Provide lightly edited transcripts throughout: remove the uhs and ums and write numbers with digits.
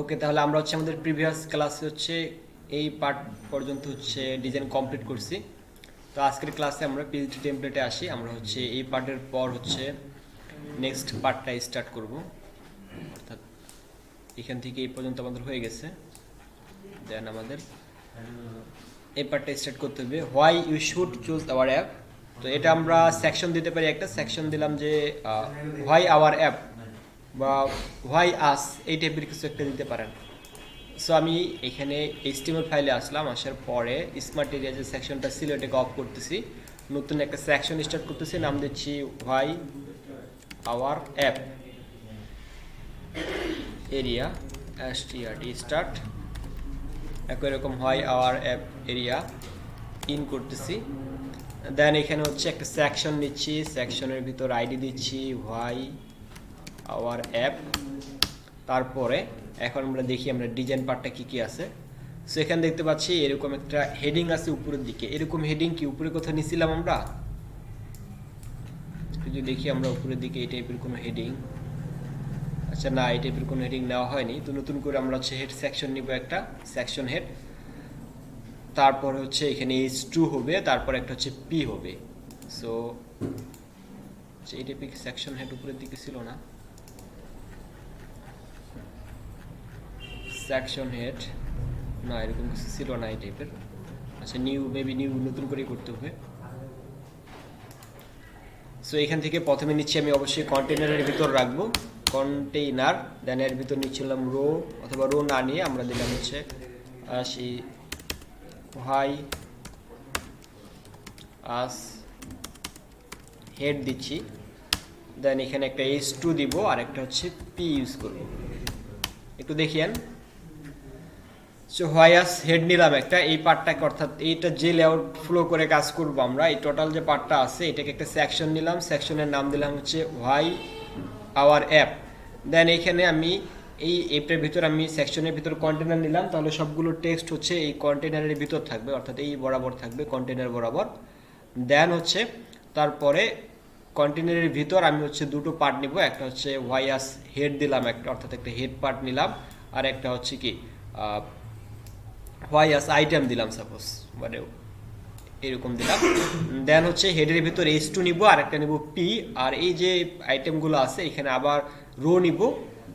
ওকে, তাহলে আমরা হচ্ছে আমাদের প্রিভিয়াস ক্লাসে হচ্ছে এই পার্ট পর্যন্ত হচ্ছে ডিজাইন কমপ্লিট করছি। তো আজকের ক্লাসে আমরা পিএইচডি টেমপ্লেটে আসি। আমরা হচ্ছে এই পার্টের পর হচ্ছে নেক্সট পার্টটা স্টার্ট করব। অর্থাৎ এখান থেকে এই পর্যন্ত আমাদের হয়ে গেছে, দেন আমাদের এই পার্টটা স্টার্ট করতে হবে। Why you should choose our app. তো এটা আমরা সেকশন দিতে পারি, একটা সেকশন দিলাম যে হোয়াই আওয়ার অ্যাপ বা হোয়াই আস, এই টাইপের কিছু একটা দিতে পারেন। সো আমি এখানে HTML ফাইলে আসলাম, আসার পরে স্মার্ট এরিয়া যে সেকশনটা ছিল এটাকে অফ করতেছি, নতুন একটা সেকশন স্টার্ট করতেছি, নাম দিচ্ছি why hour app area strt start. একই রকম why hour app area in করতেছি। দেন এখানে হচ্ছে একটা সেকশন নিচ্ছি, সেকশনের ভিতর আইডি দিচ্ছি হোয়াই আওয়ার অ্যাপ। তারপরে এখন আমরা দেখি আমরা ডিজাইন পার্টটা কি কি আছে। সো এখানে দেখতে পাচ্ছি এরকম একটা হেডিং আছে উপরের দিকে। এরকম হেডিং কি উপরে কোথাও নিছিলাম আমরা? যদি দেখি আমরা উপরের দিকে এই টাইপের কোনো হেডিং, আচ্ছা না, এই টাইপের কোনো হেডিং নেওয়া হয়নি। তো নতুন করে আমরা হচ্ছে হেড সেকশন নিব, একটা সেকশন হেড। তারপর হচ্ছে এখানে H2 হবে, তারপর একটা হচ্ছে P হবে। সো এই টাইপের সেকশন হেড উপরের দিকে ছিল না, সেকশন হেড না, এরকম কিছু ছিল না এই টাইপের। আচ্ছা নিউ, মেবি নিউ, নতুন করে করতে হবে। সো এখান থেকে প্রথমে নিচ্ছি আমি অবশ্যই কন্টেনারের ভিতর রাখবো, কন্টেইনার। দেন এর ভিতর নিচ্ছিলাম রো, অথবা রো না নিয়ে আমরা দিলাম হচ্ছে আসি হোয়াই আস হেড দিচ্ছি। দেন এখানে একটা H2 দিব আর একটা হচ্ছে P ইউজ করব। একটু দেখিয়েন। সো হোয়াইস হেড নিলাম একটা, এই পার্টটাকে, অর্থাৎ এইটা যে লেআউট ফ্লো করে কাজ করব আমরা, এই টোটাল যে পার্টটা আছে এটাকে একটা সেকশন নিলাম, সেকশনের নাম দিলাম হচ্ছে হোয়াই আওয়ার অ্যাপ। দেন এইখানে আমি এই অ্যাপটার ভিতর আমি সেকশনের ভিতর কন্টেনার নিলাম, তাহলে সবগুলো টেক্সট হচ্ছে এই কন্টেনারের ভিতর থাকবে, অর্থাৎ এই বরাবর থাকবে, কন্টেনার বরাবর। দেন হচ্ছে তারপরে কন্টেনারের ভিতর আমি হচ্ছে দুটো পার্ট নিব, একটা হচ্ছে হোয়াইস হেড দিলাম একটা, অর্থাৎ একটা হেড পার্ট নিলাম, আর একটা হচ্ছে কি হোয়াইস আইটেম দিলাম, সাপোজ মানে এরকম দিলাম। দেন হচ্ছে হেডের ভিতর H2 নিব আর একটা নিব P, আর এই যে আইটেমগুলো আছে এখানে আবার রো নিব,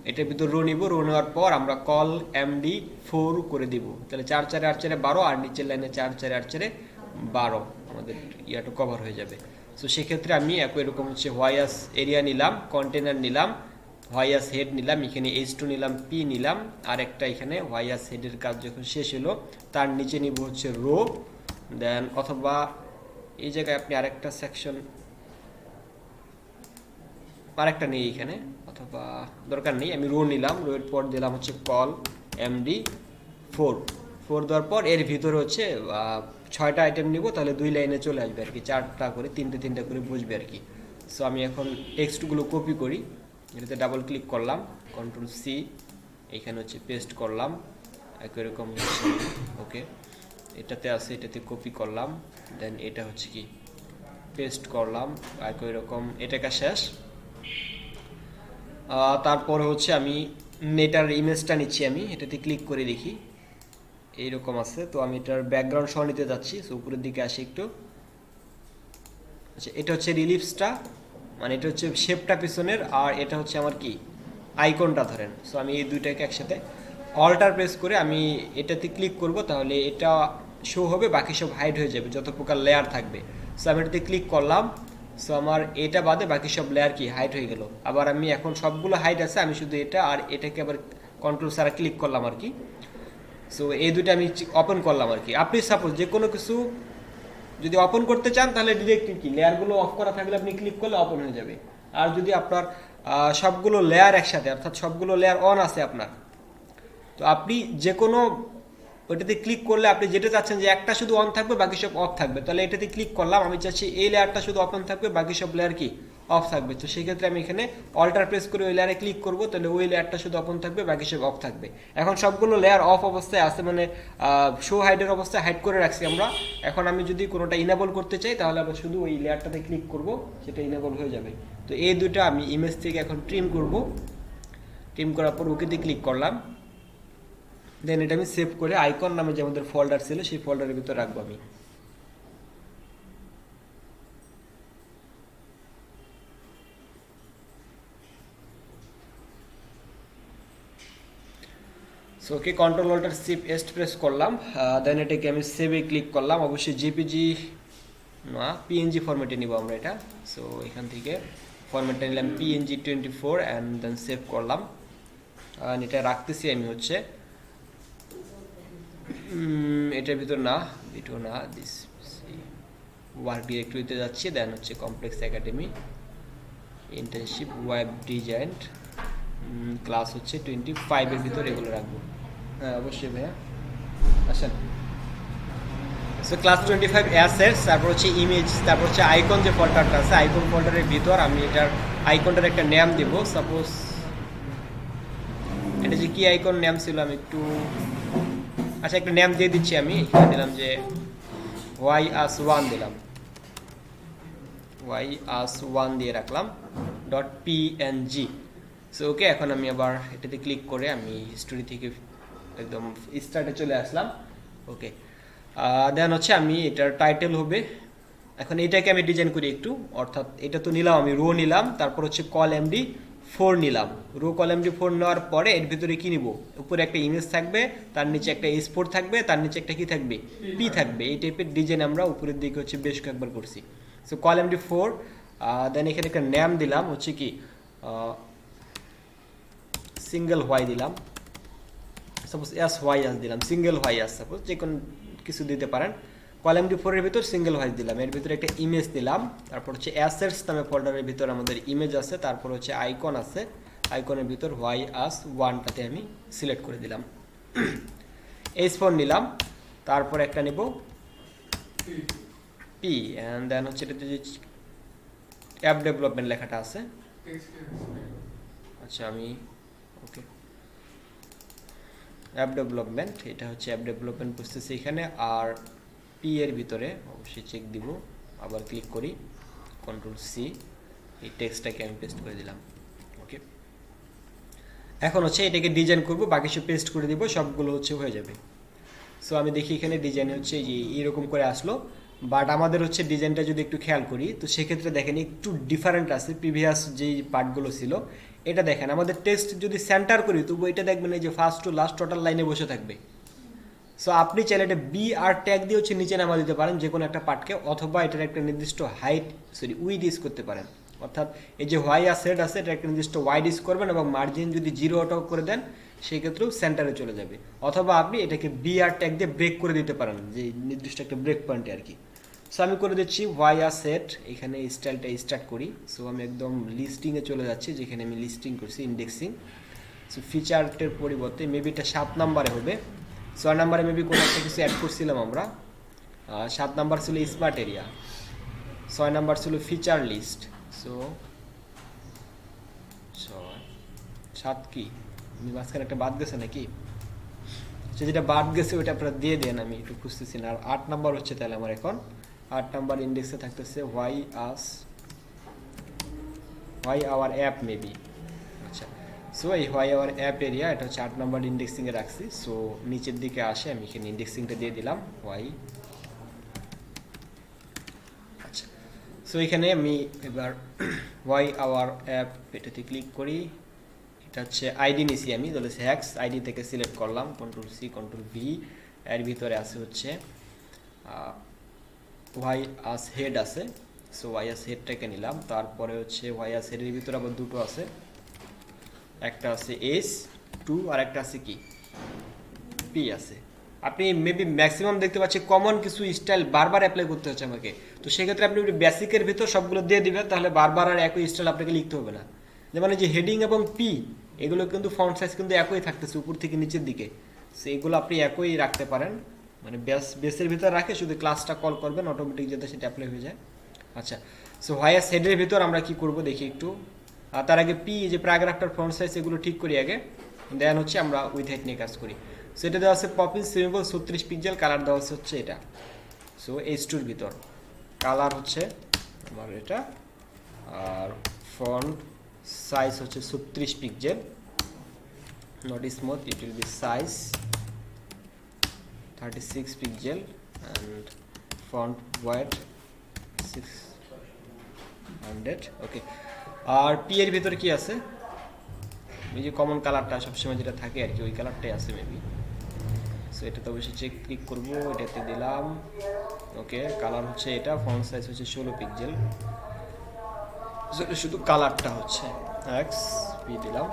এটার ভিতর রো নিব। রো নেওয়ার পর আমরা কল MD4 করে দিব, তাহলে 4 4 8 4 12, আর নিচের লাইনে 4 4 8 4 12 আমাদের ইয়াটা কভার হয়ে যাবে। সো সেক্ষেত্রে আমি একই রকম হচ্ছে হোয়াইস এরিয়া নিলাম, কন্টেনার নিলাম, হোয়াইস হেড নিলাম, এখানে H2 নিলাম, P নিলাম, আর একটা এখানে হোয়াইস হেডের কাজ যখন শেষ হলো তার নিচে নিব হচ্ছে রো। দেন অথবা এই জায়গায় আপনি আরেকটা সেকশন, আরেকটা নেই এখানে, অথবা দরকার নেই, আমি রো নিলাম, রোয়ের পর দিলাম হচ্ছে কল MD4। দেওয়ার পর এর ভিতরে হচ্ছে 6টা আইটেম নিব, তাহলে 2 লাইনে চলে আসবে আর কি, 4টা করে 3টে 3টে করে বসবে আর কি। সো আমি এখন টেক্সটগুলো কপি করি, এটাতে ডাবল ক্লিক করলাম, Ctrl+C, এখানে হচ্ছে পেস্ট করলাম একই রকম। ওকে, এটাতে আছে, এটাতে কপি করলাম, দেন এটা হচ্ছে কি পেস্ট করলাম একই রকম, এটাকে শেষ। তারপরে হচ্ছে আমি এটার ইমেজটা নিচ্ছি, আমি এটাতে ক্লিক করে দেখি এইরকম আছে। তো আমি এটার ব্যাকগ্রাউন্ড সহ নিতে যাচ্ছি, সো উপরের দিকে আসি একটু। আচ্ছা, এটা হচ্ছে রিলিফসটা, মানে এটা হচ্ছে শেপটা পিছনের, আর এটা হচ্ছে আমার কি আইকনটা ধরেন। সো আমি এই দুইটাকে একসাথে অল্টার প্রেস করে আমি এটাতে ক্লিক করব, তাহলে এটা শো হবে, বাকি সব হাইড হয়ে যাবে যত প্রকার লেয়ার থাকবে। সো আমি এটাতে ক্লিক করলাম, সো আমার এটা বাদে বাকি সব লেয়ার কি হাইড হয়ে গেল। আবার আমি এখন সবগুলো হাইড আছে, আমি শুধু এটা আর এটাকে আবার কন্ট্রোল ছাড়া ক্লিক করলাম আর কি। সো এই দুটো আমি ওপেন করলাম আর কি। আপনি সাপোজ যে কোনো কিছু যদি ওপেন করতে চান তাহলে ডিরেক্ট কি লেয়ারগুলো অফ করা থাকলে আপনি ক্লিক করলে ওপেন হয়ে যাবে। আর যদি আপনার সবগুলো লেয়ার একসাথে, অর্থাৎ সবগুলো লেয়ার অন আছে আপনার, তো আপনি যে কোনো ওইটাতে ক্লিক করলে আপনি যেটা চাচ্ছেন যে একটা শুধু অন থাকবে বাকি সব অফ থাকবে, তাহলে এটাতে ক্লিক করলাম, আমি চাচ্ছি এই লেয়ারটা শুধু ওপেন থাকবে বাকি সব লেয়ার কি অফ থাকবে। তো সেক্ষেত্রে আমি এখানে অল্টার প্রেস করে ওই লেয়ারে ক্লিক করব, তাহলে ওই লেয়ারটা শুধু ওপেন থাকবে বাকি সব অফ থাকবে। এখন সবগুলো লেয়ার অফ অবস্থায় আছে, মানে শো হাইডের অবস্থায় হাইড করে রাখছি আমরা। এখন আমি যদি কোনোটা ইনেবল করতে চাই তাহলে আবার শুধু ওই লেয়ারটাতে ক্লিক করব, সেটা ইনেবল হয়ে যাবে। তো এই দুটো আমি ইমেজ থেকে এখন ট্রিম করব, ট্রিম করার পর ওকেতে ক্লিক করলাম। দেন এটা আমি সেভ করে আইকন নামে যে আমাদের ফোল্ডার ছিল সেই ফোল্ডারের ভিতর রাখবো আমি। So okay, control alter shift S press করলাম, দেন এটাকে আমি সেভে ক্লিক করলাম। অবশ্যই জেপিজি না পিএনজি ফরম্যাটে নিব আমরা এটা। সো এখান থেকে ফরম্যাটটা নিলাম পিএনজি 24 অ্যান্ড দেন সেভ করলাম। এটা রাখতেছি আমি হচ্ছে এটার ভিতর না, ভিডিও না, দিস ওয়ার্ক ডিরেক্টরিতে যাচ্ছি। দেন হচ্ছে complex academy internship web design, class হচ্ছে 25 এর ভিতরে এগুলো রাখবো। হ্যাঁ অবশ্যই ভাইয়া, আসেন। সো ক্লাস 25 অ্যাসেটস, তারপর হচ্ছে ইমেজ, তারপর হচ্ছে আইকন যে ফোল্ডারটা আছে, আইকন ফোল্ডারের ভিতর আমি এটার আইকনটার একটা নেম দেব। সাপোজ এটা যে কি আইকন নেম ছিল আমি একটু, আচ্ছা একটা নেম দিয়ে দিচ্ছি আমি। এখানে দিলাম যে ওয়াই আস ওয়ান দিলাম, ওয়াই আস ওয়ান দিয়ে রাখলাম ডট পিএনজি। সো ওকে, এখন আমি আবার এটাতে ক্লিক করে আমি হিস্টোরি থেকে একদম স্টার্টে চলে আসলাম। ওকে, দেন হচ্ছে আমি এটার টাইটেল হবে, এখন এটাকে আমি ডিজাইন করি একটু। অর্থাৎ এটা তো নিলাম আমি, রো নিলাম, তারপর হচ্ছে কল এমডি 4 নিলাম। রো কল এমডি 4 নেওয়ার পরে এর ভিতরে কি নিব, উপরে একটা ইমেজ থাকবে, তার নিচে একটা S4 থাকবে, তার নিচে একটা কি থাকবে, পি থাকবে। এই টাইপের ডিজাইন আমরা উপরের দিকে হচ্ছে বেশ কয়েকবার করছি। সো কল এমডি 4, দেন এখানে একটা নাম দিলাম হচ্ছে কি সিঙ্গেল হোয়াই দিলাম, সাপোজ এস হোয়াই আস দিলাম, সিঙ্গেল হোয়াই আস সাপোজ যে কোনো কিছু দিতে পারেন। কলাম ডি 4 এর ভিতর সিঙ্গেল হোয়াই দিলাম, এর ভিতরে একটা ইমেজ দিলাম। তারপর হচ্ছে অ্যাসেটস নামে ফোল্ডারের ভিতর আমাদের ইমেজ আছে, তারপর হচ্ছে আইকন আছে, আইকনের ভিতর হোয়াই আস ওয়ানটাতে আমি সিলেক্ট করে দিলাম। S4 নিলাম, তারপর একটা নিব পি, অ্যান্ড দেন হচ্ছে এটাতে যে অ্যাপ ডেভেলপমেন্ট লেখাটা আছে, আচ্ছা আমি ওকে অ্যাপ ডেভেলপমেন্ট, এটা হচ্ছে অ্যাপ ডেভেলপমেন্ট বুঝতেছি এখানে। আর পি এর ভিতরে অবশ্যই চেক দিব, আবার ক্লিক করি কন্ট্রোল সি, এই টেক্সটটাকে আমি পেস্ট করে দিলাম। ওকে, এখন হচ্ছে এটাকে ডিজাইন করব, বাকি সব পেস্ট করে দিব, সবগুলো হচ্ছে হয়ে যাবে। সো আমি দেখি এখানে ডিজাইন হচ্ছে যে এইরকম করে আসলো, বাট আমাদের হচ্ছে ডিজাইনটা যদি একটু খেয়াল করি তো সেক্ষেত্রে দেখেন একটু ডিফারেন্ট আছে প্রিভিয়াস যেই পার্টগুলো ছিল। এটা দেখেন আমাদের টেক্সট যদি সেন্টার করি তবু এটা দেখবেন এই যে ফার্স্ট টু লাস্ট টোটাল লাইনে বসে থাকবে। সো আপনি চাইলে এটা বি আর ট্যাগ দিয়ে হচ্ছে নিচে নামা দিতে পারেন যে কোনো একটা পার্টকে, অথবা এটার একটা নির্দিষ্ট উইথ ইউজ করতে পারেন। অর্থাৎ এই যে হোয়াই আর সেট আছে এটা একটা নির্দিষ্ট ওয়াইড ইউজ করবেন, এবং মার্জিন যদি 0 অটো করে দেন সেই ক্ষেত্রেও সেন্টারে চলে যাবে। অথবা আপনি এটাকে বি আর ট্যাগ দিয়ে ব্রেক করে দিতে পারেন, যে নির্দিষ্ট একটা ব্রেক পয়েন্টে আর কি। সো আমি করে দিচ্ছি ওয়াই আর সেট, এখানে স্টাইলটা স্টার্ট করি। সো আমি একদম লিস্টিংয়ে চলে যাচ্ছি, যেখানে আমি লিস্টিং করছি ইন্ডেক্সিং। সো ফিচারটের পরিবর্তে মেবি এটা 7 নাম্বারে হবে, 6 নাম্বারে মেবি কোনো একটা কিছু অ্যাড করছিলাম আমরা। 7 নাম্বার ছিল স্মার্ট এরিয়া, 6 নাম্বার ছিল ফিচার লিস্ট। সো 7 কি মাঝখানে একটা বাদ গেছে নাকি, সে যেটা বাদ গেছে ওটা আপনারা দিয়ে দেন, আমি একটু খুঁজতেছি না। আর 8 নাম্বার হচ্ছে তাহলে আমার এখন 8 নাম্বার ইন্ডেক্সে থাকতেছে হোয়াই আওয়ার অ্যাপ মেবি। আচ্ছা, সো এই হোয়াই আওয়ার অ্যাপ এরিয়া এটা হচ্ছে 8 নাম্বার ইন্ডেক্সিংয়ে রাখছি। সো নিচের দিকে আসে, আমি এখানে ইন্ডেক্সিংটা দিয়ে দিলাম হোয়াই। আচ্ছা, সো এখানে আমি এবার হোয়াই আওয়ার অ্যাপ এটাতে ক্লিক করি। এটা হচ্ছে আইডি নিছি আমি, তাহলে হ্যাক্স আইডি থেকে সিলেক্ট করলাম, কন্ট্রোল সি কন্ট্রোল ভি। এর ভিতরে আছে হচ্ছে ওয়াই আস হেড আছে, সো ওয়াই আস হেডটাকে নিলাম। তারপরে হচ্ছে ওয়াই আস হেডের ভিতরে আবার দুটো আছে, একটা আছে S2 আর একটা আছে কি পি আছে। আপনি মেবি ম্যাক্সিমাম দেখতে পাচ্ছি কমন কিছু স্টাইল বারবার অ্যাপ্লাই করতে হচ্ছে আমাকে, তো সেক্ষেত্রে আপনি বেসিকের ভিতর সবগুলো দিয়ে দিবেন, তাহলে বারবার আর একই স্টাইল আপনাকে লিখতে হবে না। যেমন এই যে হেডিং এবং পি এগুলো কিন্তু ফন্ট সাইজ কিন্তু একই থাকতেছে উপর থেকে নিচের দিকে, সো এগুলো আপনি একই রাখতে পারেন, মানে বেসের ভিতর রাখে শুধু ক্লাসটা কল করবেন অটোমেটিক যাতে সেটা অ্যাপ্লাই হয়ে যায়। আচ্ছা, সো হোয়াইস হেডের ভিতর আমরা কি করব দেখি একটু। তার আগে পি যে প্যারাগ্রাফটার ফন্ট সাইজ এগুলো ঠিক করি আগে, দেন হচ্ছে আমরা উইথ হাইট নিয়ে কাজ করি। সো এটা দেওয়া আছে পপিন সিম্বল 36 পিক্সেল, কালার দেওয়া হচ্ছে এটা। সো H2 এর ভিতর কালার হচ্ছে আমার এটা, আর ফন্ট সাইজ হচ্ছে 36 pixel, not smooth, it will be size 36 pixel and font weight 600। Okay, আর পি এর ভিতরে কি আছে? এই যে কমন কালারটা সবসময় যেটা থাকে আর কি, ওই কালারটাই আছে মেবি। সো এটাতে অবশ্যই চেক ক্লিক করবো, এটাতে দিলাম। ওকে, কালার হচ্ছে এটা, ফন্ট সাইজ হচ্ছে 16 পিক্সেল, শুধু কালারটা হচ্ছে এক্স পি দিলাম।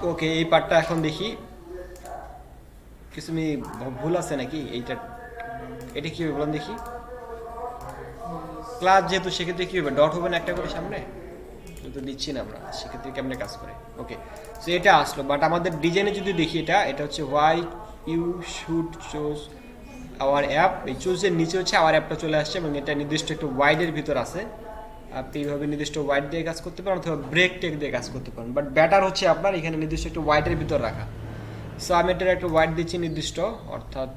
ওকে, এই পার্টটা এখন দেখি কিছু ভুল আছে নাকি এইটা। এটা কি হবে বলুন দেখি। ক্লাস যেহেতু সেক্ষেত্রে কি হবে, ডট হবে না একটা করে সামনে, তো দিচ্ছি না আমরা, সেক্ষেত্রে কেমনে কাজ করে। ওকে, সো এটা আসলো, বাট আমাদের ডিজাইনে যদি দেখি এটা হচ্ছে why you should choose our app. এই চুজের নিচে হচ্ছে আওয়ার অ্যাপটা চলে আসছে এবং এটা নির্দিষ্ট একটু ওয়াইডের ভিতর আছে। আপনি এইভাবে নির্দিষ্ট ওয়াইড দিয়ে কাজ করতে পারেন অথবা ব্রেক টেক দিয়ে কাজ করতে পারেন, বাট ব্যাটার হচ্ছে আপনার এখানে নির্দিষ্ট একটু ওয়াইডের ভিতর রাখা। সো আমি এটার একটা ওয়াইড দিচ্ছি নির্দিষ্ট, অর্থাৎ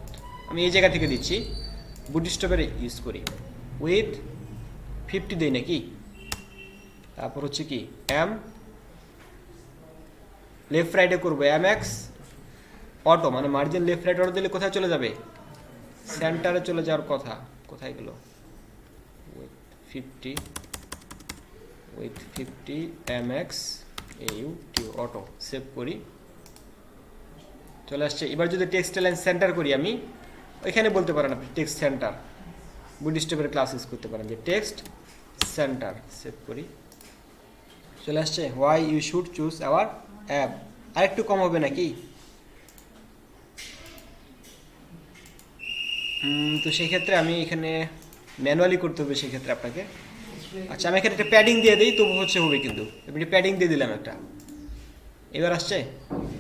আমি এই জায়গা থেকে দিচ্ছি, বুটস্ট্র্যাপের ইউজ করি, উইথ 50 দেই নাকি। তারপর হচ্ছে কি এম লেফট রাইটে করবো এম এক্স অটো, মানে মার্জিন লেফট রাইট অটো দিলে কোথায় চলে যাবে? সেন্টারে চলে যাওয়ার কথা। কোথায় গেল? With 50 M X U T auto, save করি, চলে আসছে। এবার যদি টেক্সট লাইন সেন্টার করি আমি, ওইখানে বলতে পারেন আপনি টেক্সট সেন্টার, বুটস্ট্র্যাপের ক্লাস ইউজ করতে পারেন যে টেক্সট সেন্টার, সেভ করি, চলে আসছে। Why you should choose our app, আর একটু কম হবে নাকি? তো সেই ক্ষেত্রে আমি এখানে ম্যানুয়ালি করতে হবে সেক্ষেত্রে আপনাকে। আচ্ছা, আমি এখানে একটা প্যাডিং দিয়ে দিই, তবু হচ্ছে হবে, কিন্তু এমনি প্যাডিং দিয়ে দিলাম একটা, এবার আসছে।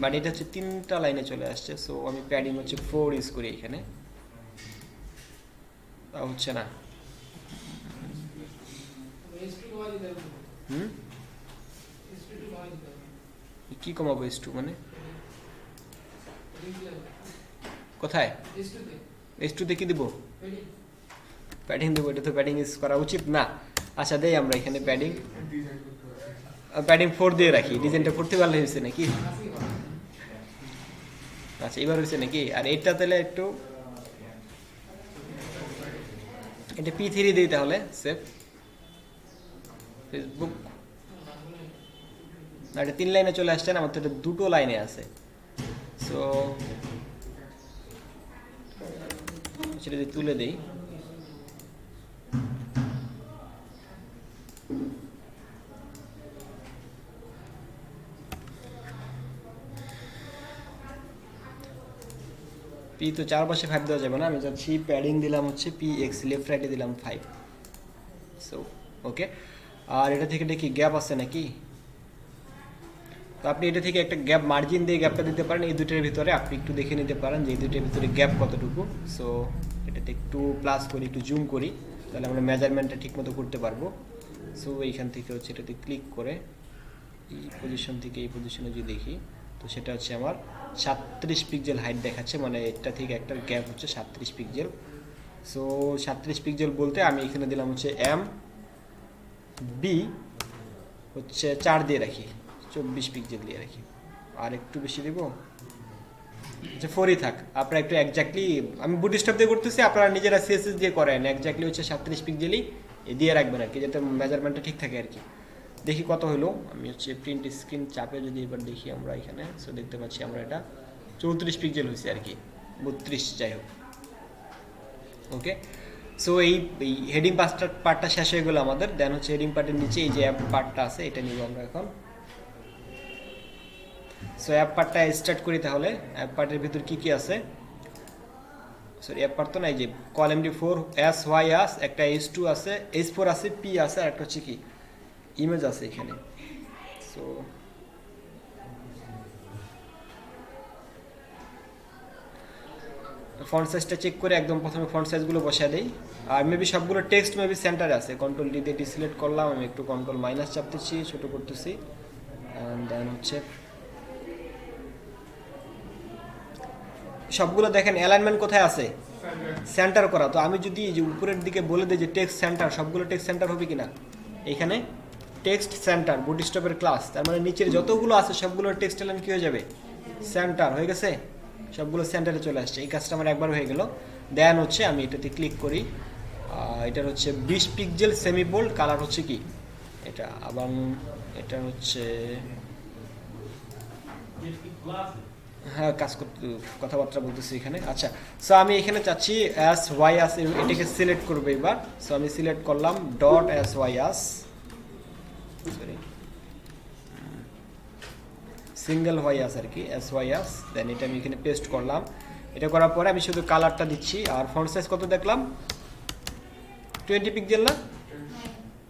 বাট এটা হচ্ছে 3টা লাইনে চলে আসছে, সো আমি প্যাডিং হচ্ছে 4 ইউজ করি এখানে, তা হচ্ছে না। কি কমাবো S2 মানে কোথায়? S2 তে কি দিব? প্যাডিং দেবো, এটা তো প্যাডিং ইউজ করা উচিত না। আচ্ছা, দেই আমরা এখানে প্যাডিং 4 দিয়ে রাখি, ডিজাইনটা করতে পারলে হয়েছে নাকি? আচ্ছা, এবার হয়েছে নাকি? আর এইটা তাহলে একটু এটা P3 দিই তাহলে, সেভ ফেসবুক। না, এটা 3 লাইনে চলে আসছে না, আমার তো এটা 2টো লাইনে আছে। সো সেটা যদি তুলে দেই, পি তো চারপাশে 5 দেওয়া যাবে না, আমি যাচ্ছি প্যাডিং দিলাম হচ্ছে PX, লেফট রাইটে দিলাম 5। সো ওকে, আর এটা থেকে দেখি গ্যাপ আছে নাকি। তো আপনি এটা থেকে একটা গ্যাপ মার্জিন দিয়ে গ্যাপটা দিতে পারেন, এই দুটোর ভিতরে আপনি একটু দেখে নিতে পারেন যে এই দুটোর ভিতরে গ্যাপ কতটুকু। সো এটাতে একটু প্লাস করি, একটু জুম করি, তাহলে আমরা মেজারমেন্টটা ঠিকমতো করতে পারবো। সো এইখান থেকে হচ্ছে এটাতে ক্লিক করে এই পজিশন থেকে এই পজিশনে যদি দেখি, তো সেটা হচ্ছে আমার 37 পিক্সেল হাইট দেখাচ্ছে, মানে এটা থেকে একটা গ্যাপ হচ্ছে 37 পিক্সেল। সো 37 পিক্সেল বলতে আমি এখানে দিলাম হচ্ছে এম বি হচ্ছে 4 দিয়ে রাখি, 24 পিক্সেল দিয়ে রাখি, আর একটু বেশি দেবো, আচ্ছা 4ই থাক। আপনারা একটু এক্স্যাক্টলি, আমি বুটস্ট্র্যাপ দিয়ে করতেছি, আপনারা নিজেরা সিএসএস দিয়ে করেন, এক্স্যাক্টলি হচ্ছে 37 পিক্সেলই দিয়ে রাখবেন আর কি, যাতে মেজারমেন্টটা ঠিক থাকে আর কি। দেখি কত হলো, আমি হচ্ছে প্রিন্ট স্ক্রিন চাপে যদি এবার দেখি আমরা এখানে, সো দেখতে পাচ্ছি আমরা এটা 34 পিক্সেল হয়েছে আর কি, 32 যাই হোক। ওকে, সো এই হেডিং পার্টটা শেষ হয়ে গেলো আমাদের। দেন হচ্ছে হেডিং পার্টের নিচে এই যে অ্যাপ পার্টটা আছে, এটা নিব আমরা এখন। সো অ্যাপ পার্টটা স্টার্ট করি তাহলে। অ্যাপ পার্টের ভিতর কি কি আছে? সরি, অ্যাপ পার্ট তো না, এই যে কলএমডি4 SYS, একটা S2 আছে, S4 আছে, P আছে, আর একটা হচ্ছে কি ইমেজ আছে এখানে। সো ফন্ট সাইজটা চেক করে একদম প্রথমে ফন্ট সাইজগুলো বসিয়ে দেই। আর মেবি সবগুলো টেক্সট মেবি সেন্টারে আছে, কন্ট্রোল ডি দিয়ে ডিসিলেক্ট করলাম, আমি একটু কন্ট্রোল মাইনাস চাপতেছি, ছোটো করতেছি, অ্যান্ড দেন হচ্ছে সবগুলো দেখেন অ্যালাইনমেন্ট কোথায় আছে, সেন্টার করা। তো আমি যদি যে উপরের দিকে বলে দিই যে টেক্সট সেন্টার, সবগুলো টেক্সট সেন্টার হবে কিনা? এখানে টেক্সট সেন্টার বুটস্ট্র্যাপের ক্লাস, তার মানে নিচের যতগুলো আছে সবগুলো টেক্সট লাইন কি হয়ে যাবে? সেন্টার হয়ে গেছে। সবগুলো সেন্টারে চলে আসছে। এই কাজটা আমার একবার হয়ে গেল। দেন হচ্ছে আমি এটাতে ক্লিক করি, এটার হচ্ছে 20 পিক্সেল সেমি বোল্ড, কালার হচ্ছে কি এটা, আবার এটা হচ্ছে হ্যাঁ কাজ করতে কথাবার্তা বলতেছি এখানে। আচ্ছা, সো আমি এখানে চাচ্ছি এস ওয়াই আস, এটাকে সিলেক্ট করবো এবার। সো আমি সিলেক্ট করলাম ডট এস ওয়াই আস, সরি সিঙ্গেল ওয়াই আস আর কি, এস ওয়াই আস। দেন এটা আমি এখানে পেস্ট করলাম। এটা করার পরে আমি শুধু কালারটা দিচ্ছি। আর ফন্ট সাইজ কত দেখলাম, 20 পিক্সেল না,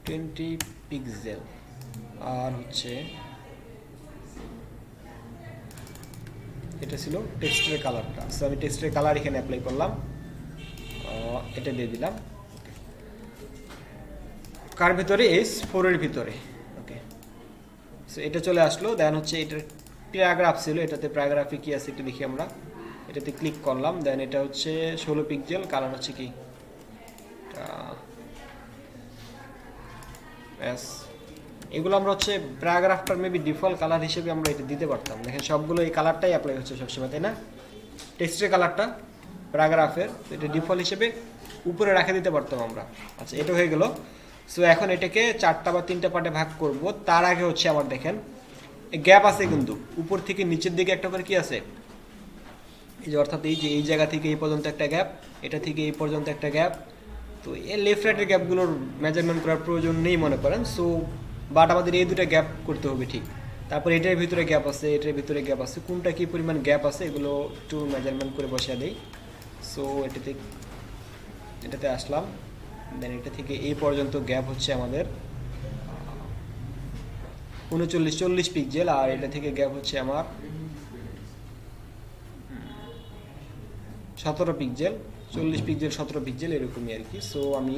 20 পিক্সেল। আর হচ্ছে এটা ছিল টেক্সটের কালারটা। সো আমি টেক্সটের কালার এখানে অ্যাপ্লাই করলাম, এটা দিয়ে দিলাম। কার ভিতরে, S4 এর ভিতরে। ওকে, সো এটা চলে আসলো। দেন হচ্ছে এটার প্যারাগ্রাফ ছিল, এটাতে প্যারাগ্রাফে কি আছে একটু দেখি আমরা। এটাতে ক্লিক করলাম। দেন এটা হচ্ছে 16 পিক্সেল, কালার হচ্ছে কি এস। এগুলো আমরা হচ্ছে প্যারাগ্রাফটার মেবি ডিফল্ট কালার হিসেবে আমরা এটা দিতে পারতাম। দেখেন সবগুলো এই কালারটাই অ্যাপ্লাই হচ্ছে সবসময়, তাই না? টেক্সটের কালারটা প্যারাগ্রাফের, এটা ডিফল্ট হিসেবে উপরে রাখে দিতে পারতাম আমরা। আচ্ছা, এটা হয়ে গেল। সো এখন এটাকে 4টা বা 3টা পার্টে ভাগ করব। তার আগে হচ্ছে আবার দেখেন গ্যাপ আছে কিন্তু, উপর থেকে নিচের দিকে একটা করে কি আছে, এই যে অর্থাৎ এই যে এই জায়গা থেকে এই পর্যন্ত একটা গ্যাপ, এটা থেকে এই পর্যন্ত একটা গ্যাপ। তো এই লেফট রাইটের গ্যাপগুলোর মেজারমেন্ট করার প্রয়োজন নেই মনে করেন। সো বাট আমাদের এই দুটো গ্যাপ করতে হবে ঠিক। তারপর এটার ভিতরে গ্যাপ আছে, এটার ভিতরে গ্যাপ আছে, কোনটা কী পরিমাণ গ্যাপ আছে এগুলো একটু মেজারমেন্ট করে বসিয়ে দেই। সো এটাতে আসলাম। দেন এটা থেকে এই পর্যন্ত গ্যাপ হচ্ছে আমাদের 40 পিক্সেল। আর এটা থেকে গ্যাপ হচ্ছে আমার 17 পিক্সেল, 40 পিক্সেল 17 পিক্সেল এরকমই আর কি। সো আমি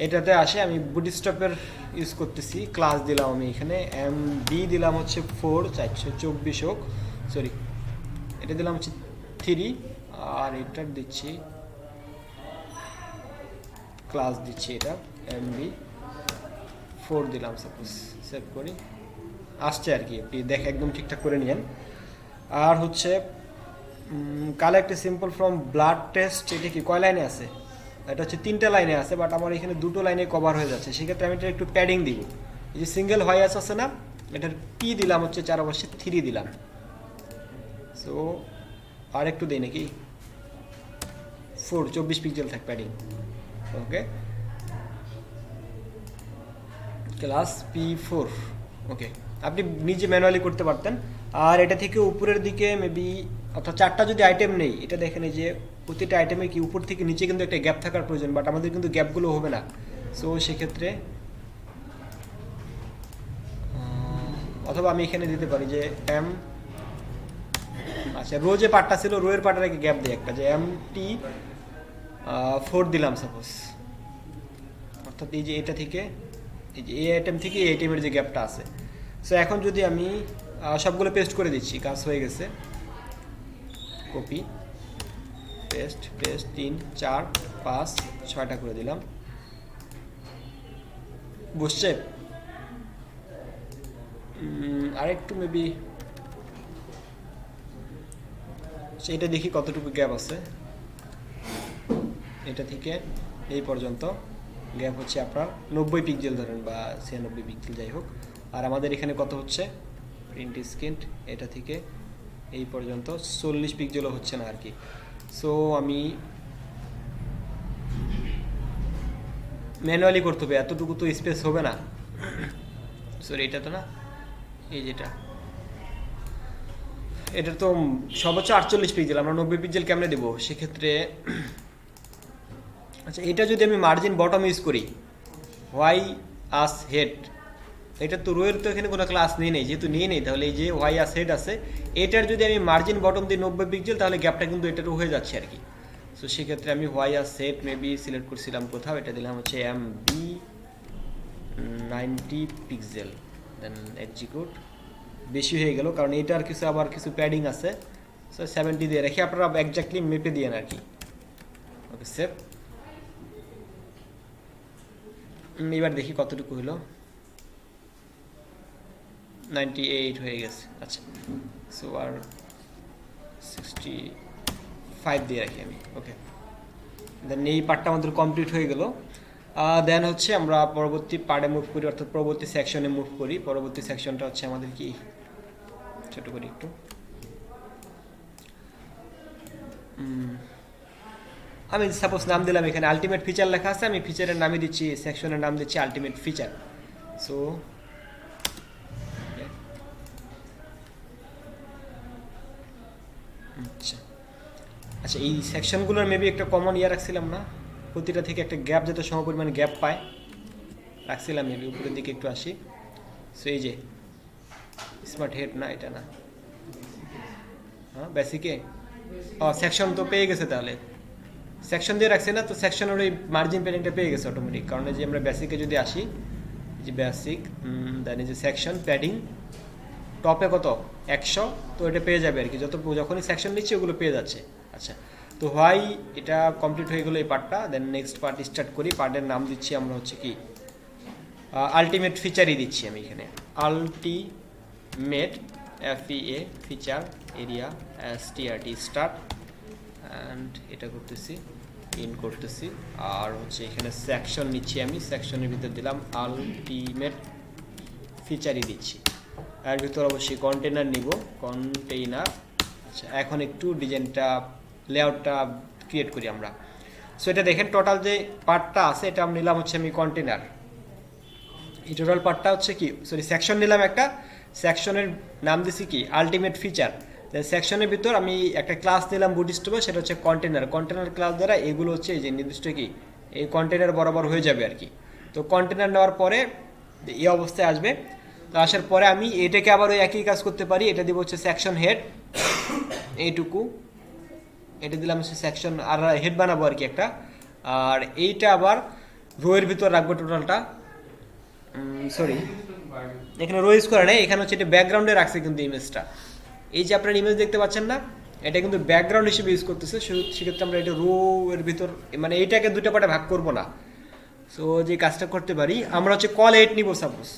এটাতে আসে, আমি বুটস্ট্র্যাপের ইউজ করতেছি। ক্লাস দিলাম আমি এখানে MB দিলাম হচ্ছে 4 424 হোক, সরি এটা দিলাম হচ্ছে 3। আর এটার দিচ্ছি ক্লাস দিচ্ছি এটা MB 4 দিলাম, সাপোজ সেভ করি, আসছে আর কি। আপনি দেখে একদম ঠিকঠাক করে নিয়েন। আর হচ্ছে collect simple from blood test, এটা কি কয় লাইনে আছে, এটা হচ্ছে 3টা লাইনে আছে, বাট আমার এখানে 2টো লাইনে কভার হয়ে যাচ্ছে। সেক্ষেত্রে আমি এটা একটু প্যাডিং দিব। এই যে সিঙ্গেল হোয়াইস আছে না, এটার P দিলাম হচ্ছে 4 অবশ্যই 3 দিলাম। সো আর একটু দিই নাকি 4, 24 পিক্সেল থাক প্যাডিং। ওকে, ক্লাস P4। ওকে, আপনি নিজে ম্যানুয়ালি করতে পারতেন। আর এটা থেকে উপরের দিকে মেবি, অর্থাৎ 4টা যদি আইটেম নেই, এটা দেখেন এই যে প্রতিটা আইটেমে কি উপর থেকে নিচে কিন্তু একটা গ্যাপ থাকার প্রয়োজন, বাট আমাদের কিন্তু গ্যাপগুলো হবে না। সো সেক্ষেত্রে অথবা আমি এখানে দিতে পারি যে M, আচ্ছা রো যে পার্টটা ছিল, রোয়ের পার্টের আগে গ্যাপ দিই একটা, যে MT4 দিলাম সাপোজ। অর্থাৎ এই যে এটা থেকে, এই যে এই আইটেম থেকে এই আইটেমের যে গ্যাপটা আছে। সো এখন যদি আমি সবগুলো পেস্ট করে দিচ্ছি, কাজ হয়ে গেছে। কপি পেস্ট পেস্ট 3 4 5 6টা করে দিলাম, বসছে। আরেকটু মেবি সেইটা দেখি কতটুকু গ্যাপ আছে। এটা থেকে এই পর্যন্ত গ্যাপ হচ্ছে আপনার 90 পিক্সেল ধরেন, বা 96 পিক্সেল যাই হোক। আর আমাদের এখানে কত হচ্ছে, প্রিন্ট স্ক্রিন এটা থেকে এই পর্যন্ত 40 পিক্সেলও হচ্ছে না আর কি। সো আমি ম্যানুয়ালি করতে হবে, এতটুকু তো স্পেস হবে না। সরি এটা তো না, এই যেটা, এটা তো সর্বোচ্চ 48 পিক্সেল, আমরা 90 পিক্সেল কেমনে দেবো সেক্ষেত্রে। আচ্ছা, এটা যদি আমি মার্জিন বটম ইউজ করি, হোয়াই আস হেড, এটা তো রোয়ের তো এখানে কোনো ক্লাস নেই, যেহেতু নিয়ে নেই, তাহলে এই যে হোয়াই আস হেড আছে, এটার যদি আমি মার্জিন বটম দিই 90 পিক্সেল, তাহলে গ্যাপটা কিন্তু এটারও হয়ে যাচ্ছে আর কি। সো সেক্ষেত্রে আমি why us head maybe select করছিলাম কোথাও, এটা দিলাম হচ্ছে MB 90 পিক্সেল। দেন এক্সিকিউট, বেশি হয়ে গেল কারণ এটার কিছু আবার কিছু প্যাডিং আছে। সো 70 দিয়ে রেখে আপনারা একজাক্টলি মেপে দিয়েন আর কি। ওকে, সেভ। এবার দেখি কতটুকু হলো, 98 হয়ে গেছে। আচ্ছা, সো আর 65 দিয়ে রাখি আমি। ওকে, দেন এই পার্টটা আমাদের কমপ্লিট হয়ে গেল। দেন হচ্ছে আমরা পরবর্তী পার্টে মুভ করি, অর্থাৎ পরবর্তী সেকশনে মুভ করি। পরবর্তী সেকশনটা হচ্ছে আমাদের কি, ছোট করি একটু। আমি সাপোজ নাম দিলাম, এখানে আলটিমেট ফিচার লেখা আছে, আমি ফিচারের নামই দিচ্ছি, সেকশনের নাম দিচ্ছি আলটিমেট ফিচার। সো আচ্ছা আচ্ছা, এই সেকশনগুলোর মেবি একটা কমন ইয়ে রাখছিলাম না, প্রতিটা থেকে একটা গ্যাপ, যাতে সমপরিমাণ গ্যাপ পায়, রাখছিলাম মেবি। উপরের দিকে একটু আসি। সো এই যে স্মার্ট হেড, না এটা না, হ্যাঁ বেসিকে সেকশন তো পেয়ে গেছে, তাহলে সেকশন দিয়ে রাখছি না, তো সেকশনের ওই মার্জিন প্যাডিংটা পেয়ে গেছে অটোমেটিক। কারণ যে আমরা বেসিকে যদি আসি, যে বেসিক দেন এই যে সেকশন প্যাডিং টপে কত 100, তো এটা পেয়ে যাবে আর কি, যখনই সেকশন নিচ্ছে ওগুলো পেয়ে যাচ্ছে। আচ্ছা, তো হোয়াই এটা কমপ্লিট হয়ে গেলো এই পার্টটা। দেন নেক্সট পার্ট স্টার্ট করি। পার্টের নাম দিচ্ছি আমরা হচ্ছে কি আলটিমেট ফিচারই দিচ্ছি আমি এখানে, ultimate FEA feature area STRT start, and এটা করতেছি ইন করতেছি। আর হচ্ছে এখানে সেকশন নিচ্ছি আমি, সেকশনের ভিতর দিলাম আলটিমেট ফিচারই দিচ্ছি। এর ভিতর অবশ্যই কন্টেনার নিব, কন্টেইনার। আচ্ছা, এখন একটু ডিজাইনটা লেআউটটা ক্রিয়েট করি আমরা। সো এটা দেখেন টোটাল যে পার্টটা আছে, এটা আমি নিলাম হচ্ছে আমি কন্টেনার। এই টোটাল পার্টটা হচ্ছে কি, সরি সেকশন নিলাম একটা, সেকশনের নাম দিছি কি আলটিমেট ফিচার। সেকশনের ভিতর আমি একটা ক্লাস নিলাম বুটস্ট্র্যাপে, সেটা হচ্ছে কন্টেনার। কন্টেনার ক্লাস দ্বারা এগুলো হচ্ছে এই যে নির্দিষ্ট কি এই কন্টেনার বরাবর হয়ে যাবে আর কি। তো কন্টেনার নেওয়ার পরে এই অবস্থায় আসবে। তো আসার পরে আমি এটাকে আবার ওই একই কাজ করতে পারি, এটা দিব হচ্ছে সেকশন হেড, এইটুকু এটা দিলাম হচ্ছে সেকশন, আর হেড বানাবো আর কি একটা। আর এইটা আবার রোয়ের ভিতর রাখবো টোটালটা, সরি এখানে রো ইউজ করে নেই, এখানে হচ্ছে এটা ব্যাকগ্রাউন্ডে রাখছে কিন্তু ইমেজটা। এই যে আপনার ইমেজ দেখতে পাচ্ছেন না, এটা কিন্তু ব্যাকগ্রাউন্ড হিসেবে ইউজ করতেছে। সেক্ষেত্রে আমরা এটা রো এর ভিতর মানে এইটাকে দুটো পার্টে ভাগ করব না। সো যে কাজটা করতে পারি আমরা হচ্ছে কল 8 নিব, সাপোজ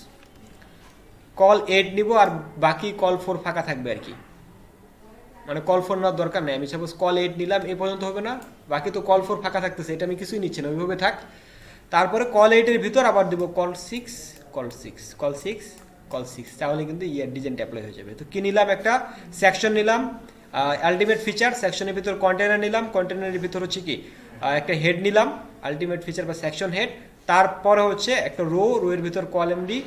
কল 8 নিব, আর বাকি কল 4 ফাঁকা থাকবে আর কি। মানে কল 4 নেওয়ার দরকার নেই, আমি সাপোজ কল 8 নিলাম, এই পর্যন্ত হবে না, বাকি তো কল 4 ফাঁকা থাকতেছে, এটা আমি কিছুই নিচ্ছি না, ওইভাবে থাক। তারপরে কল 8 এর ভিতর আবার দেবো কল 6, কল 6, কল 6, কল 6, তাহলে কিন্তু ইয়ার ডিজাইনটা অ্যাপ্লাই হয়ে যাবে। তো কি নিলাম, একটা সেকশন নিলাম আলটিমেট ফিচার, সেকশনের ভিতর কন্টেনার নিলাম, কন্টেনারের ভিতর হচ্ছে কি একটা হেড নিলাম আলটিমেট ফিচার বা সেকশন হেড, তারপরে হচ্ছে একটা রো, রো এর ভিতর কলাম ডি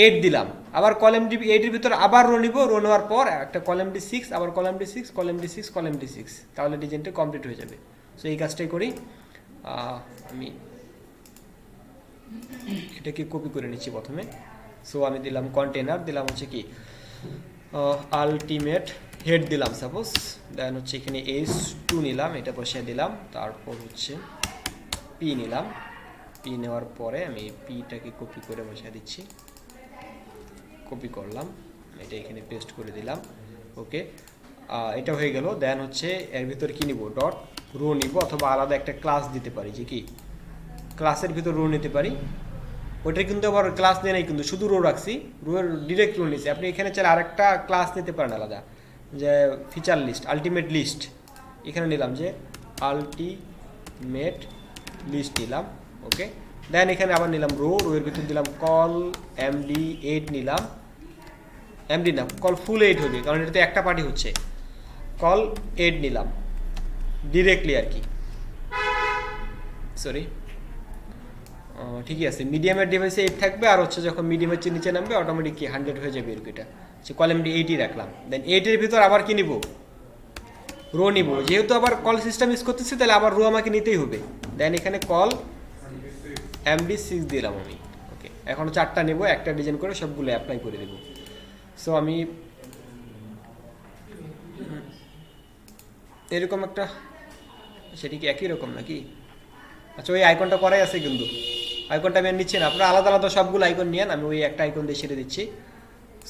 8 দিলাম, আবার কলাম ডি 8 এর ভিতর আবার রো নিব, রো নেওয়ার পর একটা কলাম ডি 6, আবার column D 6, column D 6, column D 6, তাহলে ডিজাইনটা কমপ্লিট হয়ে যাবে। সো এই কাজটাই করি। আমি এটাকে কপি করে নিচ্ছি প্রথমে। সো আমি দিলাম কন্টেনার, দিলাম হচ্ছে কি আলটিমেট হেড দিলাম সাপোজ, দেন হচ্ছে এখানে S2 নিলাম, এটা বসিয়ে দিলাম, তারপর হচ্ছে পি নিলাম, পি নেওয়ার পরে আমি পিটাকে কপি করে বসিয়ে দিচ্ছি, কপি করলাম, এটা এখানে পেস্ট করে দিলাম। ওকে, এটা হয়ে গেল। দেন হচ্ছে এর ভিতর কি নিব, ডট রো নিব, অথবা আলাদা একটা ক্লাস দিতে পারি, যে কি ক্লাসের ভিতর রো নিতে পারি। ওইটা কিন্তু আবার ক্লাস নেই নাই, কিন্তু শুধু রো রাখছি, রোয়ের ডিরেক্ট রো নিয়েছি। আপনি এখানে চাইলে আরেকটা ক্লাস নিতে পারেন আলাদা, যে ফিচার লিস্ট, আলটিমেট লিস্ট, এখানে নিলাম যে আলটিমেট লিস্ট নিলাম। ওকে, দেন এখানে আবার নিলাম রো, রোয়ের ভিতর দিলাম কল MD8 নিলাম, MD না কল ফুল 8 হবে, কারণ এটাতে একটা পার্টি হচ্ছে, কল 8 নিলাম ডিরেক্টলি আর কি, সরি ঠিকই আছে। মিডিয়ামের ডিভাইসে 8 থাকবে, আর হচ্ছে যখন মিডিয়ামের চেয়ে নিচে নামবে অটোমেটিক কি 100 হয়ে যাবে এরকম। এটা হচ্ছে কলাম ডি 8ই রাখলাম। দেন 8 এর ভিতর আবার কি নিব, রো নিব, যেহেতু আবার কল সিস্টেম ইউজ করতেছি তাহলে আবার রো আমাকে নিতেই হবে। দেন এখানে কল MD6 দিলাম আমি। ওকে, এখন 4টা নেব, একটা ডিজাইন করে সবগুলো অ্যাপ্লাই করে দেব। সো আমি এরকম একটা, সেটি কি একই রকম নাকি? আচ্ছা, ওই আইকনটা করাই আছে, কিন্তু আইকনটা আমি নিচ্ছি না, আপনারা আলাদা আলাদা সবগুলো আইকন নিয়েন, আমি ওই একটা আইকন দিয়ে ছেড়ে দিচ্ছি।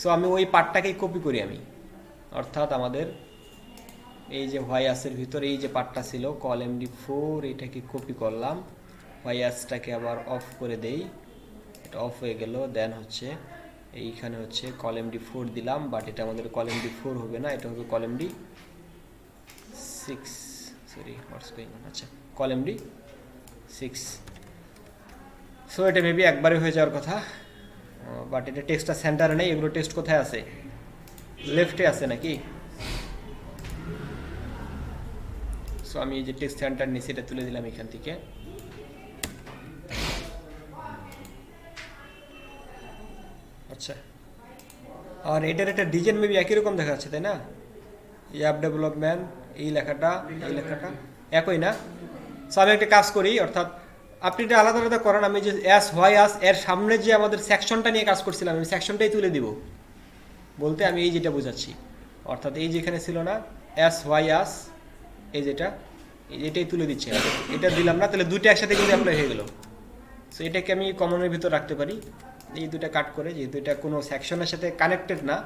সো আমি ওই পার্টটাকেই কপি করি আমি, অর্থাৎ আমাদের এই যে হোয়াইয়াসের ভিতরে এই যে পার্টটা ছিল কল MD4, এটাকে কপি করলাম, হোয়াইয়াসটাকে আবার অফ করে দেই, এটা অফ হয়ে গেল। দেন হচ্ছে এইখানে হচ্ছে কল MD4 দিলাম, বাট এটা আমাদের কল MD4 হবে না, এটা হবে call MD six, sorry what's going on, আচ্ছা কল এমডি 6। সো এটা মেবি একবারে হয়ে যাওয়ার কথা, বাট এটা টেক্সটটা সেন্টারে নেই। এগুলো টেক্সট কোথায় আছে? লেফটে আছে নাকি? সো আমি এই যে টেক্সট সেন্টার নিচে এটা তুলে দিলাম এখান থেকে। আচ্ছা, আর এটার একটা ডিজাইন মেবি একই রকম দেখা যাচ্ছে, তাই না? অ্যাপ ডেভেলপমেন্ট, এই লেখাটা একই না? সো আমি একটা কাজ করি, অর্থাৎ আপনি এটা আলাদা আলাদা করেন। আমি যে এস হোয়াই আস এর সামনে যে আমাদের সেকশনটা নিয়ে কাজ করছিলাম, আমি সেকশনটাই তুলে দিব। বলতে আমি এই যেটা বোঝাচ্ছি, অর্থাৎ এই যেখানে ছিল না এস হোয়াই আস, এই যেটা, এটাই তুলে দিচ্ছি। এটা দিলাম না, তাহলে দুটো একসাথে কিন্তু অ্যাপ্লাই হয়ে গেল। সো এটাকে আমি কমনের ভিতর রাখতে পারি, এই দুটা কাট করে, যেহেতু এটা কোনো সেকশনের সাথে কানেক্টেড না,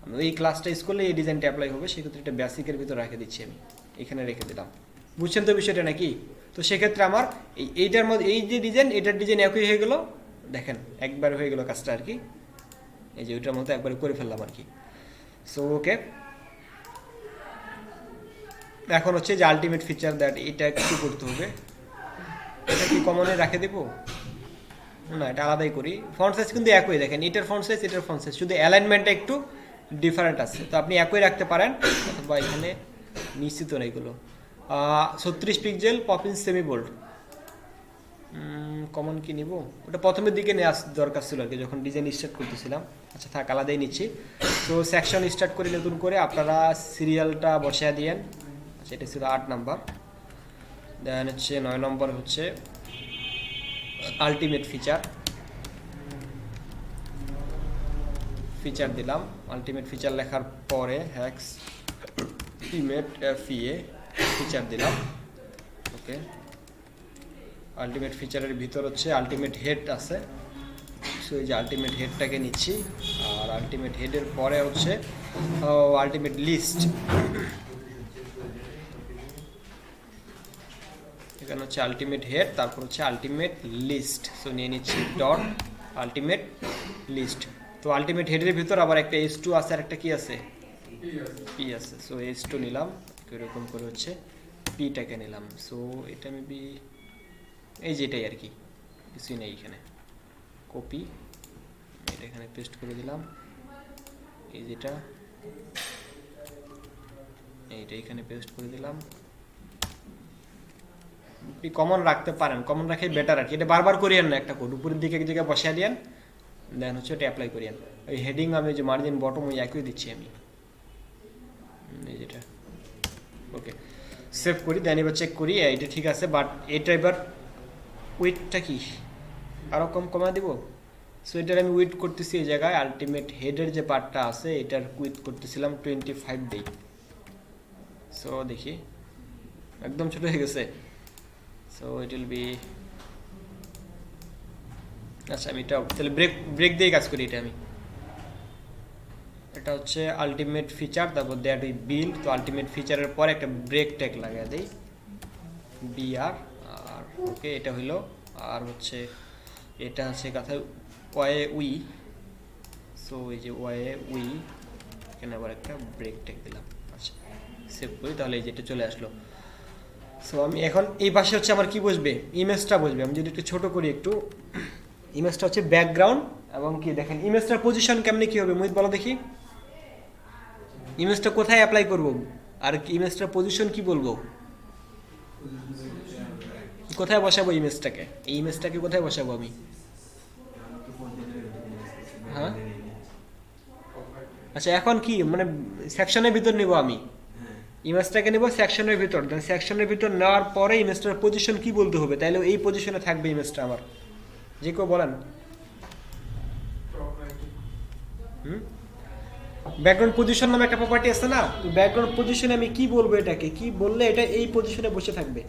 আমি এই ক্লাসটা ইউজ করলে এই ডিজাইনটা অ্যাপ্লাই হবে, সেক্ষেত্রে এটা বেসিকের ভিতর রেখে দিচ্ছি আমি, এখানে রেখে দিলাম। বুঝছেন তো বিষয়টা নাকি? তো সেক্ষেত্রে আমার এইটার মধ্যে এই যে ডিজাইন, এটার ডিজাইন একই হয়ে গেল, দেখেন একবার হয়ে গেল কাজটা আর কি। এই যে ওইটার মতো একবার করে ফেললাম আর কি। সো ওকে, এখন হচ্ছে যে আলটিমেট ফিচার দ্যাট, এটা কিছু করতে হবে। এটা কি কমনে রেখে দেবো না, এটা আলাদাই করি। ফন্ট সাইজ কিন্তু একই, দেখেন এটার ফন্ট সাইজ এটার ফন্ট সাইজ, শুধু অ্যালাইনমেন্টটা একটু ডিফারেন্ট আছে। তো আপনি একই রাখতে পারেন, অথবা এখানে নিশ্চিত না এগুলো 36 পিক্সেল পপিন সেমি বোল্ড। কমন কি নিব? ওটা প্রথমের দিকে নেওয়া দরকার ছিল আর কি, যখন ডিজাইন স্টার্ট করতেছিলাম। আচ্ছা থাক, আলাদাই নিচ্ছি। তো সেকশন স্টার্ট করে নতুন করে আপনারা সিরিয়ালটা বসায় দিয়েন। আচ্ছা এটা ছিল 8 নাম্বার, দেন হচ্ছে 9 নম্বর হচ্ছে আলটিমেট ফিচার দিলাম। আলটিমেট ফিচার লেখার পরে হ্যাক্স টিমেট FEA ফিচার দিলাম। ওকে, আলটিমেট ফিচারের ভিতর হচ্ছে আলটিমেট হেড আছে, সো এই যে আলটিমেট হেডটাকে নিচ্ছি। আর আলটিমেট হেডের পরে হচ্ছে আলটিমেট লিস্ট, এখানে হচ্ছে আলটিমেট হেড, তারপর হচ্ছে আলটিমেট লিস্ট। সো নিয়ে নিচ্ছি ডট আলটিমেট লিস্ট। তো আলটিমেট হেডের ভিতর আবার একটা S2 আছে, আর একটা কি আছে? পি আছে। সো S2 নিলাম, এরকম করে হচ্ছে পিটাকে নিলাম। সো এটা মেবি এই যেটাই আর কি, কিছুই নেই এখানে। কপি, এটা এখানে পেস্ট করে দিলাম। এই যেটা, এইটা এখানে পেস্ট করে দিলাম। কমন রাখতে পারেন, কমন রাখে বেটার আর কি। এটা বারবার করিয়েন না, একটা কোড উপরের দিকে এক জায়গায় বসিয়ে দিয়েন, দেন হচ্ছে এটা অ্যাপ্লাই করিয়েন। ওই হেডিং আমি যে মার্জিন বটম ওই একই দিচ্ছি আমি, এই যেটা। ওকে, সেভ করি, দেন এবার চেক করি এটা ঠিক আছে। বাট এটা এবার উইথটা কি আরও কমা দিব। সো এটার আমি উইথ করতেছি এই জায়গায়, আলটিমেট হেডের যে পার্টটা আছে এটার উইথ করতেছিলাম 25 ডে। সো দেখি একদম ছোট হয়ে গেছে। সো ইট উইল বি, আচ্ছা আমি এটা তাহলে ব্রেক দিয়ে কাজ করি। এটা হচ্ছে আলটিমেট ফিচার, তারপর দ্যাট উই বিল্ড। তো আলটিমেট ফিচারের পরে একটা ব্রেক ট্যাগ লাগিয়ে দেই, BR। আর ওকে, এটা হইলো। আর হচ্ছে এটা হচ্ছে কথা ওয়াই উই। সো এই যে ওয়াই উই, এখানে আবার একটা ব্রেক ট্যাগ দিলাম। আচ্ছা সেভ করি, তাহলে এই যেটা চলে আসলো। সো আমি এখন এই পাশে হচ্ছে আমার কি বসবে, ইমেজটা বসবে। আমি যদি একটু ছোট করি একটু, ইমেজটা হচ্ছে ব্যাকগ্রাউন্ড এবং কি দেখেন ইমেজটার পজিশন কেমনি কি হবে মোহিত বলো দেখি। ইমেজটা কোথায় অ্যাপ্লাই করব, আর ইমেজটার পজিশন কি বলবো, কোথায় বসাবো ইমেজটাকে, এই ইমেজটাকে কোথায় বসাবো আমি? হ্যাঁ আচ্ছা, এখন কি মানে সেকশনের ভিতর নিব আমি, ইমেজটাকে নেব সেকশনের ভিতর। দেন সেকশনের ভিতর নেওয়ার পরে ইমেজটার পজিশন কি বলতে হবে, তাইলে এই পজিশনে থাকবে ইমেজটা আমার। যে কেউ বলেন। ব্যাকগ্রাউন্ড পজিশন নামে একটা প্রপার্টি আছে না, ব্যাকগ্রাউন্ড পজিশনে আমি কি বলবো, এটাকে কি বললে এটা এই পজিশনে বসে থাকবে।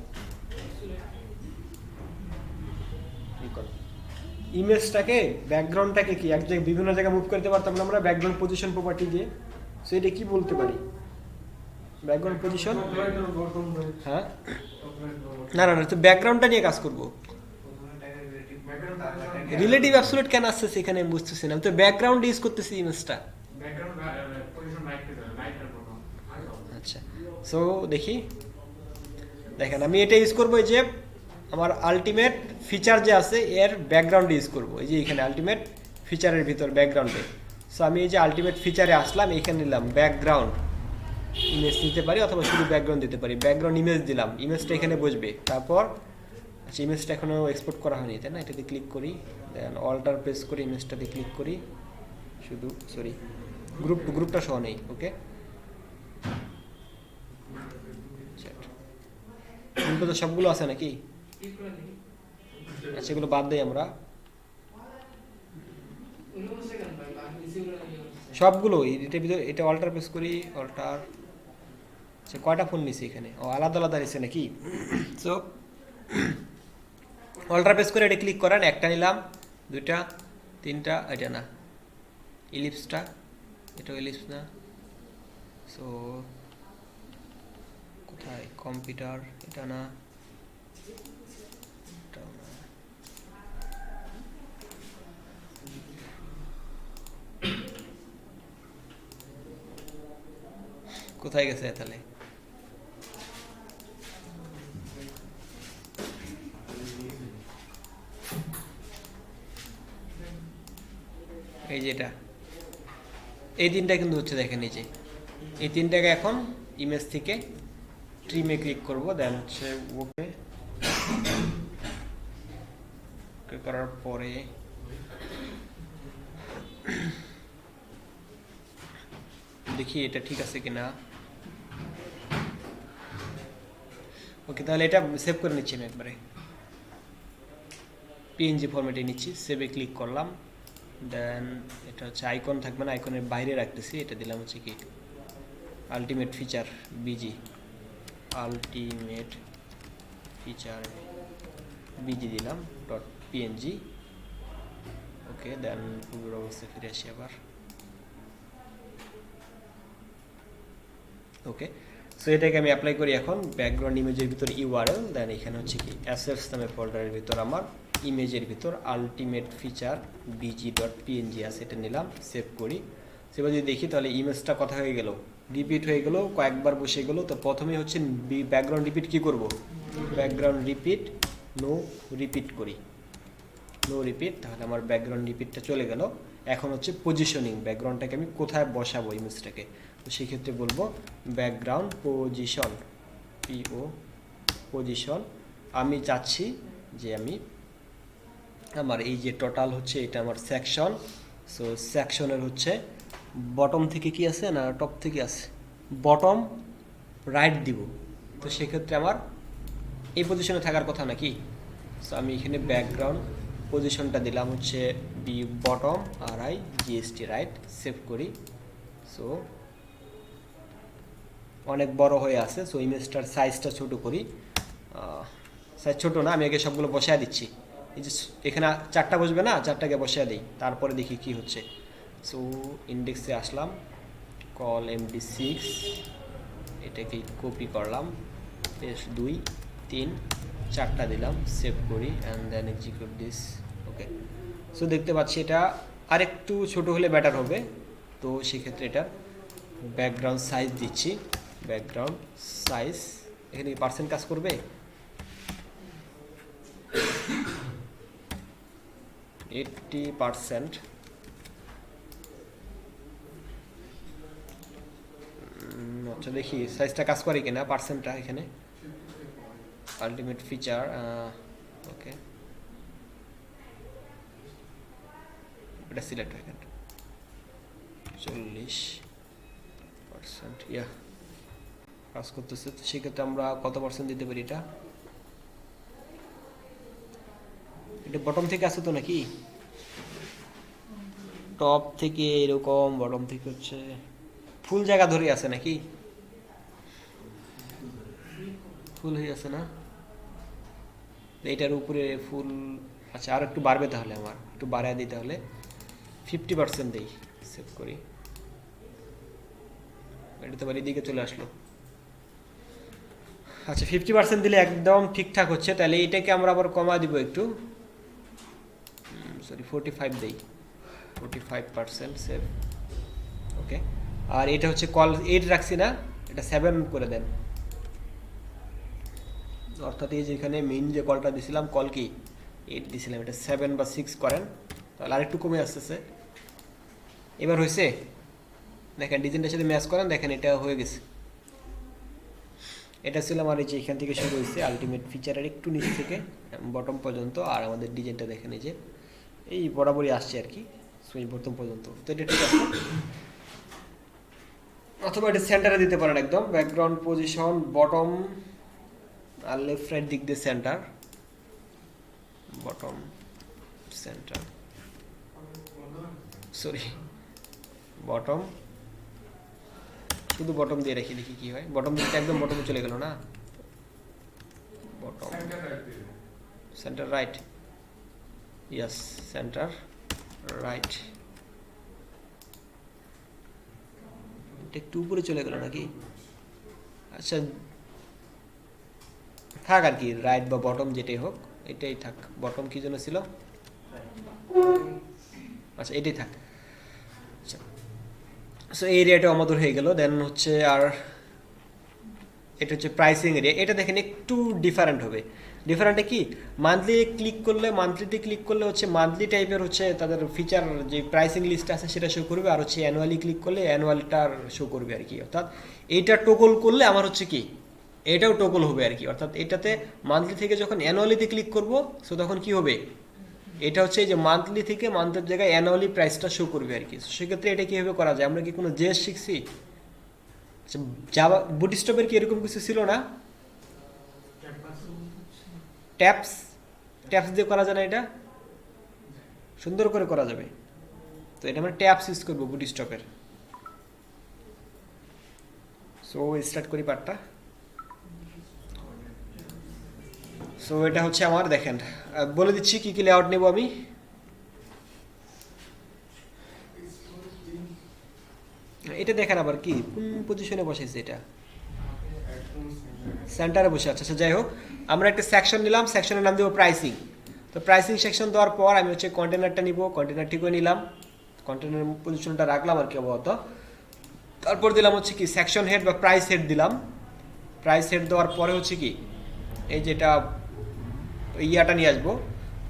ইমেজটাকে ব্যাকগ্রাউন্ডটাকে কি এক জায়গায় বিভিন্ন জায়গায় মুভ করতে পারতাম না আমরা ব্যাকগ্রাউন্ড পজিশন প্রপার্টি দিয়ে। সো এটা কি বলতে পারি, ব্যাকগ্রাউন্ড পজিশন। হ্যাঁ না না না, তো ব্যাকগ্রাউন্ডটা নিয়ে কাজ করব। রিলেটিভ অ্যাবসলিউট কেন আসছে সেখানে আমি বুঝতেছি না, আমি তো ব্যাকগ্রাউন্ড ইউজ করতেছি ইমেজটা। আচ্ছা, সো দেখি, দেখেন আমি এটা ইউজ করবো, এই যে আমার আলটিমেট ফিচার যে আছে এর ব্যাকগ্রাউন্ড ইউজ করবো, এই যে এখানে আলটিমেট ফিচারের ভিতর ব্যাকগ্রাউন্ডে। সো আমি এই যে আলটিমেট ফিচারে আসলাম, এখানে নিলাম ব্যাকগ্রাউন্ড ইমেজ দিতে পারি অথবা শুধু ব্যাকগ্রাউন্ড দিতে পারি, ব্যাকগ্রাউন্ড ইমেজ দিলাম, ইমেজটা এখানে বসবে। তারপর আচ্ছা, ইমেজটা এখনও এক্সপোর্ট করা হয়নি তাই না, এটাতে ক্লিক করি, দেন অল্টার প্রেস করে ইমেজটাতে ক্লিক করি, শুধু সরি গ্রুপটা সহ নেই। ওকে, গ্রুপে তো সবগুলো আছে নাকি? আচ্ছা, এগুলো বাদ দেই আমরা, সবগুলো এটার ভিতরে, এটা অল্টার প্রেস করি, অল্টার। আচ্ছা, কয়টা ফোন নিছি এখানে? ও আলাদা আলাদা নিছে নাকি? সো অল্টার প্রেস করে এটা ক্লিক করেন, একটা নিলাম, দুইটা, তিনটা, এটা না ইলিপসটা, এটাও ইলিপস না। সো কোথায় কম্পিউটার, এটা না, এটাও না। কোথায় গেছে তাহলে? এই যে এটা, এই তিনটা কিন্তু হচ্ছে, দেখেন এই যে এই তিনটাকে এখন ইমেজ থেকে ট্রিমে ক্লিক করব, দেন হচ্ছে ওকে করার পরে দেখি এটা ঠিক আছে কিনা। ওকে, তাহলে এটা সেভ করে নিচ্ছি আমি একবারে, পিএনজি ফরম্যাটে নিচ্ছি, সেভে ক্লিক করলাম, দেন এটা হচ্ছে আইকন থাকবে না, আইকনের বাইরে রাখতেছি, এটা দিলাম হচ্ছে কি ultimate feature busy, ultimate feature busy দিলাম ডট পিএনজি। ওকে, দেন পূর্বের অবস্থায় ফিরে আসি আবার। ওকে, সো এটাকে আমি অ্যাপ্লাই করি এখন ব্যাকগ্রাউন্ড ইমেজের ভিতর ইউআরএল, দেন এখানে হচ্ছে কি অ্যাসেটস নামে ফোল্ডারের ভিতর আমার ইমেজের ভিতর ultimate feature busy dot PNG আছে, এটা নিলাম, সেভ করি। সেবার যদি দেখি তাহলে ইমেজটা কথা হয়ে গেল, রিপিট হয়ে গেল, কয়েকবার বসে গেল। তো প্রথমে হচ্ছে ব্যাকগ্রাউন্ড রিপিট কি করব, ব্যাকগ্রাউন্ড রিপিট নো রিপিট করি, নো রিপিট, তাহলে আমার ব্যাকগ্রাউন্ড রিপিটটা চলে গেল। এখন হচ্ছে পজিশনিং, ব্যাকগ্রাউন্ডটাকে আমি কোথায় বসাবো ইমেজটাকে, তো সেক্ষেত্রে বলবো ব্যাকগ্রাউন্ড পজিশন, পিও পজিশন। আমি চাচ্ছি যে আমি আমার এই যে টোটাল হচ্ছে এটা আমার সেকশন, সো সেকশনের হচ্ছে বটম থেকে কি আছে না টপ থেকে আছে, বটম রাইট দিব। তো সেক্ষেত্রে আমার এই পজিশনে থাকার কথা নাকি, সো আমি এখানে ব্যাকগ্রাউন্ড পজিশনটা দিলাম হচ্ছে বি বটম আর আই জিএসটি রাইট, সেভ করি। সো অনেক বড় হয়ে আছে, সো ইমেজটার সাইজটা ছোট করি, সাইজ ছোট না, আমি আগে সবগুলো বসায় দিচ্ছি, এই যে এখানে চারটা বসবে না, চারটাকে বসায় দিই, তারপরে দেখি কি হচ্ছে। সো ইন্ডেক্সে আসলাম, কল MD6, এটাকে কপি করলাম, পেস্ট 2 3 4টা দিলাম, সেভ করি and then execute this. Okay, so দেখতে পাচ্ছি এটা আরেকটু ছোট হলে বেটার হবে, তো সেক্ষেত্রে এটা ব্যাকগ্রাউন্ড সাইজ দিচ্ছি, ব্যাকগ্রাউন্ড সাইজ এখানে পার্সেন্ট কাজ করবে, 80%। আচ্ছা, দেখি সাইজটা কাজ করে কিনা, পার্সেন্টটা এখানে আলটিমেট ফিচার। ওকে, এটা সিলেক্ট হয় এখানে 40%, ইয়া কাজ করতেছে। তো সেক্ষেত্রে আমরা কত পার্সেন্ট দিতে পারি, এটা এটা বটম থেকে আসে তো নাকি, টপ থেকে এরকম, বটম থেকে হচ্ছে ফুল জায়গা ধরে আছে নাকি, ফুল হয়ে আছে না, এইটার উপরে ফুল। আচ্ছা, আর একটু বাড়বে, তাহলে আমার একটু বাড়ায় দিই, তাহলে 50% দিই, সেভ করি। এটা তো আবার এদিকে চলে আসলো। আচ্ছা, 50% দিলে একদম ঠিকঠাক হচ্ছে, তাহলে এটাকে আমরা আবার কমা দিব একটু, সরি 45 দেই, 45% সেভ। ওকে, আর এটা হচ্ছে কল 8 রাখছি না, এটা 7 করে দেন, অর্থাৎ এই যে এখানে মেইন যে কলটা দিছিলাম, কল কি 8 দিছিলাম, এটা 7 বা 6 করেন, তাহলে আরেকটু কমে আসতেছে। এবার হয়েছে, দেখেন ডিজাইনটার সাথে ম্যাচ করেন, দেখেন এটা হয়ে গেছে। এটা ছিল আমার এই যে এখান থেকে শুরু হয়েছে আলটিমেট ফিচারের একটু নিচ থেকে বটম পর্যন্ত, আর আমাদের ডিজাইনটা দেখেন এই যে এই বরাবরই আসছে আর কি, সুইচ প্রথম পর্যন্ত। তো এটা ঠিক আছে, অথবা এটা সেন্টারে দিতে পারেন একদম, ব্যাকগ্রাউন্ড পজিশন বটম আর লেফট রাইট দিক দিয়ে centre, bottom centre, sorry bottom, শুধু বটম দিয়ে রেখে দেখি কি হয়। বটম দিকটা একদম বটমে চলে গেল না, bottom centre right, yes centre right, একটু উপরে চলে গেল নাকি, আচ্ছা থাক আর কি, রাইট বা বটম যেটাই হোক এটাই থাক। বটম কি জন্য ছিল, আচ্ছা এটাই থাক। আচ্ছা সো এই এরিয়াটা আমাদের হয়ে গেল। দেন হচ্ছে আর এটা হচ্ছে প্রাইসিং এরিয়া, এটা দেখেন একটু ডিফারেন্ট হবে। ডিফারেন্টে কি, মান্থলিতে ক্লিক করলে হচ্ছে মান্থলি টাইপের হচ্ছে তাদের ফিচার যে প্রাইসিং লিস্ট আছে সেটা শো করবে, আর হচ্ছে অ্যানুয়ালি ক্লিক করলে অ্যানুয়ালটার শো করবে আর কি। অর্থাৎ এইটা টোগল করলে আমার হচ্ছে কি এটাও টোগল হবে আর কি। অর্থাৎ এটাতে মান্থলি থেকে যখন অ্যানুয়ালিতে ক্লিক করব, সো তখন কি হবে, এটা হচ্ছে যে মান্থলি থেকে মান্থের জায়গায় অ্যানুয়ালি প্রাইসটা শো করবে আর কি। সেক্ষেত্রে এটা কীভাবে করা যায়, আমরা কি কোনো জেস শিখছি? আচ্ছা জাভা বুটস্ট্র্যাপের কি এরকম কিছু ছিল না, ট্যাপস ট্যাপস দিয়ে করা যায় না, এটা সুন্দর করে করা যাবে। তো এটা আমরা ট্যাপস ইউজ করবো বুটস্ট্র্যাপের। সো স্টার্ট করি পার্টটা। সো এটা হচ্ছে আমার, দেখেন বলে দিচ্ছি কি কি লেআউট নেব আমি। এটা দেখেন আবার কি কোন পজিশনে বসেছে, এটা সেন্টারে বসে আছে। আচ্ছা যাই হোক, আমরা একটা সেকশন নিলাম, সেকশনের নাম দেবো প্রাইসিং। তো প্রাইসিং সেকশন দেওয়ার পর আমি হচ্ছে কন্টেনারটা নিব, কন্টেনার ঠিক করে নিলাম, কন্টেনার পজিশনটা রাখলাম আর কি অবহত। তারপর দিলাম হচ্ছে কি সেকশন হেড বা প্রাইস হেড দিলাম। প্রাইস হেড দেওয়ার পরে হচ্ছে কি এই যেটা ইয়াটা নিয়ে আসবো,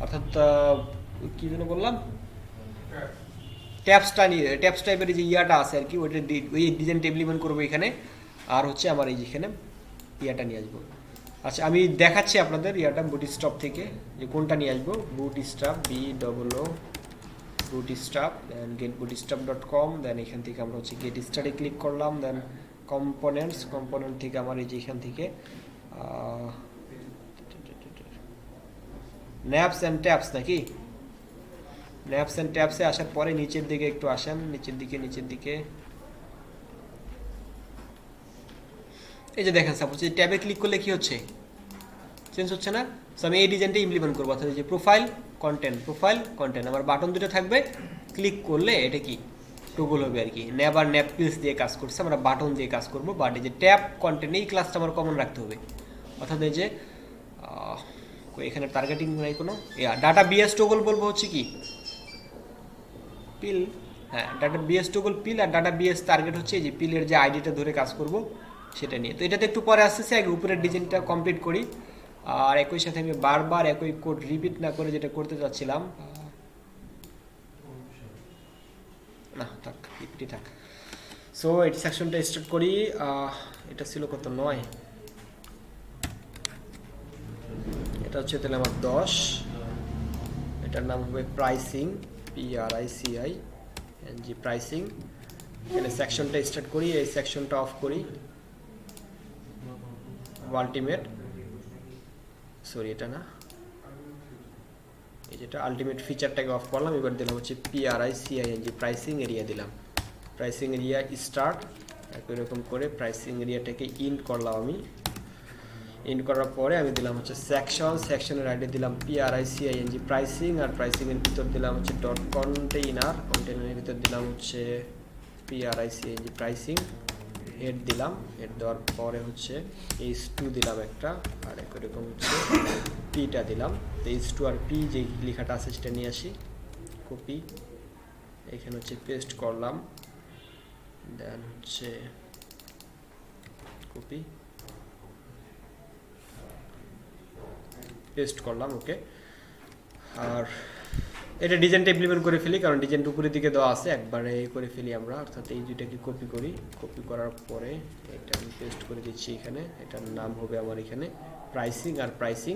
অর্থাৎ কী যেন বললাম, ট্যাপসটা নিয়ে, ট্যাপস টাইপের যে ইয়াটা আছে আর কি, ওইটা ওই ডিজাইন টেবিলিমেন্ট করবো এখানে। আর হচ্ছে আমার এই যেখানে ইয়াটা নিয়ে আসবো। আচ্ছা আমি দেখাচ্ছি আপনাদের ইয়াটা বুটস্ট্র্যাপ থেকে যে কোনটা নিয়ে আসবো। বুটস্ট্র্যাপ BOO বুটস্ট্র্যাপ, দেন getbootstrap.com, দেন এখান থেকে আমরা হচ্ছে গেট স্টার্টে ক্লিক করলাম, দেন কম্পোনেন্ট থেকে আমার এই যে এখান থেকে ন্যাপস অ্যান্ড ট্যাপস নাকি, ন্যাপস অ্যান্ড ট্যাপসে আসার পরে নিচের দিকে একটু আসেন, নিচের দিকে এই যে দেখেন সাপোজ এই ট্যাবে ক্লিক করলে কি হচ্ছে, চেঞ্জ হচ্ছে না। সো আমি এই ডিজাইনটা ইমপ্লিমেন্ট করবো, অর্থাৎ যে প্রোফাইল কন্টেন্ট আমার বাটন দুটো থাকবে, ক্লিক করলে এটা কি টগল হবে আর কি। ন্যাব আর ন্যাপ পিলস দিয়ে কাজ করছে, আমরা বাটন দিয়ে কাজ করবো। বাট এই যে ট্যাব কন্টেন্ট এই ক্লাসটা আমার কমন রাখতে হবে, অর্থাৎ এই যে এখানে টার্গেটিং নাই কোনো, ডাটা বিএস টগল বলবো হচ্ছে কি পিল, হ্যাঁ ডাটা বিএস টগল পিল, আর ডাটা বিএস টার্গেট হচ্ছে এই যে পিলের যে আইডিটা ধরে কাজ করব সেটা নিয়ে। তো এটাতে একটু পরে আসতেছে, আগে উপরের ডিজাইনটা কমপ্লিট করি। আর একই সাথে আমি বারবার একই কোড রিপিট না করে যেটা করতে চাচ্ছিলাম, না থাক রিপিটই থাক। সো এই সেকশনটা স্টার্ট করি। এটা ছিল কত 9, এটা হচ্ছে তাহলে আমার 10। এটার নাম হবে প্রাইসিং, PRICING প্রাইসিং। এখানে সেকশনটা স্টার্ট করি, এই সেকশনটা অফ করি, আলটিমেট, সরি এটা না, এই যেটা আলটিমেট ফিচারটাকে অফ করলাম। এবার দিলাম হচ্ছে PRICING প্রাইসিং এরিয়া দিলাম, প্রাইসিং এরিয়া স্টার্ট। একই রকম করে প্রাইসিং এরিয়াটাকে ইন করলাম আমি। ইন করার পরে আমি দিলাম হচ্ছে সেকশনের আইডি দিলাম PRICING প্রাইসিং, আর প্রাইসিংয়ের ভিতর দিলাম হচ্ছে ডট কন্টেইনারের ভিতর দিলাম হচ্ছে PRICING প্রাইসিং। হেড দিলাম, হেড দেওয়ার পরে হচ্ছে H2 দিলাম একটা, আর এরকম হচ্ছে পিটা দিলাম। তো H2 আর P যে লেখাটা আছে সেটা নিয়ে আসি, কপি, এখানে হচ্ছে পেস্ট করলাম। দেন হচ্ছে কপি পেস্ট করলাম, ওকে। আর এটা ডিজাইনটা ইমপ্লিমেন্ট করে ফেলি, কারণ ডিজাইনটা উপরের দিকে দেওয়া আছে, একবারে করে ফেলি আমরা। অর্থাৎ এই দুইটাকে কপি করি, কপি করার পরে এটা আমি পেস্ট করে দিচ্ছি এখানে। এটার নাম হবে আমার এখানে প্রাইসিং, আর প্রাইসিং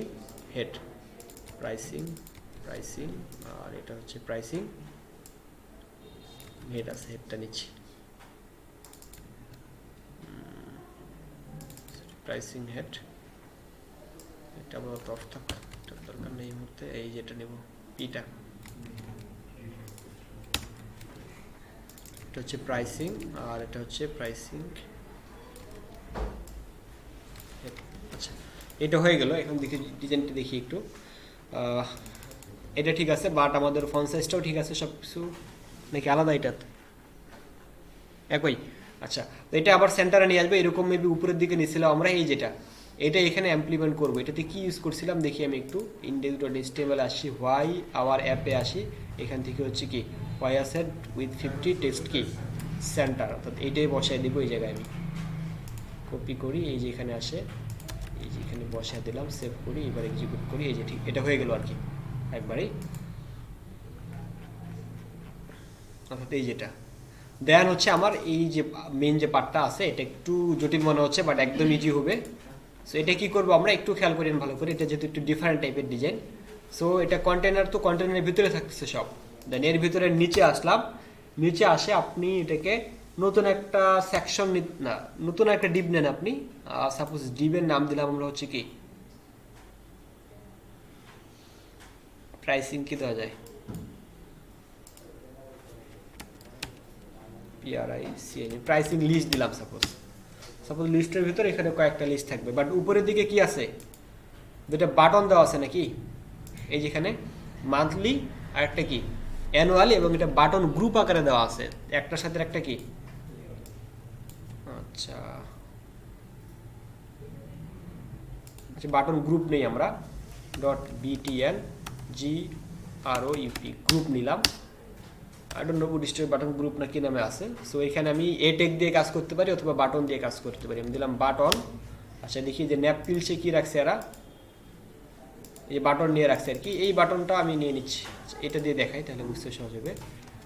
হেড, প্রাইসিং প্রাইসিং, আর এটা হচ্ছে প্রাইসিং হেড আছে, হেডটা নিচ্ছি, প্রাইসিং হেড। এটা আবার অফ থাক, এটার দরকার নেই এই মুহূর্তে। এই যেটা নেব পিটা, এটা হচ্ছে প্রাইসিং, আর এটা হচ্ছে প্রাইসিং। আচ্ছা, এটা হয়ে গেল। এখন দেখি ডিজাইনটা দেখি একটু। এটা ঠিক আছে, বাট আমাদের ফন্ট সাইজটাও ঠিক আছে, সব কিছু নাকি আলাদা? এটা একই। আচ্ছা, তো এটা আবার সেন্টারে নিয়ে আসবে, এরকম মেবি উপরের দিকে নিয়েছিলাম আমরা। এই যেটা এটা এখানে ইমপ্লিমেন্ট করবো। এটাতে কি ইউজ করছিলাম দেখি আমি একটু। index.html আসি, হোয়াই আওয়ার অ্যাপে আসি, এখান থেকে হচ্ছে কি হোয়াই অ্যাসেট উইথ 50 টেক্সট কি সেন্টার, অর্থাৎ এইটাই বসাই দেবো এই জায়গায়। আমি কপি করি, এই যে এখানে আসে, এই যে এখানে বসায় দিলাম, সেভ করি, এবার এক্সিকিউট করি। এই যে ঠিক এটা হয়ে গেল আর কি একবারেই। অর্থাৎ এই যেটা দেন হচ্ছে আমার এই যে মেন যে পার্টটা আছে, এটা একটু জটিল মনে হচ্ছে, বাট একদম ইজি হবে। সো এটা কি করবো আমরা একটু খেয়াল করেন ভালো করে। এটা যেহেতু একটু ডিফারেন্ট টাইপের ডিজাইন, সো এটা কন্টেনার, তো কন্টেনারের ভিতরে থাকতেছে সব। দেন এর ভিতরে নিচে আসলাম, নিচে আসে আপনি এটাকে নতুন একটা সেকশন, না নতুন একটা ডিপ নেন আপনি। সাপোজ ডিপের নাম দিলাম আমরা হচ্ছে কি প্রাইসিং, কি দেওয়া যায়, প্রাইসিং লিস্ট দিলাম। সাপোজ লিস্টের ভিতরে এখানে কয়েকটা লিস্ট থাকবে, বাট উপরের দিকে কি আছে, দুটা বাটন দেওয়া আছে নাকি, এই যেখানে মান্থলি আর একটা কি অ্যানুয়ালি, এবং এটা বাটন গ্রুপ আকারে দেওয়া আছে একটার সাথে একটা কি। আচ্ছা আচ্ছা, বাটন গ্রুপ নেই আমরা, .btn GROUP গ্রুপ নিলাম। I don't know district button group না কি নামে আছে। সো এখানে আমি এ টেক দিয়ে কাজ করতে পারি অথবা বাটন দিয়ে কাজ করতে পারি। আমি দিলাম বাটন। আচ্ছা, দেখি যে ন্যাপকিলসে কি রাখছে এরা, এই বাটন নিয়ে রাখছে আর কি। এই বাটনটা আমি নিয়ে নিচ্ছি, এটা দিয়ে দেখাই তাহলে বুঝতে সহজ হবে।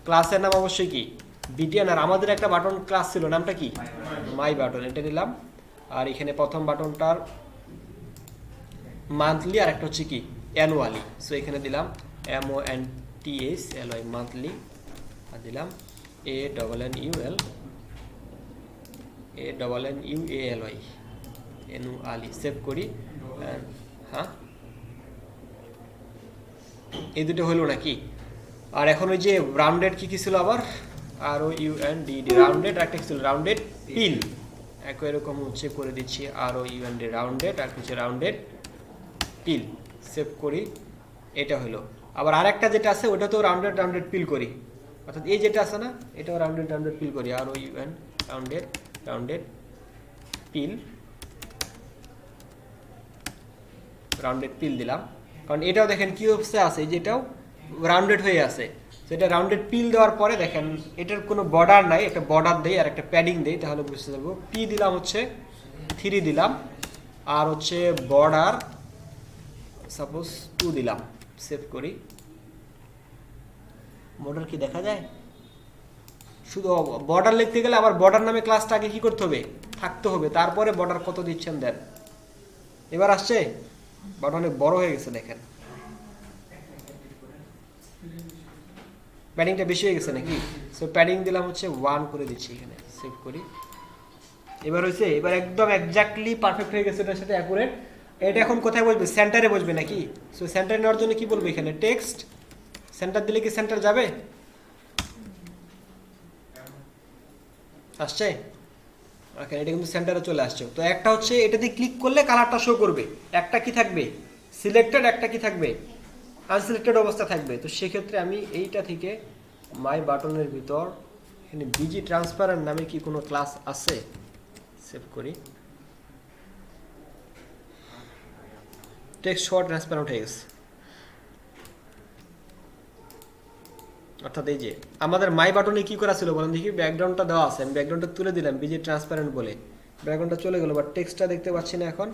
ক্লাসের নাম অবশ্যই কি বিটিএন, আর আমাদের একটা বাটন ক্লাস ছিল, নামটা কি মাই বাটন, এটা নিলাম। আর এখানে প্রথম বাটনটার মান্থলি, আর একটা হচ্ছে কি অ্যানুয়ালি। সো এখানে দিলাম MONTHLY মান্থলি, আর দিলাম ANNUALY অ্যানুয়ালি। সেভ করি। হ্যাঁ, এই দুটো হলো নাকি। আর এখন ওই যে রাউন্ডেড কি ছিল আবার, ROUNDD রাউন্ডেড, আর একটা ছিল রাউন্ডেড পিল, একই এরকম হচ্ছে করে দিচ্ছি ROUND রাউন্ডেড, আর কিছু রাউন্ডেড পিল। সেভ করি, এটা হলো। আবার আরেকটা যেটা আছে ওটা তো রাউন্ডেড পিল করি, অর্থাৎ এই যেটা আছে না, এটাও রাউন্ডেড পিল করি, ROUN রাউন্ডেড পিল, রাউন্ডেড পিল দিলাম। কারণ এটাও দেখেন কি অবস্থা আছে, যেটাও রাউন্ডেড হয়ে আছে। তো এটা রাউন্ডেড পিল দেওয়ার পরে দেখেন এটার কোনো বর্ডার নাই, একটা বর্ডার দেই আর একটা প্যাডিং দেই, তাহলে বুঝতে পারবো। পি দিলাম হচ্ছে 3 দিলাম, আর হচ্ছে বর্ডার সাপোজ 2 দিলাম। সেভ করি। বর্ডার কি দেখা যায়? শুধু বর্ডার লিখতে গেলে আবার বর্ডার নামে ক্লাসটা আগে কি করতে হবে, থাকতে হবে, তারপরে বর্ডার কত দিচ্ছেন দেন। এবার আসছে, বাট অনেক বড় হয়ে গেছে দেখেন, প্যাডিংটা বেশি হয়ে গেছে নাকি। সো প্যাডিং দিলাম হচ্ছে 1 করে দিচ্ছি এখানে। সেভ করি। এবার হয়েছে, এবার একদম এক্স্যাক্টলি পারফেক্ট হয়ে গেছে, এটার সাথে অ্যাকুরেট। এটা এখন কোথায় বসবে, সেন্টারে বসবে নাকি। সো সেন্টারে নেওয়ার জন্য কি বলবো, এখানে টেক্সট সেন্টার দিলে কি সেন্টার যাবে, আসছে। ওকে, এটা কিন্তু সেন্টারে চলে আসছে। তো একটা হচ্ছে এটাতে ক্লিক করলে কালারটা শো করবে, একটা কি থাকবে সিলেক্টেড, একটা কি থাকবে আনসিলেক্টেড অবস্থা থাকবে। তো সেক্ষেত্রে আমি এইটা থেকে মাই বাটনের ভিতর এখানে বিজি ট্রান্সপারেন্ট নামে কি কোনো ক্লাস আছে, সেভ করি। টেক্সট শর্ট ট্রান্সপারেন্ট হয়ে গেছে। অর্থাৎ এই যে আমাদের মাই বাটনে কি করা ছিল বলেন দেখি, ব্যাকগ্রাউন্ডটা দেওয়া আছে, আমি ব্যাকগ্রাউন্ডটা তুলে দিলাম বিজি ট্রান্সপারেন্ট বলে। ব্যাকগ্রাউন্ডটা চলে গেল, বাট টেক্সটটা দেখতে পাচ্ছি না এখন।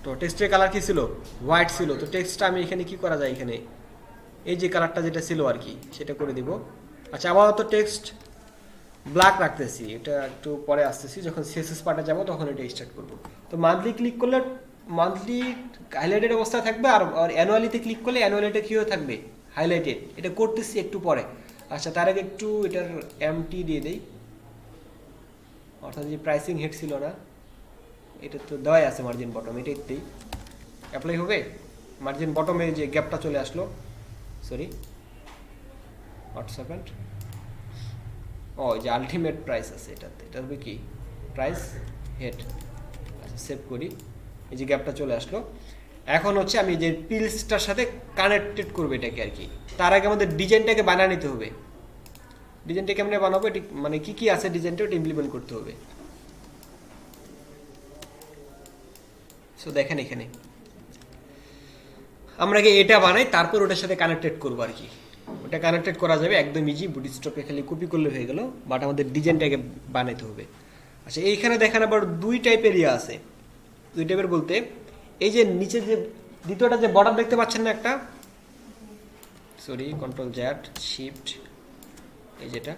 তো টেক্সটের কালার কি ছিল? হোয়াইট ছিল। তো টেক্সটটা আমি এখানে কি করা যায়, এখানে এই যে কালারটা যেটা ছিল আর কি সেটা করে দিব। আচ্ছা, আপাতত টেক্সট ব্ল্যাক রাখতেছি, এটা একটু পরে আসতেছি, যখন সিএসএস পার্টে যাব তখন এটা স্টার্ট করব। তো মান্থলি ক্লিক করলে মান্থলি হাইলাইটেড অবস্থায় থাকবে, আর অ্যানুয়ালিতে ক্লিক করলে অ্যানুয়ালিটা কী হয়ে থাকবে, হাইলাইটেড। এটা করতেছি একটু পরে। আচ্ছা, তার আগে একটু এটার এমটি দিয়ে দেই, অর্থাৎ যে প্রাইসিং হেড ছিল না, এটা তো দেওয়াই আছে মার্জিন বটম, এটাই অ্যাপ্লাই হবে। মার্জিন বটমে যে গ্যাপটা চলে আসলো, সরি হোয়াটসঅ্যাপ অ্যান্ড ও যে আলটিমেট প্রাইস আছে এটাতে, এটা হবে কি প্রাইস হেড। আচ্ছা, সেভ করি, এই যে গ্যাপটা চলে আসলো। এখন হচ্ছে আমি যে পিলসটার সাথে কানেক্টেড করবো এটাকে আর কি। তার আগে আমাদের ডিজাইনটাকে বানিয়ে নিতে হবে। ডিজাইনটা কেমনে বানাবো, এটি মানে কি কি আছে ডিজাইনটা, ওটা ইমপ্লিমেন্ট করতে হবে। সো দেখেন এখানে আমরা আগে এটা বানাই, তারপর ওটার সাথে কানেক্টেড করবো আর কি। ওটা কানেক্টেড করা যাবে একদম ইজি, বুটস্ট্র্যাপে খালি কপি করলে হয়ে গেল, বাট আমাদের ডিজাইনটাকে বানাইতে হবে। আচ্ছা, এইখানে দেখেন আবার দুই টাইপের ইয়ে আছে। দুই টাইপের বলতে এই যে নিচে যে দ্বিতীয়টা যে বর্ডার দেখতে পাচ্ছেন না একটা, সরি কন্ট্রোল জ্যাড শিফট, এই যেটা।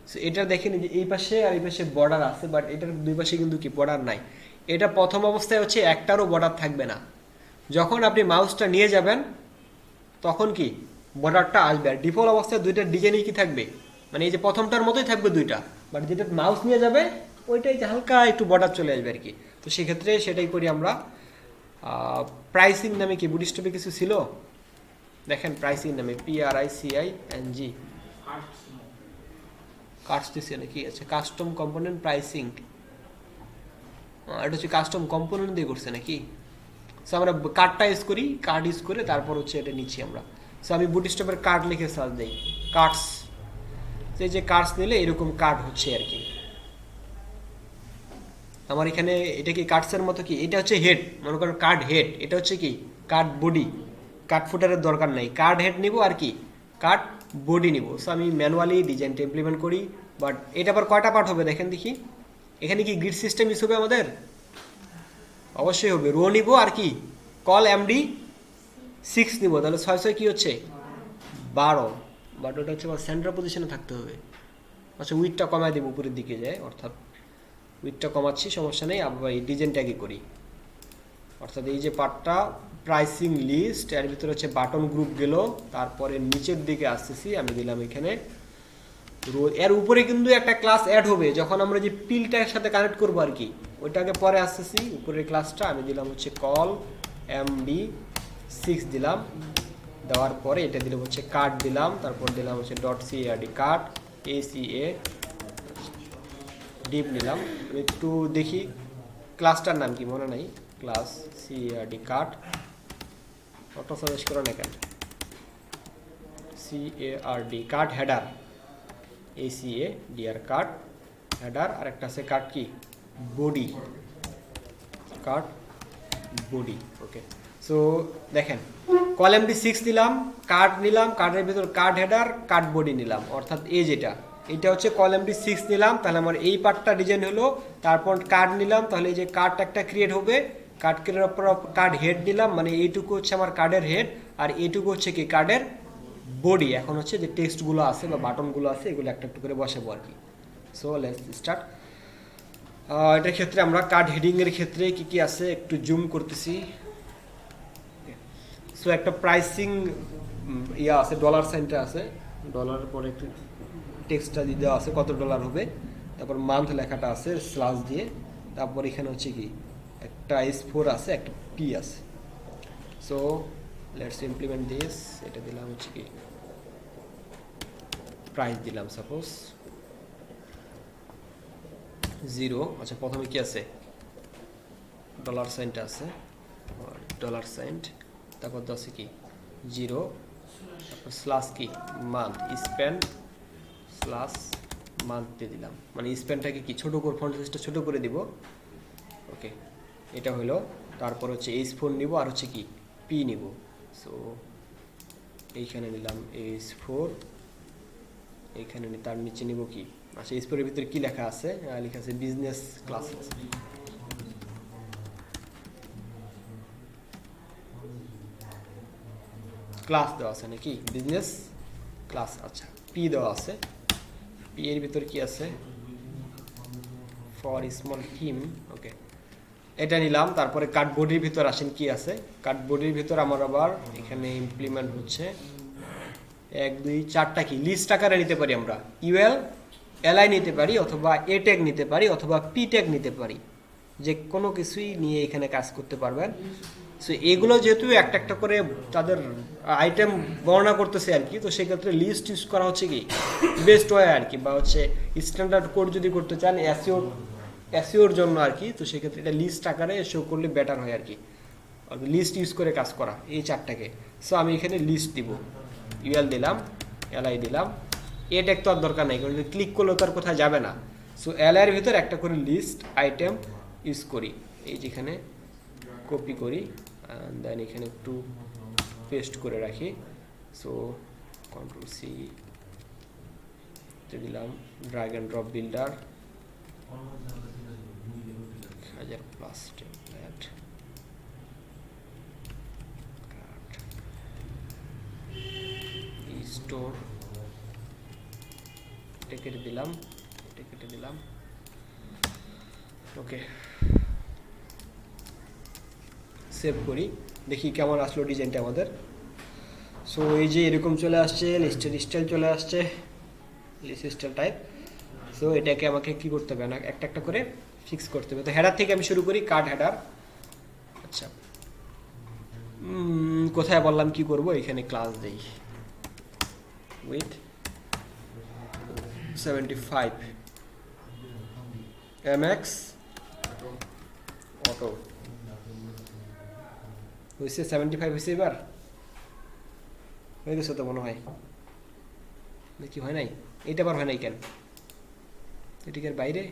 সো এটা দেখেন যে এই পাশে আর এই পাশে বর্ডার আছে, বাট এটার দুই পাশে কিন্তু কি বর্ডার নাই। এটা প্রথম অবস্থায় হচ্ছে একটারও বর্ডার থাকবে না। যখন আপনি মাউসটা নিয়ে যাবেন তখন কি বর্ডারটা আসবে। আর ডিফল্ট অবস্থায় দুইটা ডিজাইনই কি থাকবে, মানে এই যে প্রথমটার মতোই থাকবে দুইটা, বাট যেটা মাউস নিয়ে যাবে ওইটাই যে হালকা একটু বর্ডার চলে আসবে আর কি। তো সেক্ষেত্রে সেটাই করি আমরা। প্রাইসিং নামে কি বুটস্ট্র্যাপে কিছু ছিল, দেখেন প্রাইসিং নামে PRICING কার্ডস দিচ্ছে নাকি। আচ্ছা, কাস্টম কম্পোনেন্ট প্রাইসিং, এটা হচ্ছে কাস্টম কম্পোনেন্ট দিয়ে করছে নাকি। সো আমরা কার্ডটা ইউজ করি, কার্ড ইউজ করে তারপর হচ্ছে এটা নিচ্ছি আমরা। সো আমি বুটস্ট্র্যাপের কার্ড লিখে সার্চ দিই, কার্ডস, যে কার্ডস নিলে এরকম কার্ড হচ্ছে আর কি। আমার এখানে এটা কি কার্ডসের মতো কি, এটা হচ্ছে হেড, মনে করেন কার্ড হেড, এটা হচ্ছে কি কার্ড বডি। কার্ড ফুটারের দরকার নেই, কার্ড হেড নিব আর কি কার্ড বডি নিব। সো আমি ম্যানুয়ালি ডিজাইনটা ইমপ্লিমেন্ট করি, বাট এটা আবার কয়টা পার্ট হবে দেখেন দেখি। এখানে কি গ্রিড সিস্টেম ইউজ হবে আমাদের, অবশ্যই হবে। রো নিব আর কি কল MD6 নিব, তাহলে 6 কি হচ্ছে 12, বাট ওটা হচ্ছে সেন্টার পজিশনে থাকতে হবে। আচ্ছা, উইথটা কমায় দেবো উপরের দিকে যায়, অর্থাৎ উইথটা কমাচ্ছি, সমস্যা নেই। আবার এই ডিজাইনটাকে করি, অর্থাৎ এই যে পার্টটা প্রাইসিং লিস্ট, এর ভিতরে হচ্ছে বাটন গ্রুপ গেল, তারপরে নিচের দিকে আসতেছি, আমি দিলাম এখানে রো। এর উপরে কিন্তু একটা ক্লাস অ্যাড হবে যখন আমরা যে পিলটার সাথে কানেক্ট করবো আর কি, ওইটাকে পরে আসতেছি। উপরের ক্লাসটা আমি দিলাম হচ্ছে কল MD6 দিলাম, দেওয়ার পরে এটা দিলাম হচ্ছে কার্ড দিলাম, তারপর দিলাম হচ্ছে .CARD কার্ড ACA ডিপ নিলাম। একটু দেখি ক্লাসটার নাম কি মনে নাই, class CARD card, auto suggest করো না কেন, CARD card header ACADR card header, আর একটা আছে কার্ড কি body, card body. Okay, so দেখেন কল MD6 দিলাম, কার্ড নিলাম, কার্ডের ভিতর কার্ড হেডার কার্ড বডি নিলাম, অর্থাৎ এই যেটা এটা হচ্ছে কল MD6 নিলাম, তাহলে আমার এই পার্টটা ডিজাইন হলো। তারপর কার্ড নিলাম, তাহলে এই যে কার্ড একটা ক্রিয়েট হবে, কার্ড ক্রিয়েট পর কার্ড হেড নিলাম, মানে এইটুকু হচ্ছে আমার কার্ডের হেড, আর এইটুকু হচ্ছে কি কার্ডের বডি। এখন হচ্ছে যে টেক্সটগুলো আছে বা বাটনগুলো আছে এগুলো একটা একটু করে বসাবো আর কি। So let's start. এটার ক্ষেত্রে আমরা কার্ড হেডিংয়ের ক্ষেত্রে কি কি আছে একটু জুম করতেছি। সো একটা প্রাইসিং ইয়া আছে, ডলার সাইনটা আছে, ডলারের পরে একটু টেক্সটটা দিয়ে দেওয়া আছে কত ডলার হবে, তারপর মান্থ লেখাটা আছে স্ল্যাশ দিয়ে, তারপর এখানে হচ্ছে কি একটা S4 আছে, একটা P আছে। সো লেটস ইমপ্লিমেন্ট দিস, এটা দিলাম হচ্ছে কি প্রাইস দিলাম সাপোজ 0। আচ্ছা, প্রথমে কি আছে ডলার সাইনটা আছে, ডলার সাইন, তারপর আছে কি 0, তারপর স্ল্যাশ কি মান্থ স্পেন্ড স্ল্যাশ মান্থ দিয়ে দিলাম, মানে স্পেনটাকে কি ছোটো করে ফন্ট সাইজটা ছোটো করে দিব। ওকে, এটা হলো। তারপর হচ্ছে S4 নিব, আর হচ্ছে কি P নিব। সো এইখানে নিলাম S4, এইখানে তার নিচে নিব কি আচ্ছা স্পোর্টের ভিতরে কি লেখা আছে? লেখা আছে বিজনেস ক্লাস। ক্লাস দেওয়া আছে নাকি? Business class. আচ্ছা পি দেওয়া আছে। পি এর ভিতর কি আছে? For small team. ওকে, এটা নিলাম। তারপরে কার্ডবোর্ডের ভিতর আসেন কি আছে? কার্ডবোর্ডের ভিতর আমার আবার এখানে ইমপ্লিমেন্ট হচ্ছে 1 2 4টা কি লিস্ট আকারে নিতে পারি আমরা। ইউএল এলআই নিতে পারি, অথবা এ ট্যাগ নিতে পারি, অথবা পি ট্যাগ নিতে পারি। যে কোনো কিছুই নিয়ে এখানে কাজ করতে পারবেন। সো এগুলো যেহেতু একটা একটা করে তাদের আইটেম বর্ণনা করতেছে আর কি, তো সেক্ষেত্রে লিস্ট ইউজ করা হচ্ছে কি বেস্ট ওয়ে আর কি, বা হচ্ছে স্ট্যান্ডার্ড কোড যদি করতে চান এসইওর জন্য আর কি, তো সেক্ষেত্রে এটা লিস্ট আকারে শো করলে বেটার হয় আর কি। লিস্ট ইউজ করে কাজ করা এই 4টাকে। সো আমি এখানে লিস্ট দিব, ইউএল দিলাম, এলআই দিলাম। এ ট্যাগ তো আর দরকার নেই, কারণ ক্লিক করলে তো আর কোথায় যাবে না। সো এলআই এর ভিতর একটা করে লিস্ট আইটেম ইউজ করি, এই যেখানে কপি করি, দেন এখানে একটু পেস্ট করে রাখি। সো কন্ট্রোল সি দিলাম, drag and drop builder 1000 plus template, store কেটে দিলাম, কেটে দিলাম। ওকে, সেভ করি, দেখি কেমন আসলো ডিজাইনটা আমাদের। সো এই যে এরকম চলে আসছে, লিস্টের স্টাইল চলে আসছে, লিস্ট স্টাইল টাইপ। সো এটাকে আমাকে কি করতে হবে না, একটা একটা করে ফিক্স করতে হবে। তো হেডার থেকে আমি শুরু করি, কার্ড হেডার। আচ্ছা কোথায় বললাম কি করব, এখানে ক্লাস দেই উইথ 75 mx অটো হয়েছে, 75 হয়েছে। এবার হয়ে গেছে তো মনে হয়, নাকি হয় নাই? এইটা আবার হয় নাই কেন? এটিকের বাইরে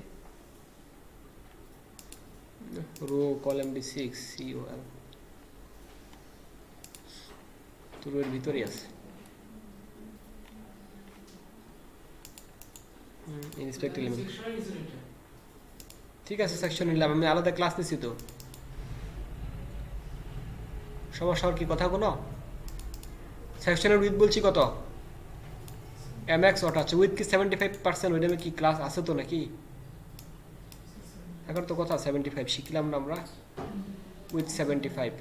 রো কলাম D6 COL তো রোর ভিতরেই আছে। ইন্সপেক্ট এলিমেন্ট, ঠিক আছে সেকশন নিলাম, আমি আলাদা ক্লাস নিছি তো। সমস্যা কি কথা কোনো? সেকশনের উইথ বলছি কত? mx ওটা আছে, উইথ কি 75%? ওইটা কি ক্লাস আছে তো নাকি? এখন তো কথা 75 শিখলাম না আমরা, উইথ 75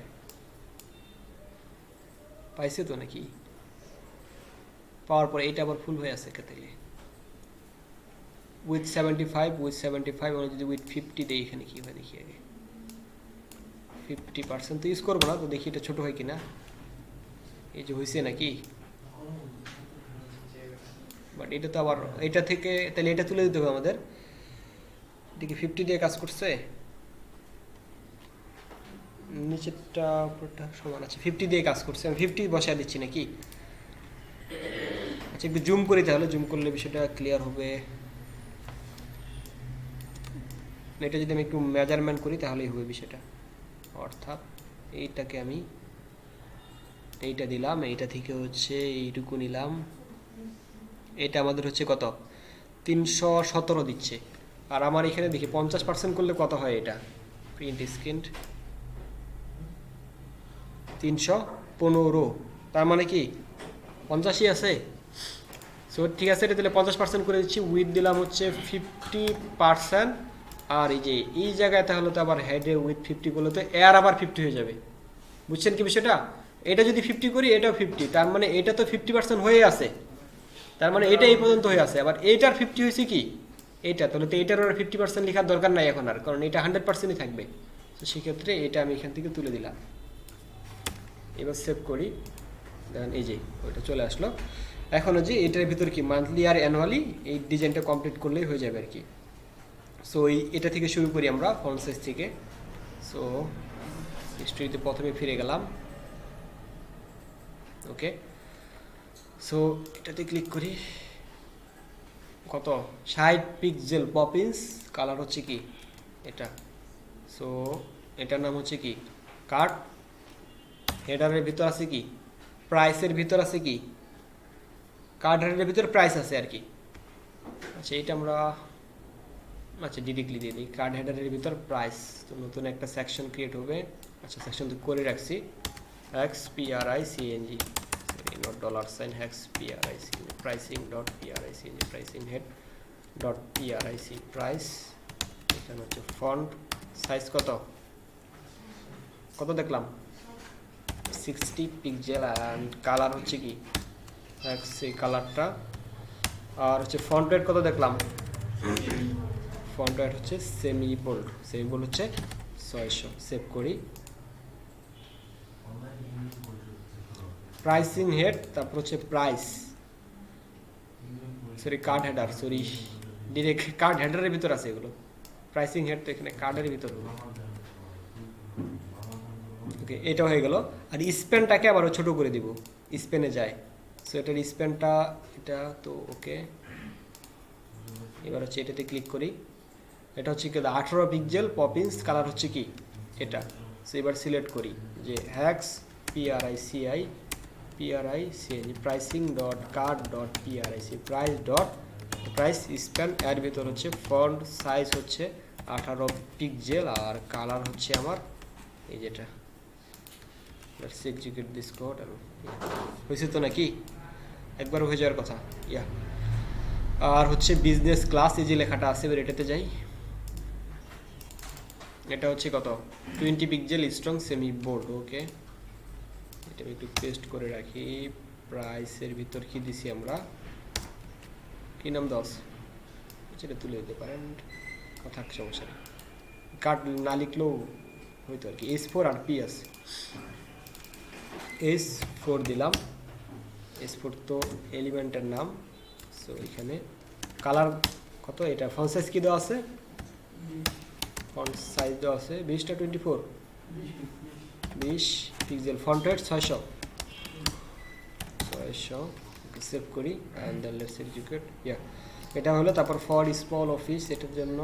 পাইছে তো নাকি? পাওয়ার পর এইটা আবার ফুল হয়ে আছে কেতেলে, উইথ 75 আমরা যদি উইথ 50 দেই, এখানে কি হয় দেখি আগে। 50% তো ইউজ করবো না, তো দেখি এটা ছোট হয় কিনা। এই যে হয়েছে নাকি? বাট এটা তো আবার এটা থেকে তাহলে এটা তুলে দিতে হবে আমাদের। এদিকে 50 দিয়ে কাজ করছে, নিচেরটা উপরটা সমান আছে, 50 দিয়ে কাজ করছে, আমি 50 বসায় দিচ্ছি নাকি? আচ্ছা একটু জুম করি, তাহলে জুম করলে বিষয়টা ক্লিয়ার হবে। এটা যদি আমি একটু মেজারমেন্ট করি তাহলেই হবে বিষয়টা। অর্থাৎ এইটাকে আমি এইটা দিলাম, এইটা থেকে হচ্ছে এইটুকু নিলাম, এটা আমাদের হচ্ছে কত 317 দিচ্ছে। আর আমার এখানে দেখি 50% করলে কত হয়, এটা প্রিন্ট স্ক্রিন 315, তার মানে কি 85 আছে। সো ঠিক আছে, এটা তাহলে 50% করে দিচ্ছি, উইথ দিলাম হচ্ছে 50%। আর এই যে এই জায়গায় তাহলে তো আবার হেডে উইথ 50 করলে তো এর আবার 50 হয়ে যাবে। বুঝছেন কি বিষয়টা? এটা যদি 50 করি, এটাও 50, তার মানে এটা তো 50% হয়ে আছে, তার মানে এটা এই পর্যন্ত হয়ে আছে। আবার এইটার 50 হয়েছে কি এইটা, তাহলে তো এটার আর 50% লেখার দরকার নাই এখন আর, কারণ এটা 100%ই থাকবে। তো সেক্ষেত্রে এটা আমি এখান থেকে তুলে দিলাম। এবার সেভ করি, দেখেন এই যে ওইটা চলে আসলো। এখন যে এটার ভিতর কি মান্থলি আর অ্যানুয়ালি এই ডিজাইনটা কমপ্লিট করলেই হয়ে যাবে আর কি। সো এটা থেকে শুরু করি আমরা ফন্ট সাইজ থেকে। সো হিস্ট্রিতে প্রথমে ফিরে গেলাম, ওকে। সো এটাতে ক্লিক করি, কত 60 পিক্সেল পপিন্স, কালার হচ্ছে কি এটা। সো এটার নাম হচ্ছে কি কার্ড। হেডারের ভিতর আছে কি প্রাইসের ভিতর আছে কি, কার্ড হেডারের ভিতর প্রাইস আছে আর কি। আচ্ছা এইটা আমরা আচ্ছা ডিরেক্টলি দিয়ে দিই কার্ড হেডারের ভিতর প্রাইস, তো নতুন একটা সেকশন ক্রিয়েট হবে। আচ্ছা সেকশন তো করে রাখছি, XPRICNG, sorry not dollar sign, XPRICNG, pricing dot PRICNG, pricing head dot PRIC, price. এখানে হচ্ছে ফন্ট সাইজ কত কত দেখলাম 60 পিক্সেল, অ্যান্ড কালার হচ্ছে কি সেই কালারটা। আর হচ্ছে ফন্ট ওয়েট কত দেখলাম, ফন্ট ওয়েট হচ্ছে সেমি বোল্ড, সেমি বোল্ড হচ্ছে 600। সেভ করি। প্রাইসিং হেড, তারপর হচ্ছে price, sorry card header, sorry direct card হেডারের ভিতর আছে এগুলো। প্রাইসিং হেড তো এখানে কার্ডের ভিতর। ওকে এটা হয়ে গেল। আর স্পেনটাকে আবার ছোট করে দিব, স্পেনে যায়। সো এটার স্পেনটা এটা তো ওকে। এবার হচ্ছে এটাতে ক্লিক করি, এটা হচ্ছে কি 18 পিক্সেল, পপিন্স কালার হচ্ছে কি এটা। সো এবার সিলেক্ট করি যে hacks PRICNG, pricing dot card dot PRIC, price dot price span. এর ভিতর হচ্ছে ফন্ট সাইজ হচ্ছে 18 পিক্সেল, আর কালার হচ্ছে আমার এই যেটা। Let's execute this code. হয়েছে তো নাকি, একবার হয়ে যাওয়ার কথা। ইয়া আর হচ্ছে বিজনেস ক্লাস, এই যে লেখাটা আছে এবার এটাতে যাই। এটা হচ্ছে কত 20 পিক্সেল স্ট্রং সেমি বোল্ড। ওকে এটা একটু পেস্ট করে রাখি। প্রাইসের ভিতর কি দিছি আমরা, কি নাম 10, সেটা তুলে দিতে পারেন, কথা সমস্যা নেই। কার্ড না লিখলেও হয়তো আর কি। S4 আর PS, S4 দিলাম। S4 তো এলিমেন্টের নাম। সো এখানে কালার কত, এটা ফন্ট সাইজ কি দেওয়া আছে, ফন্ট সাইজ দেওয়া আছে 20টা 24, 20 পিক্সেল, ফন্ট ওয়েট 600। সেভ করি অ্যান্ড দেন লেটস এক্সিকিউট। ইয়া এটা হলো। তারপর ফর স্মল অফিস, এটার জন্য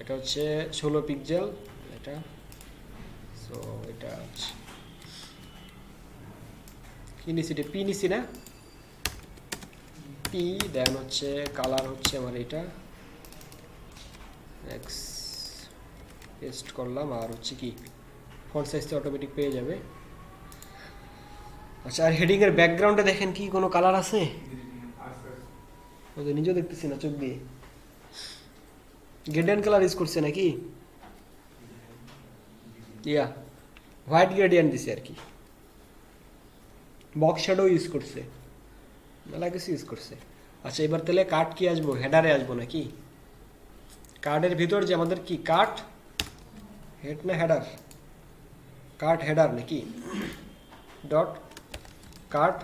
এটা হচ্ছে 16 পিক্সেল এটা। সো এটা কি নিছি, এটা পি নিছি না, পি। দেন হচ্ছে কালার হচ্ছে আমার এটা, এক্স পেস্ট করলাম। আর হচ্ছে কি ফন্ট সাইজটা অটোমেটিক পেয়ে যাবে। আচ্ছা আর হেডিং এর ব্যাকগ্রাউন্ডে দেখেন কি কোনো কালার আছে, ওদের নিজেও দেখতেছি না চোখ দিয়ে। গ্রেডিয়েন্ট কালার ইউজ করছে নাকি, ইয়া হোয়াইট গ্রেডিয়েন্ট দিছে আর কি। বক্স শ্যাডো ইউজ করছে, মেলা কিছু ইউজ করছে। আচ্ছা এবার তাহলে কার্ড কি আসবো, হেডারে আসবো নাকি? কার্ডের ভিতর যে আমাদের কি কার্ড হেড না হেডার, কার্ড হেডার নাকি, dot card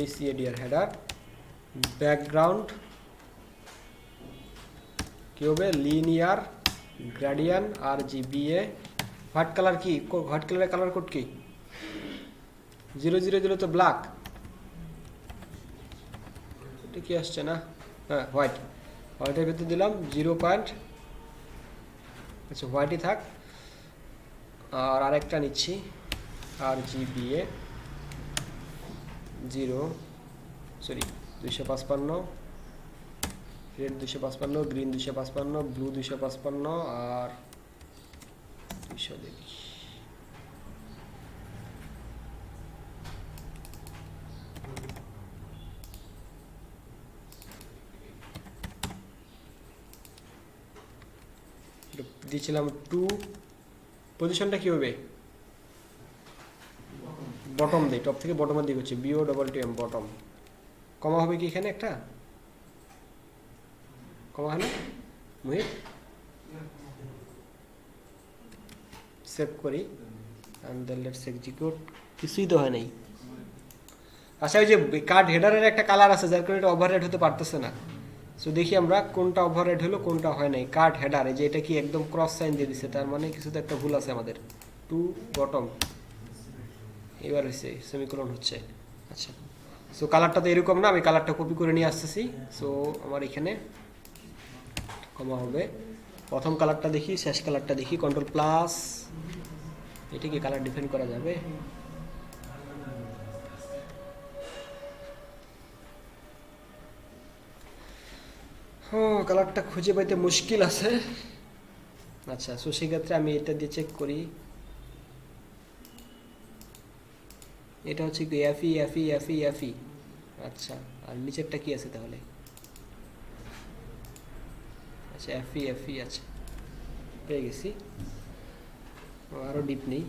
HCADR header. Background কি হবে, linear gradient RGBA। White colour কি, হোয়াইট কালারের কালার কোড কি 000 তো ব্ল্যাক, এটা কি আসছে না, হ্যাঁ হোয়াইট। হোয়াইটের ভিতরে দিলাম 0. আচ্ছা হোয়াইটই থাক। আর আরেকটা নিচ্ছি RGBA 255, রেড 255, গ্রিন 255, ব্লু 255 আর 200 দেখি। দিয়েছিলাম 2, পজিশনটা কি হবে, বটম দিই, টপ থেকে বটমের দিকে হচ্ছে BOTTM বটম। কমা হবে কি এখানে একটা, কমা হয় না মুহিত? সেভ করি and then let's execute। কিছুই তো হয় নাই। আচ্ছা ওই যে কার্ড হেডারের একটা কালার আছে যার কারণে এটা ওভাররাইড হতে পারতেছে না। সো দেখি আমরা কোনটা ওভাররাইড হলো কোনটা হয় নাই। কার্ড হেডার, এই যে এটা কি একদম ক্রস সাইন দিয়ে দিছে, তার মানে কিছু তো একটা ভুল আছে আমাদের। 2 বটম এবার হয়েছে, সেমিকোলন হচ্ছে। আচ্ছা সো কালারটা তো এরকম না, আমি কালারটা কপি করে নিয়ে আসতেছি। সো আমার এখানে কমা হবে, প্রথম কালারটা দেখি, শেষ কালারটা দেখি, কন্ট্রোল+। এটা কি কালার ডিফাইন করা যাবে, ও কালারটা খুঁজে পাইতে মুশকিল আছে। আচ্ছা, সো সেক্ষেত্রে আমি এটা দিয়ে চেক করি। এটা হচ্ছে কি এফই এফই এফই এফই। আচ্ছা, আর নিচেরটা কি আছে তাহলে? আচ্ছা, এফই এফই আছে, পেয়ে গেছি। আরও ডিপ নেই।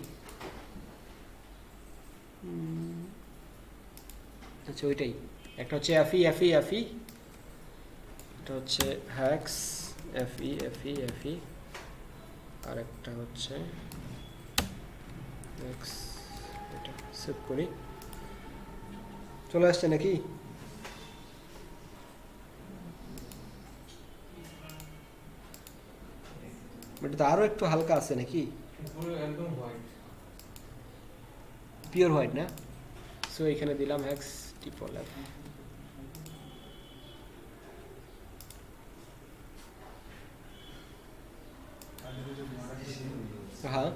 আচ্ছা, ওইটাই। একটা হচ্ছে এফই এফই এফই, এটা হচ্ছে হ্যাক্স এফই এফই এফই, আর একটা হচ্ছে হ্যাক্স। এটা সেভ করি। চলে আসছে নাকি? এটা তো আরও একটু হালকা আছে নাকি? পিওর হোয়াইট না? সো এখানে দিলাম হ্যাক্স ট্রিপল এফ। হ্যাঁ,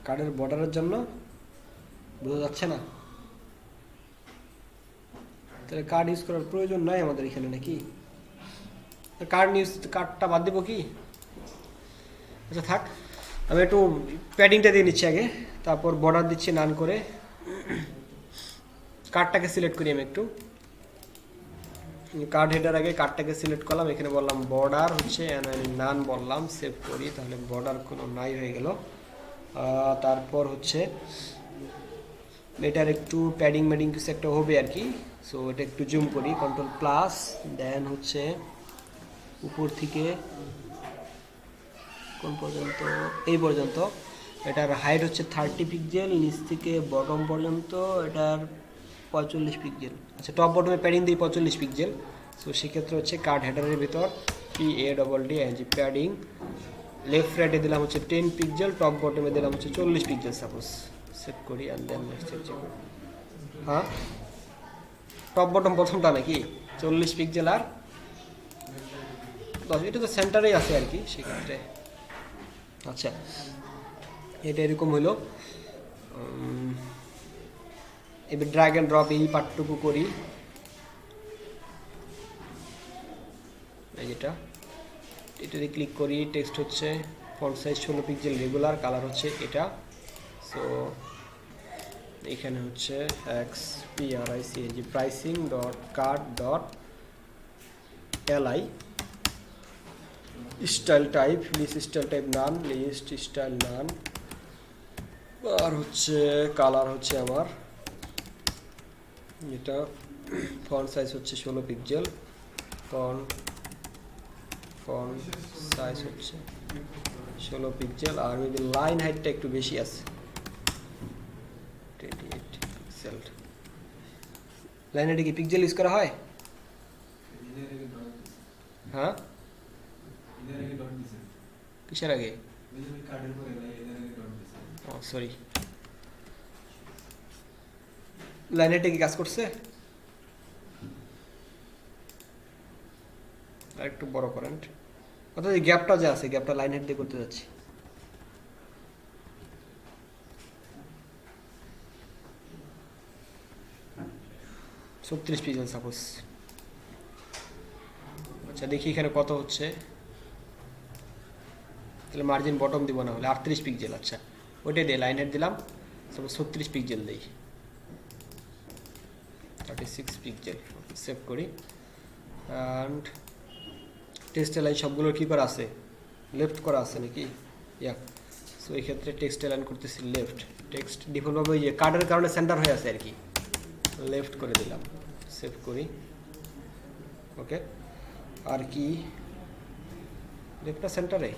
কার্ডের বর্ডারের জন্য বোঝা যাচ্ছে না, তাহলে কার্ড ইউজ করার প্রয়োজন নাই আমাদের এখানে নাকি? কার্ডটা বাদ দেবো কি? আচ্ছা থাক, আমি একটু প্যাডিংটা দিয়ে নিচ্ছি আগে, তারপর বর্ডার দিচ্ছি নান করে। কার্ডটাকে সিলেক্ট করি আমি একটু। কার্ড হেডার আগে কার্ডটাকে সিলেক্ট করলাম, এখানে বললাম বর্ডার হচ্ছে নান বললাম, সেভ করি, তাহলে বর্ডার কোনো নাই হয়ে গেল। তারপর হচ্ছে এটার একটু প্যাডিং ম্যাডিং কিছু একটা হবে আর কি। সো এটা একটু জুম করি, কন্ট্রোল প্লাস, দেন হচ্ছে উপর থেকে কোন পর্যন্ত, এই পর্যন্ত। এটার হাইট হচ্ছে 30 পিক্সেল, নিচ থেকে বটম পর্যন্ত এটার 45 পিক্সেল। আচ্ছা, টপ বটমে প্যাডিং দিই 45 পিক্সেল। সো সেক্ষেত্রে হচ্ছে কার্ড হেডারের ভিতর PADDING প্যাডিং, লেফট রাইটে দিলাম হচ্ছে 10 পিক্সেল, টপ বটমে দিলাম হচ্ছে 40 পিক্সেল সাপোজ। সেভ করি অ্যান্ড দেন নেক্সট চেক করি। হ্যাঁ, টপ বটম প্রথমটা নাকি 40 পিক্সেল আর 10, এটা তো সেন্টারেই আছে আর কি সেক্ষেত্রে। আচ্ছা, এটা এরকম হলো। এবার ড্র্যাগ অ্যান্ড ড্রপ এই পার্টটুকু করি, যেটা এটাতে ক্লিক করি। টেক্সট হচ্ছে font size 16 pixel regular, colour হচ্ছে এটা। সো এখানে হচ্ছে XPRICNG pricing dot card dot LI, style type list, style type none, list style none, আর হচ্ছে কালার হচ্ছে আমার এটা, ফন্ট সাইজ হচ্ছে 16 পিক্সেল, ফন্ট সাইজ হচ্ছে 16 পিক্সেল, আর মেবি লাইন হাইটটা একটু বেশি আছে 28 পিক্সেল। লাইন হাইটে কি পিক্সেল ইউজ করা হয়? হ্যাঁ, কিসের আগে? ও সরি, লাইন হাইটে কি কাজ করছে? আর একটু বড় করেন, অর্থাৎ এই গ্যাপটা যে আছে, গ্যাপটা লাইন হাইট দিয়ে করতে যাচ্ছি। ছত্রিশ পিক্সেল সাপোজ। আচ্ছা, দেখি এখানে কত হচ্ছে, তাহলে মার্জিন বটম দিব না হলে 38 পিক্সেল। আচ্ছা, ওইটাই দিয়ে লাইন হাইট দিলাম, সাপোজ 36 পিক্সেল দিই, 36 পিক্সেল। সেভ করি অ্যান্ড টেক্সট লাইন সবগুলোর কী করা আছে? লেফট করা আছে নাকি? ইয়া, সো এই ক্ষেত্রে টেক্সট লাইন করতেছি লেফট। টেক্সট ডিফল্টভাবে ওই যে কার্ডের কারণে সেন্টার হয়ে আছে আর কি, লেফট করে দিলাম। সেভ করি, ওকে। আর কি লেফটটা সেন্টারে?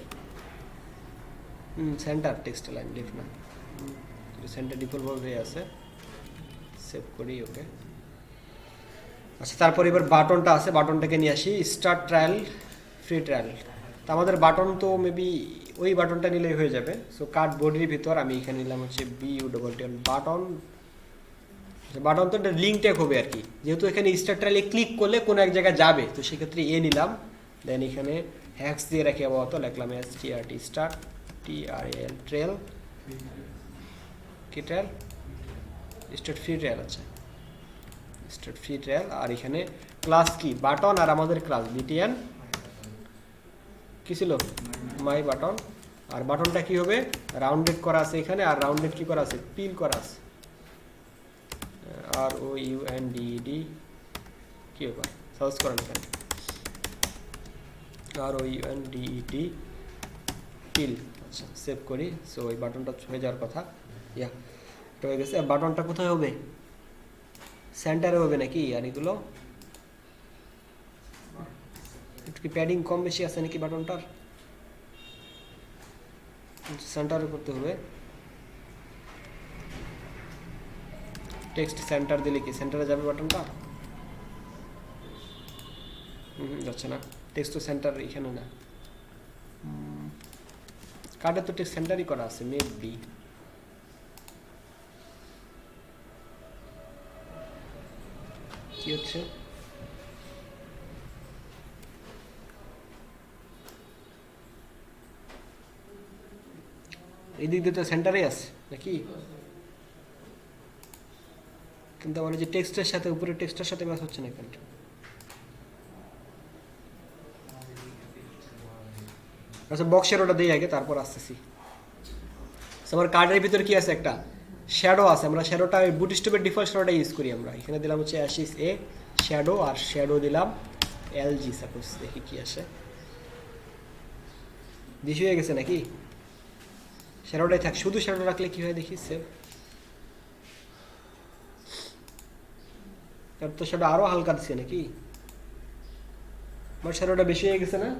সেন্টার টেক্সট লাইন, লেফট না, সেন্টার ডিফল্টভাবে হয়ে আছে। সেভ করি, ওকে। আচ্ছা, তারপর এবার বাটনটা আছে, বাটনটাকে নিয়ে আসি। Start trial, free trial. তো আমাদের বাটন তো মেবি ওই বাটনটা নিলেই হয়ে যাবে। সো কার্ড বডির ভিতর আমি এখানে নিলাম হচ্ছে BUTTN বাটন। বাটন তো একটা লিঙ্ক ট্যাগ হবে আর কি, যেহেতু এখানে স্টার্ট ট্রায়ালে ক্লিক করলে কোনো এক জায়গায় যাবে, তো সেক্ষেত্রে নিলাম। দেন এখানে হ্যাক্স দিয়ে রাখি আপাতত, লিখলাম STRT স্টার্ট TRAL ট্রেল, কি ট্রায়াল? Start free trial. আচ্ছা, স্টার্ট ফ্রি ট্রায়াল। আর এখানে ক্লাস কি বাটন, আর আমাদের ক্লাস বিটিএন কি ছিল মাই বাটন। আর বাটনটা কি হবে রাউন্ডেড করা আছে এখানে, আর রাউন্ডেড কি করা আছে পিল করা আছে, আর ও ইউ এন ডি ডি কি ব্যাপার সার্চ করেন এখানে, আর ও ইউ এন ডি ডি পিল। আচ্ছা সেভ করি। সো এই বাটনটা হয়ে যাওয়ার কথা, ইয়া এটা হয়ে গেছে। আর বাটনটা কোথায় হবে সেন্টারে হবে নাকি, আর এগুলো একটু কি প্যাডিং কম বেশি আছে নাকি বাটনটার, সেন্টারে করতে হবে। টেক্সট সেন্টার দিলে কি সেন্টারে যাবে বাটনটা, যাচ্ছে না। টেক্সট তো সেন্টার এখানে না, কার্ডে তো টেক্সট সেন্টারই করা আছে মেবি। কি হচ্ছে এই দিক দিয়ে তো সেন্টারে আছে নাকি, কিন্তু আমার যে টেক্সটের সাথে উপরে টেক্সটের সাথে ম্যাচ হচ্ছে না এখানে। আচ্ছা বক্সের ওটা দিই আগে, তারপর আসতেছি। আমার কার্ডের ভিতরে কি আছে একটা শ্যাডো আছে, আমরা শ্যাডোটা বুটস্ট্র্যাপের ডিফল্ট শ্যাডোটা ইউজ করি আমরা। এখানে দিলাম হচ্ছে অ্যাশিস এ শ্যাডো, আর শ্যাডো দিলাম এলজি সাপোজ, দেখি কি আসে। বেশি হয়ে গেছে নাকি, শ্যাডোটাই থাক, শুধু শ্যাডো রাখলে কি হয় দেখি সেভ। তার তো শ্যাডো আরো হালকা দিচ্ছে নাকি, আমার শ্যাডোটা বেশি হয়ে গেছে না,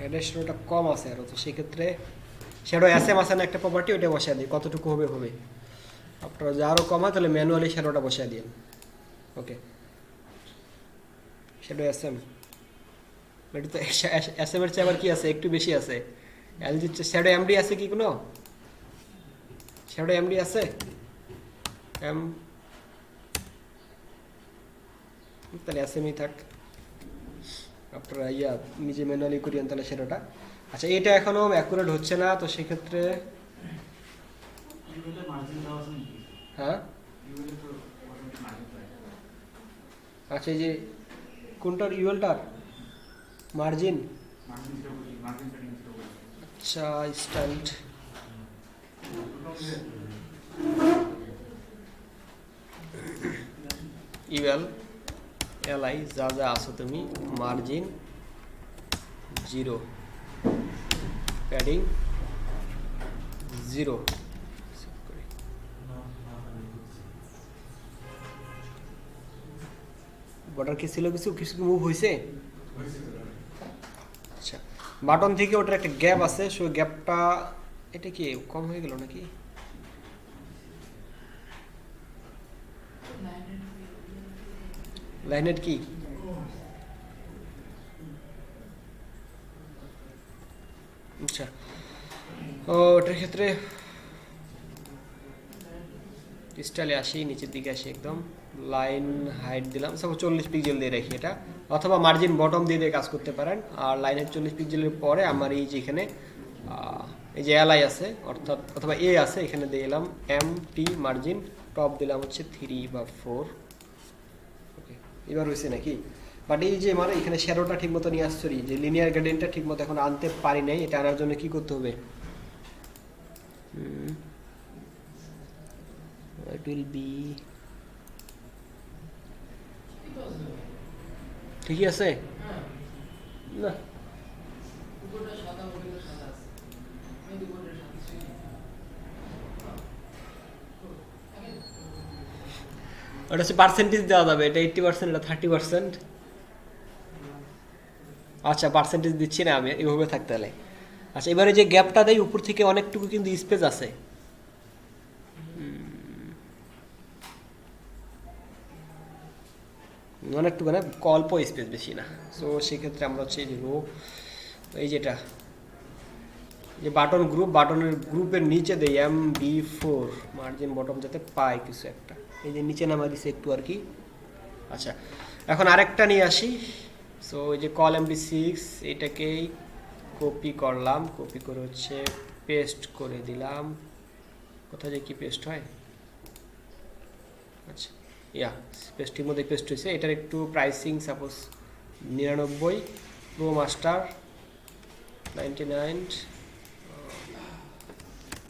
এটা শ্যাডোটা কম আছে আরো। তো সেক্ষেত্রে শ্যাডো এসএম আছে না একটা প্রপার্টি, ওটা বসায় দিই কতটুকু হবে হবে। আপনারা যদি আরও কম হয় তাহলে ম্যানুয়ালি শ্যাডোটা বসায় দিন। ওকে শ্যাডো এসএম, এটা তো এসএম এর চেয়ে আবার কি আছে একটু বেশি আছে। এলজির শ্যাডো এমডি আছে কি কোনো, শ্যাডো এমডি আছে এম, তাহলে এসএমই থাক, আপনারা ইয়া নিজে ম্যানুয়ালি করিয়েন তাহলে শ্যাডোটা। আচ্ছা এটা এখনো অ্যাকুরেট হচ্ছে না, তো সেক্ষেত্রে হ্যাঁ আচ্ছা এই যে কোনটার ইউএলটার মার্জিন, আচ্ছা স্ট্যান্ড ইউএল এলআই যা যা আসো তুমি, মার্জিন 0, প্যাডিং 0। বর্ডার কি ছিল কিছু কিছু মুভ হয়েছে। আচ্ছা বাটন থেকে ওটার একটা গ্যাপ আছে, সো গ্যাপটা এটা কি কম হয়ে গেল নাকি, লাইনের কি আচ্ছা ও ওটার ক্ষেত্রে স্টাইলে আসি, নিচের দিকে আসি একদম, লাইন হাইট দিলাম সাপোজ 40 পিক্সেল দিয়ে রাখি এটা, অথবা মার্জিন বটম দিয়ে দিয়ে কাজ করতে পারেন। আর লাইনের 40 পিক্সেলের পরে আমার এই যে এখানে এই যে এলআই আছে অর্থাৎ অথবা এ আছে, এখানে দিয়ে এলাম এম টি মার্জিন, টপ দিলাম হচ্ছে 3 বা 4। ওকে এবার হয়েছে নাকি, বাট এই যে আমার এখানে শ্যাডোটা ঠিক মতো নিয়ে আসছে, যে লিনিয়ার গ্রেডিয়েন্টটা ঠিক মতো এখন আনতে পারি নাই, এটা আনার জন্য কি করতে হবে, it will be ঠিকই আছে না, ওটা হচ্ছে পার্সেন্টেজ দেওয়া যাবে, এটা 80%, এটা 30%। আচ্ছা পার্সেন্টেজ দিচ্ছি না আমি, এইভাবে থাকতে হলে। আচ্ছা এবারে যে গ্যাপটা দেয় উপর থেকে অনেকটুকু কিন্তু স্পেস আছে, অনেকটুকু না অল্প স্পেস বেশি না। সো সেক্ষেত্রে আমরা হচ্ছে এই যে রো এই যেটা যে বাটন গ্রুপ, বাটনের গ্রুপের নিচে দেই MB4 মার্জিন বটম যাতে পায় কিছু একটা, এই যে নিচে নামা দিছে একটু আর কি। আচ্ছা এখন আরেকটা নিয়ে আসি। সো এই যে কল MB6 এটাকেই কপি করলাম, কপি করে হচ্ছে পেস্ট করে দিলাম, কোথায় যে কি পেস্ট হয়, আচ্ছা ইয়া পেস্টির মধ্যে পেস্ট হয়েছে। এটার একটু pricing suppose 99, pro master 99,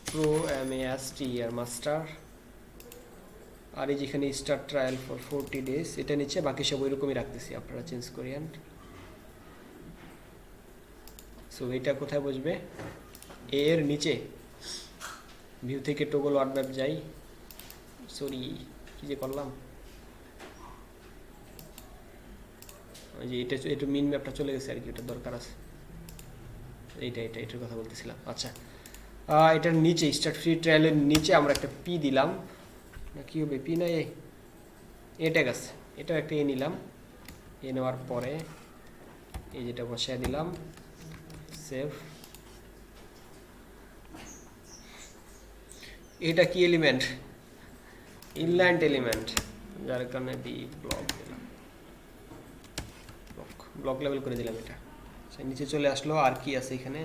pro MASTER master, আর এই যেখানে স্টার ট্রায়াল ফর 40 days, এটা নিচে বাকি সব ওইরকমই রাখতেছি, আপনারা চেঞ্জ করিয়েন। সো এটা কোথায় বসবে? এর নিচে ভিউ থেকে টগল ওয়ার্ডম্যাপ যাই, সরি কি যে করলাম, ওই যে এটা একটু মিন ম্যাপটা চলে গেছে আর কি, এটা দরকার আছে, এটার কথা বলতেছিলাম। আচ্ছা, এটার নিচে স্টার্ট ফ্রি ট্রায়ালের নিচে আমরা একটা পি দিলাম, না কি হবে পি না এ ট্যাগ আছে, এটাও একটা নিলাম। নেওয়ার পরে এই যেটা বসায় দিলাম, সেভ। এটা কি এলিমেন্ট? ইনল্যান্ড এলিমেন্ট, যার কারণে ব্লক দিলাম, ব্লক লেভেল করে দিলাম। এটা নিচে চলে আসলো। আর কি আছে এখানে?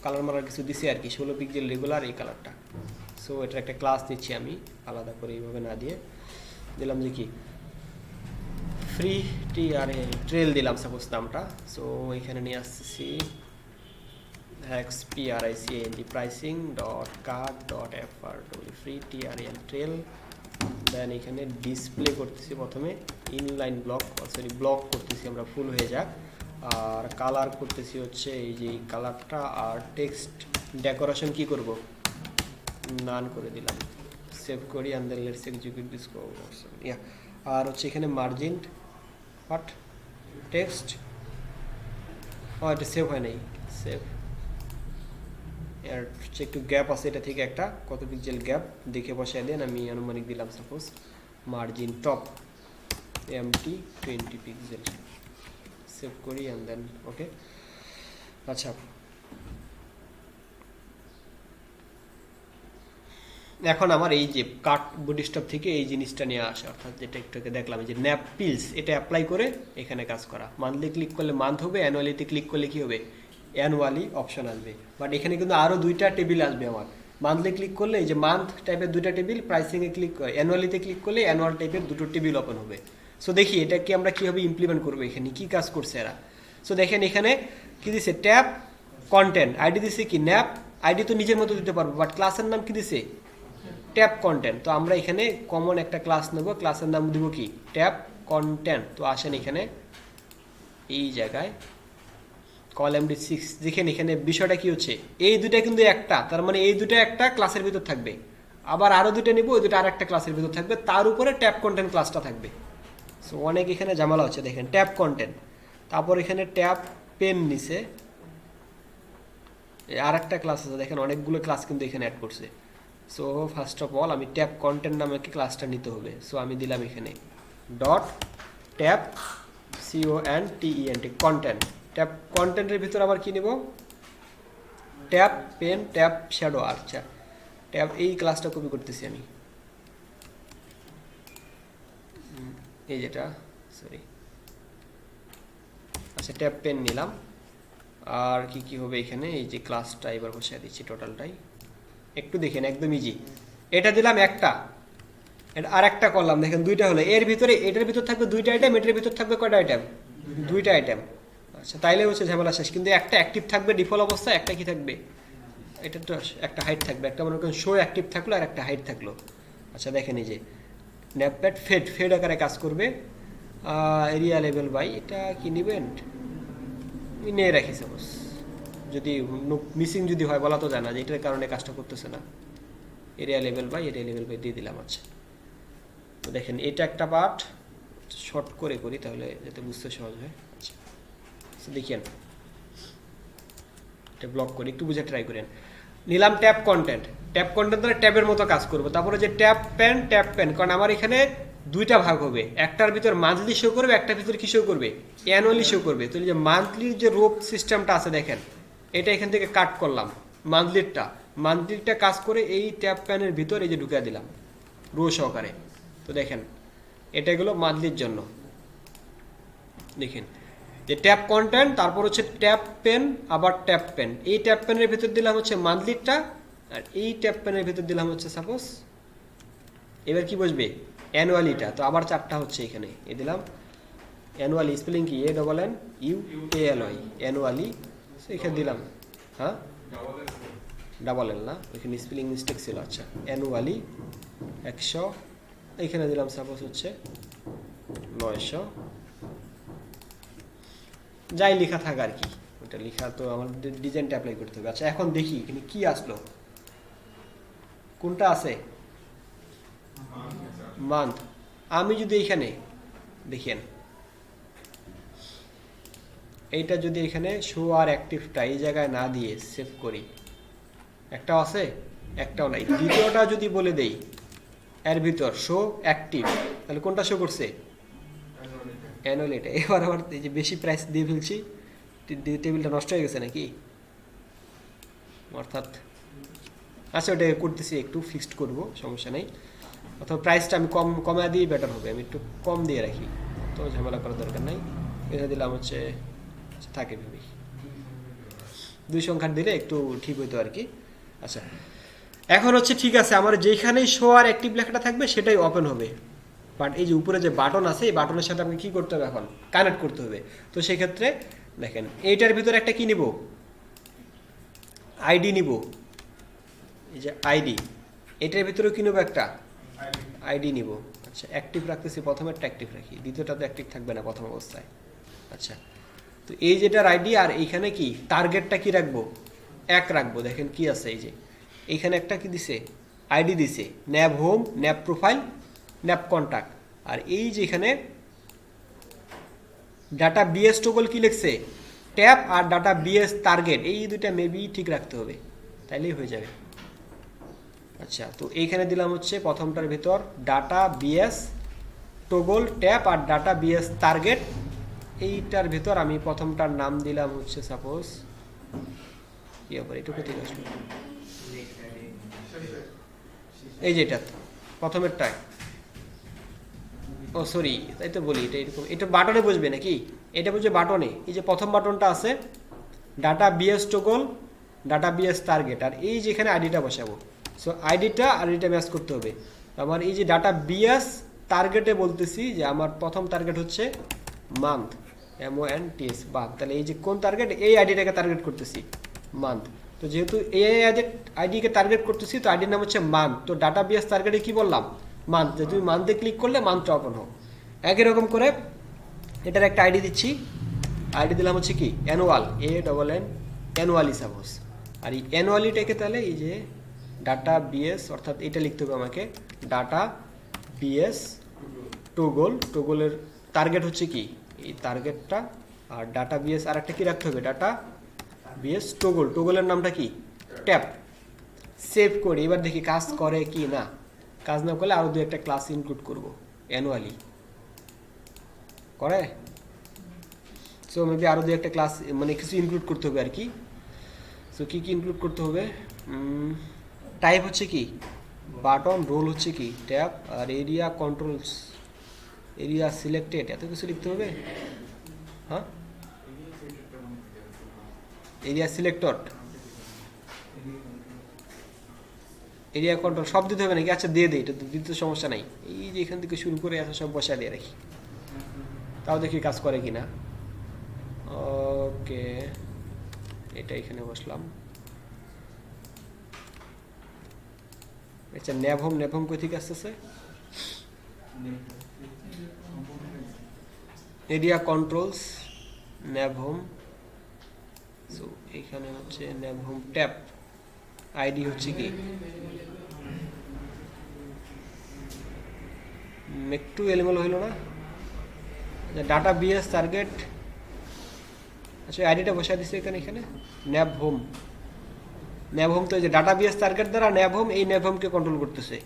কালার মারার কিছু দিছি আর কি, 16 পিক্সেল রেগুলার এই কালারটা। সো এটার একটা ক্লাস দিচ্ছি আমি আলাদা করে, এইভাবে না দিয়ে দিলাম যে কি ফ্রি ট্রেল দিলাম সাপোজ নামটা। সো এখানে নিয়ে আসতেছি PRICING pricing dot card dot FRW free trial. Then এখানে ডিসপ্লে করতেছি প্রথমে ইনলাইন ব্লক, সরি ব্লক করতেছি আমরা ফুল হয়ে যাক। আর কালার করতেছি হচ্ছে এই যে কালারটা। আর টেক্সট ডেকোরেশন কি করব? নান করে দিলাম, সেভ করি, and then let's execute this code. ইয়া আর হচ্ছে এখানে মার্জিন হোয়াট টেক্সট, এটা সেভ হয় নাই, সেভ। আর হচ্ছে একটু গ্যাপ আছে, এটা থেকে একটা কত পিক্সেল গ্যাপ দেখে বসায় দেন। আমি আনুমানিক দিলাম suppose margin top MT 20 pixel, save করি and then ওকে। আচ্ছা, এখন আমার এই যে কাট বুটস্ট্র্যাপ থেকে এই জিনিসটা নিয়ে আসা, অর্থাৎ যেটা একটু দেখলাম যে ন্যাপ পিলস, এটা অ্যাপ্লাই করে এখানে কাজ করা। মান্থলি ক্লিক করলে মান্থ হবে, অ্যানুয়ালিতে ক্লিক করলে কি হবে? অ্যানুয়ালি অপশন আসবে। বাট এখানে কিন্তু আরও 2টা টেবিল আসবে আমার। মান্থলি ক্লিক করলে এই যে মান্থ টাইপের 2টা টেবিল, প্রাইসিংয়ে ক্লিক করে অ্যানুয়ালিতে ক্লিক করলে অ্যানুয়াল টাইপের 2টো টেবিল ওপেন হবে। সো দেখি এটা কি আমরা কীভাবে ইমপ্লিমেন্ট করবো, এখানে কী কাজ করছে এরা। সো দেখেন এখানে কি দিছে, ট্যাব কন্টেন্ট, আইডি দিছে কি ন্যাপ, আইডি তো নিজের মতো দিতে পারবো, বাট ক্লাসের নাম কি দিছে? Tab content. তো আমরা এখানে কমন একটা ক্লাস নেব, ক্লাসের নাম দিব কি? Tab content. তো আসেন এখানে এই জায়গায় কল MD6, দেখেন এখানে বিষয়টা কি হচ্ছে, এই দুটা কিন্তু একটা, তার মানে এই দুটা একটা ক্লাসের ভিতর থাকবে, আবার আরও 2টা নিব, ওই দুটো আর একটা ক্লাসের ভিতর থাকবে, তার উপরে ট্যাব কন্টেন্ট ক্লাসটা থাকবে। সো অনেক এখানে ঝামেলা হচ্ছে। দেখেন ট্যাব কন্টেন্ট, তারপর এখানে ট্যাব পেন নিছে, আর একটা ক্লাস আছে, দেখেন অনেকগুলো ক্লাস কিন্তু এখানে অ্যাড করছে। সো ফার্স্ট অফ অল আমি ট্যাব কন্টেন্ট নামে ক্লাসটা নিতে হবে। সো আমি দিলাম এখানে dot tab CONTENT content. Tab কন্টেন্টের ভিতর আবার কি নিব? Tab pane, tab shadow. আচ্ছা, ট্যাব এই ক্লাসটা কপি করতেছি আমি, এই যেটা, সরি। আচ্ছা, ট্যাব পেন নিলাম। আর কি কি হবে এখানে, এই যে ক্লাসটা এবার বসিয়ে দিচ্ছি টোটালটাই, একটু দেখেন একদম ইজি। এটা দিলাম একটা, এটা আর একটা করলাম, দেখেন 2টা হলো। এর ভিতরে এটার ভিতর থাকবে 2টা আইটেম, এটার ভিতর থাকবে কয়টা আইটেম? 2টা আইটেম। আচ্ছা, তাইলে হচ্ছে ঝামেলা শেষ। কিন্তু একটা অ্যাক্টিভ থাকবে ডিফল্ট অবস্থায়, একটা কি থাকবে? এটা তো একটা হাইট থাকবে, একটা মনে করেন শো অ্যাক্টিভ থাকলো আর একটা হাইট থাকলো। আচ্ছা দেখেন এই যে ন্যাপপ্যাড ফেড আকারে কাজ করবে। এরিয়া লেভেল বাই, এটা কি নেবেন? নিয়ে রাখি সাপোজ, যদি মিসিং যদি হয় বলা তো যায় না যে এটার কারণে কাজটা করতেছে না। এরিয়া লেভেল বাই দিয়ে দিলাম। আচ্ছা, তো দেখেন এটা একটা পার্ট, শর্ট করে করি তাহলে যাতে বুঝতে সহজ হয়। আচ্ছা, দেখেন এটা ব্লক করি, একটু বুঝে ট্রাই করেন। নিলাম ট্যাব কন্টেন্ট, ট্যাব কন্টেন্ট দ্বারা ট্যাবের মতো কাজ করবো। তারপরে যে ট্যাব পেন, কারণ আমার এখানে 2টা ভাগ হবে, একটার ভিতর মান্থলি শো করবে, একটার ভিতর কি শো করবে? অ্যানুয়ালি শো করবে। তো যে মান্থলির যে রোপ সিস্টেমটা আছে দেখেন, এটা এখান থেকে কাট করলাম, মান্থলিরটা কাজ করে এই ট্যাব প্যানের ভিতর এই যে ঢুকিয়ে দিলাম রো সহকারে। তো দেখেন এটা গেলো মান্থলির জন্য। দেখেন যে ট্যাব কন্টেন্ট, তারপর হচ্ছে ট্যাব পেন, আবার ট্যাব পেন। এই ট্যাব পেনের ভিতর দিলাম হচ্ছে মান্থলিরটা, আর এই ট্যাব পেনের ভিতর দিলাম হচ্ছে সাপোজ এবার কি বসবে অ্যানুয়ালিটা, তো আবার 4টা হচ্ছে এখানে, এ দিলাম অ্যানুয়ালি, স্পেলিং কি ANNUALY অ্যানুয়ালি, এখানে দিলাম, হ্যাঁ ডাবল এল না, ওইখানে স্পেলিং মিস্টেক ছিল, আচ্ছা অ্যানুয়ালি 100, এখানে দিলাম সাপোজ হচ্ছে 900, যাই লেখা থাক আর কি, ওটা লেখা তো আমার ডিজাইনটা অ্যাপ্লাই করতে হবে। আচ্ছা এখন দেখি এখানে কি আসলো, কোনটা আছে মান্থ। আমি যদি এখানে দেখেন এইটা যদি এখানে শো আর অ্যাক্টিভটা এই জায়গায় না দিয়ে সেভ করি, একটা আছে একটাও নাই, দ্বিতীয়টা যদি বলে দেই এর ভিতর শো অ্যাক্টিভ, তাহলে কোনটা শো করছে অ্যানুয়াল, এটা। এবার আবার এই যে বেশি প্রাইস দিয়ে ফেলছি, টেবিলটা নষ্ট হয়ে গেছে নাকি, অর্থাৎ আচ্ছা ওটা করতেছি, একটু ফিক্সড করব, সমস্যা নেই, অথবা প্রাইসটা আমি কমা দিয়ে বেটার হবে, আমি একটু কম দিয়ে রাখি, তো ঝামেলা করার দরকার নাই। এটা দিলাম হচ্ছে থাকে ভেবে 2 সংখ্যার দিলে একটু ঠিক হইতো আর কি। আচ্ছা এখন হচ্ছে ঠিক আছে, আমার যেখানেই শো আর অ্যাক্টিভ লেখাটা থাকবে সেটাই ওপেন হবে, বাট এই যে উপরে যে বাটন আছে এই বাটনের সাথে আমাকে কী করতে হবে, এখন কানেক্ট করতে হবে। তো সেক্ষেত্রে দেখেন এইটার ভিতরে একটা কি নিব, আইডি নিব, এই যে আইডি, এটার ভিতরেও কি নেবো একটা আইডি নিব। আচ্ছা অ্যাক্টিভ রাখতেছি, প্রথমেরটা অ্যাক্টিভ রাখি, দ্বিতীয়টা তো অ্যাক্টিভ থাকবে না প্রথম অবস্থায়। আচ্ছা তো এই যেটার আইডি, আর এইখানে কি টার্গেটটা কি রাখবো 1 রাখবো। দেখেন কি আছে, এই যে এইখানে একটা কি দিছে আইডি দিছে, ন্যাব হোম, ন্যাব প্রোফাইল, ন্যাব কন্ট্যাক্ট, আর এই যে এখানে ডাটা বিএস টোগল কি লিখছে ট্যাব, আর ডাটা বিএস টার্গেট, এই দুইটা মেবি ঠিক রাখতে হবে, তাইলেই হয়ে যাবে। আচ্ছা তো এইখানে দিলাম হচ্ছে প্রথমটার ভিতর ডাটা বিএস টোগল ট্যাব আর ডাটা বিএস টার্গেট, এইটার ভিতর আমি প্রথমটার নাম দিলাম হচ্ছে সাপোজ কি হবে, এটুকু ঠিক আছে, এই যেটা প্রথমেরটায়, ও সরি তাই তো বলি, এটা এরকম, এটা বাটনে বসবে নাকি, এটা বসবে বাটনে, এই যে প্রথম বাটনটা আছে data BS toggle data BS target, আর এই যেখানে আইডিটা বসাবো, সো আইডিটা আর এটা ম্যাচ করতে হবে। আমার এই যে ডাটা বিএস টার্গেটে বলতেছি যে আমার প্রথম টার্গেট হচ্ছে মান্থ, MONTH বাদ, তাহলে এই যে কোন টার্গেট, এই আইডিটাকে টার্গেট করতেছি মান্থ, তো যেহেতু এই আইডিকে টার্গেট করতেছি তো আইডির নাম হচ্ছে মান্থ, তো ডাটা বিএস টার্গেটে কি বললাম মান্থ, যে তুমি মান্থে ক্লিক করলে মান্থটা ওপেন হোক। একই রকম করে এটার একটা আইডি দিচ্ছি, আইডি দিলাম হচ্ছে কি অ্যানুয়াল, ANN অ্যানুয়ালি সাপোজ, আর এই অ্যানুয়ালিটাকে তাহলে এই যে ডাটা বিএস, অর্থাৎ এটা লিখতে হবে আমাকে ডাটা বিএস টোগল, টোগলের টার্গেট হচ্ছে কি এই টার্গেটটা, আর ডাটা বিএস আর একটা কি রাখতে হবে ডাটা বিএস টোগল, টোগলের নামটা কি ট্যাব, সেভ করে এবার দেখি কাজ করে কি না, কাজ না করলে আরও 2-1টা ক্লাস ইনক্লুড করব অ্যানুয়ালি করে, সো মেবি আরও 2-1টা ক্লাস মানে কিছু ইনক্লুড করতে হবে আর কি। সো কী কী ইনক্লুড করতে হবে, টাইপ হচ্ছে কি বাটন, রোল হচ্ছে কি ট্যাব, আর এরিয়া কন্ট্রোলস, এরিয়া সিলেক্টেড, এত কিছু লিখতে হবে, হ্যাঁ এরিয়া সিলেক্টড, এরিয়া কন্ট্রোল সব দিতে হবে নাকি, আচ্ছা দিয়ে দিই, এটা দিতে সমস্যা নাই, এই যে এখান থেকে শুরু করে এত সব বসা দিয়ে রাখি, তাও দেখি কাজ করে কি না। ওকে এটা এখানে বসলাম, আচ্ছা ন্যাভহোম, ন্যাভহোম কই থেকে আসতেছে, এরিয়া কন্ট্রোলস ন্যাভহোম, সো এখানে হচ্ছে ন্যাভহোম ট্যাব, আইডি হচ্ছে কি একটু এলিমেল হইল না, ডাটা বিএস টার্গেট, আচ্ছা আইডিটা বসাই দিচ্ছে এখানে, এখানে ন্যাভহোম, ন্যাভহোম তো এই যে ডাটা বিএস টার্গেট দ্বারা ন্যাভহোম এই ন্যাভহোমকে কন্ট্রোল করতেছে,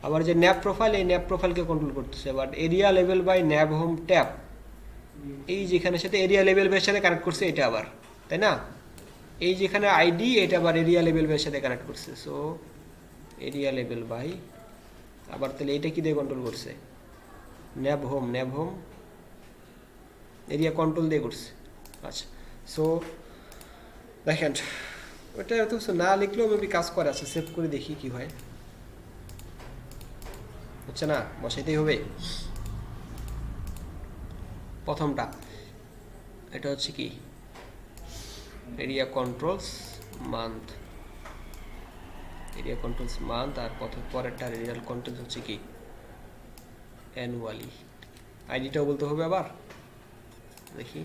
আবার যে ন্যাব প্রোফাইল এই ন্যাব প্রোফাইলকে কন্ট্রোল করতেছে, বাট এরিয়া লেভেল বাই ন্যাভহোম ট্যাব এই যেখানে সাথে এরিয়া লেভেল বাইয়ের সাথে কানেক্ট করছে এটা আবার, তাই না, এই যেখানে আইডি এটা আবার এরিয়া লেভেল বাইয়ের সাথে কানেক্ট করছে, সো এরিয়া লেভেল বাই, আবার তাহলে এটা কি দিয়ে কন্ট্রোল করছে ন্যাভহোম, ন্যাভহোম এরিয়া কন্ট্রোল দিয়ে করছে। আচ্ছা সো দেখেন ওটা এত কিছু না লিখলেও মেবি কাজ করে, আছে সেভ করে দেখি কি হয়। হচ্ছে না, বসাইতেই হবে। প্রথমটা এটা হচ্ছে কি aria controls month, aria controls month, আর পরেরটা এরিয়াল কন্ট্রোলস হচ্ছে কি অ্যানুয়ালি। আইডিটাও বলতে হবে আবার, দেখি।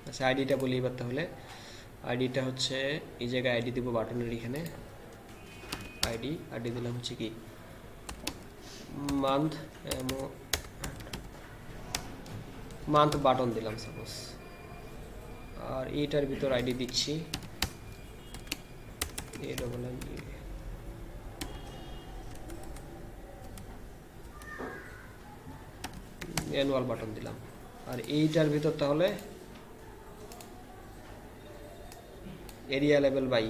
আচ্ছা আইডিটা বলি এবার তাহলে। আইডিটা হচ্ছে এই জায়গায় আইডি দিব বাটনের এখানে, আইডি দিলাম হচ্ছে কি মান্থ, মান্থ বাটন দিলাম সাপোজ। আর এইটার ভিতর আইডি দিচ্ছি অ্যানুয়াল বাটন দিলাম। আর এইটার ভিতর তাহলে এরিয়া লেভেল বাই,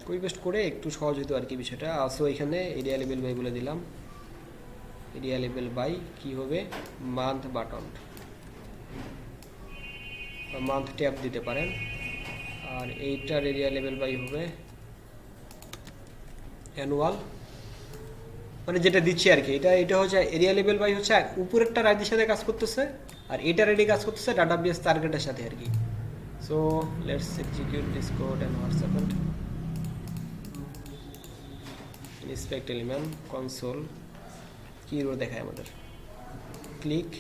কপি পেস্ট করে একটু সহজ হতো আর কি বিষয়টা। আসো এখানে এরিয়া লেভেল বাই বলে দিলাম, এরিয়া লেভেল বাই কি হবে মান্থ বাটন, মান্থ ট্যাব দিতে পারেন। আর এইটার এরিয়া লেভেল বাই হবে অ্যানুয়াল, মানে যেটা দিচ্ছি আর কি। এটা হচ্ছে এরিয়া লেভেল বাই হচ্ছে উপরেরটা আইডির সাথে কাজ করতেছে, আর এটার আইডি কাজ করতেছে ডাটাবেস টার্গেটের সাথে আর কি। So let's execute this code end what's happened. Inspect element console কি রো দেখায় আমাদের, ক্লিক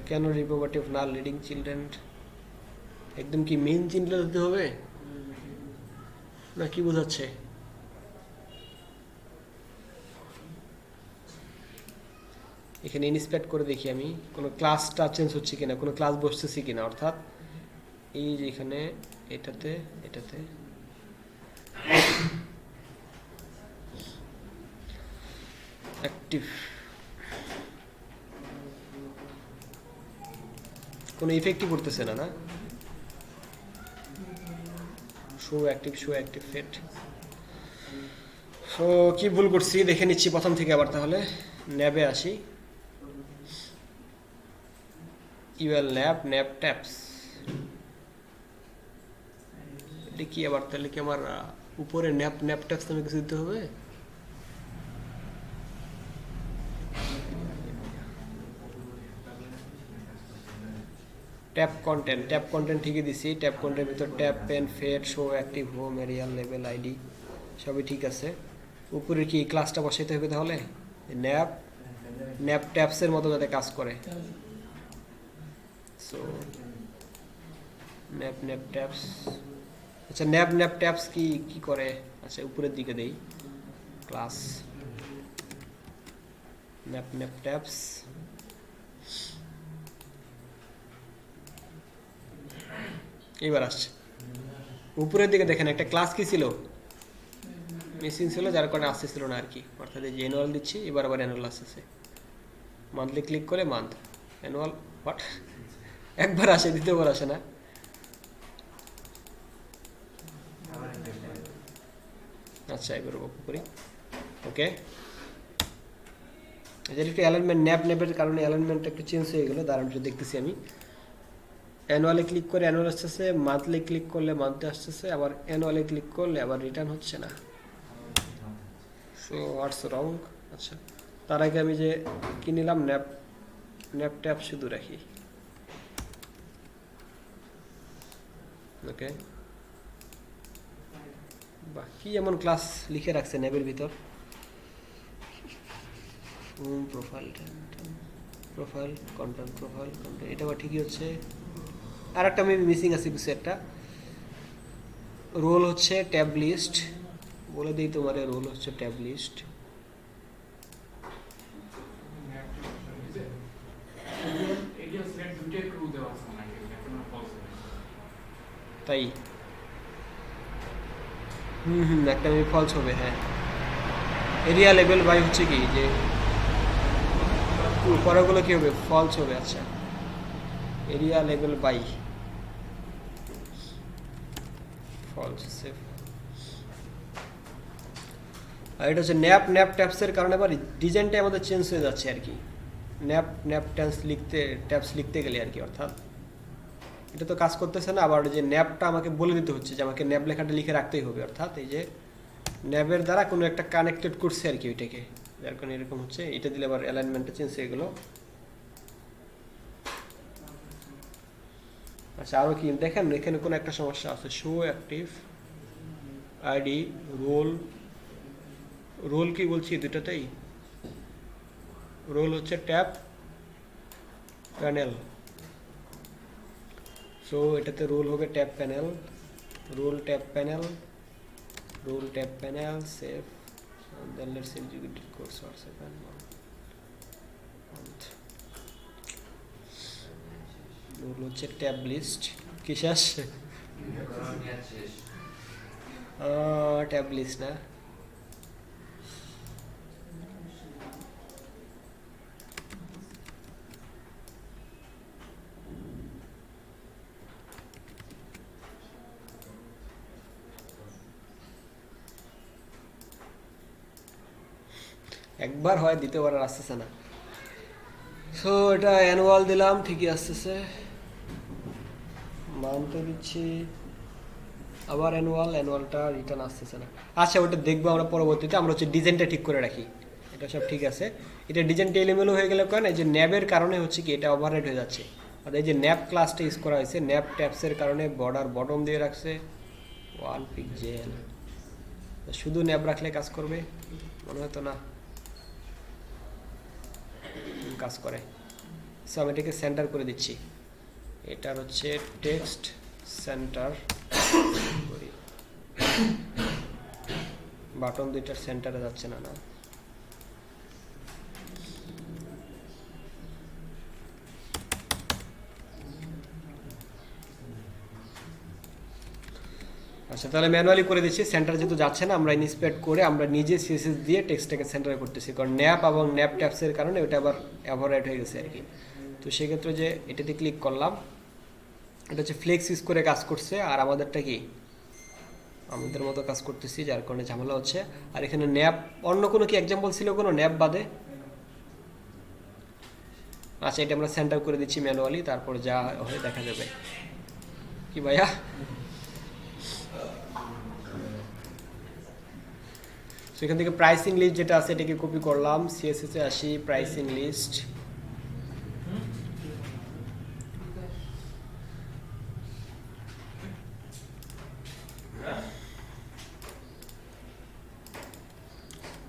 কেন রিপ্রোভাটিভ না লিডিং চিলড্রেন, একদম কি মেইন চিলড্রেন হতে হবে না কি বোঝাচ্ছে? এখানে ইন্সপেক্ট করে দেখি আমি কোনো ক্লাসটা চেঞ্জ হচ্ছে কিনা, কোনো ক্লাস বসতেছি কিনা। অর্থাৎ এই যে এখানে এটাতে অ্যাক্টিভ কোনো ইফেক্টই করতেছে না, শো অ্যাক্টিভ ফেট। সো কি ভুল করছি দেখে নিচ্ছি প্রথম থেকে আবার। তাহলে ন্যাবে আসি, ইউএল ন্যাব ট্যাপস, এটা কি আবার? তাহলে কি আমার উপরে ন্যাব ট্যাপস নামে কিছু দিতে হবে? ট্যাপ কন্টেন্ট ঠিকই দিছি। ট্যাপ কন্টেন্টের ভিতর tab pane fade show active home aria লেভেল আইডি সবই ঠিক আছে। উপরে কি ক্লাসটা বসাইতে হবে তাহলে ন্যাপ ট্যাপসের মতো যাতে কাজ করে। সো ন্যাপ ট্যাপস, আচ্ছা ন্যাপ ট্যাপস কি করে? আচ্ছা উপরের দিকে দেই ক্লাস ন্যাপ ট্যাপস। এবার আসছে উপরের দিকে, দেখেন একটা ক্লাস কি ছিল মিসিং ছিল, যার কারণে আসতেছিল না আর কি। অর্থাৎ এই যে অ্যানুয়াল দিচ্ছি, এবার আবার অ্যানুয়াল আসতেছে। মান্থলি ক্লিক করে মান্থ অ্যানুয়াল হোয়াট, একবার আসে দ্বিতীয়বার আসে না। আচ্ছা এবার ওকে করি, ওকে। এদের একটু অ্যালাইনমেন্ট ন্যাপের কারণে অ্যালাইনমেন্টটা একটু চেঞ্জ হয়ে গেলো, দাঁড়ান একটু দেখতেছি আমি। অ্যানুয়ালে ক্লিক করে অ্যানুয়াল আসতেছে, মান্থলি ক্লিক করলে মান্থলি আসতেছে, আবার অ্যানুয়ালে ক্লিক করলে আবার রিটার্ন হচ্ছে না। সো হোয়াটস রং? আচ্ছা তার আগে আমি যে কি নিলাম ন্যাপ ট্যাপ শুধু রাখি, ওকে। বাহ কি এমন ক্লাস লিখে রাখছে ন্যাবের ভিতর। প্রোফাইল কন্টেন্ট এটা আবার ঠিকই হচ্ছে। আর একটা আমি মিসিং আছে কিছু একটা। রোল হচ্ছে ট্যাব লিস্ট, বলে দিই তোমার রোল হচ্ছে ট্যাব লিস্ট। তাই একটা আমি ফলস হবে। হ্যাঁ এরিয়া লেভেল বাই হচ্ছে কি যে পরেগুলো কি হবে ফলস হবে। আচ্ছা এরিয়া লেভেল বাই ফলস সেভ। আর এটা হচ্ছে ন্যাপ ট্যাপসের কারণে আবার ডিজাইনটা আমাদের চেঞ্জ হয়ে যাচ্ছে আর কি। ন্যাপ ট্যাপস লিখতে গেলে আর কি। অর্থাৎ এটা তো কাজ করতেছে না, আবার যে ন্যাবটা আমাকে বলে দিতে হচ্ছে যে আমাকে ন্যাব লেখাটা লিখে রাখতেই হবে, অর্থাৎ এই যে ন্যাবের দ্বারা কোনো একটা কানেক্টেড করছে আর কি ওইটাকে, যার কারণে এরকম হচ্ছে। এটা দিলে আবার অ্যালাইনমেন্টটা চেঞ্জ হয়ে গেলো। আচ্ছা আরও কি দেখেন, এখানে কোনো একটা সমস্যা আছে। Show active ID role, role কি বলছি দুটাতেই, রোল হচ্ছে ট্যাব প্যানেল। সো এটাতে রোল হবে tab panel, role tab panel, role tab panel, save, then let's execute the course for second one. Role হচ্ছে ট্যাব লিস্ট, কি শেষ? ট্যাব লিস্ট না, একবার হয় দ্বিতীয়বার আর আসতেছে না। সো এটা অ্যানুয়াল দিলাম, ঠিকই আসতেছে, মান্থে দিচ্ছি আবার অ্যানুয়াল, অ্যানুয়ালটা রিটার্ন আসতেছে না। আচ্ছা ওটা দেখবো আমরা পরবর্তীতে। আমরা হচ্ছে ডিজাইনটা ঠিক করে রাখি, এটা সব ঠিক আছে। এটা ডিজাইনটা এলোমেলো হয়ে গেলে কারণ এই যে ন্যাবের কারণে হচ্ছে কি এটা ওভাররাইড হয়ে যাচ্ছে। আর এই যে ন্যাব ক্লাসটা ইউজ করা হয়েছে, ন্যাব ট্যাবসের কারণে বর্ডার বটম দিয়ে রাখছে 1 পিক্সেল। শুধু ন্যাব রাখলে কাজ করবে মনে হতো না, কাজ করে। সো আমি এটাকে সেন্টার করে দিচ্ছি, এটার হচ্ছে টেক্সট সেন্টার করি, বাটন দুইটার সেন্টারে যাচ্ছে না। না আচ্ছা তাহলে ম্যানুয়ালি করে দিচ্ছি, সেন্টার যেহেতু যাচ্ছে না আমরা ইনস্পেক্ট করে আমরা নিজে সিএসএস দিয়ে টেক্সটটাকে সেন্টারে করতেছি, কারণ ন্যাপ এবং ন্যাপ ট্যাপসের কারণে ওটা আবার অ্যাভয়েড হয়ে গেছে আর কি। তো সেক্ষেত্রে যে এটাতে ক্লিক করলাম, এটা হচ্ছে ফ্লেক্স ইউজ করে কাজ করছে, আর আমাদেরটা কি আমাদের মতো কাজ করতেছি, যার কারণে ঝামেলা হচ্ছে। আর এখানে ন্যাপ অন্য কোনো কি এক্সাম্পল ছিল কোনো ন্যাপ বাদে? আচ্ছা এটা আমরা সেন্টার করে দিচ্ছি ম্যানুয়ালি, তারপর যা হয়ে দেখা যাবে। কি ভাইয়া? সেখান থেকে প্রাইসিং লিস্ট যেটা আছে এটাকে কপি করলাম, সিএসএস এ আসি, প্রাইসিং লিস্ট,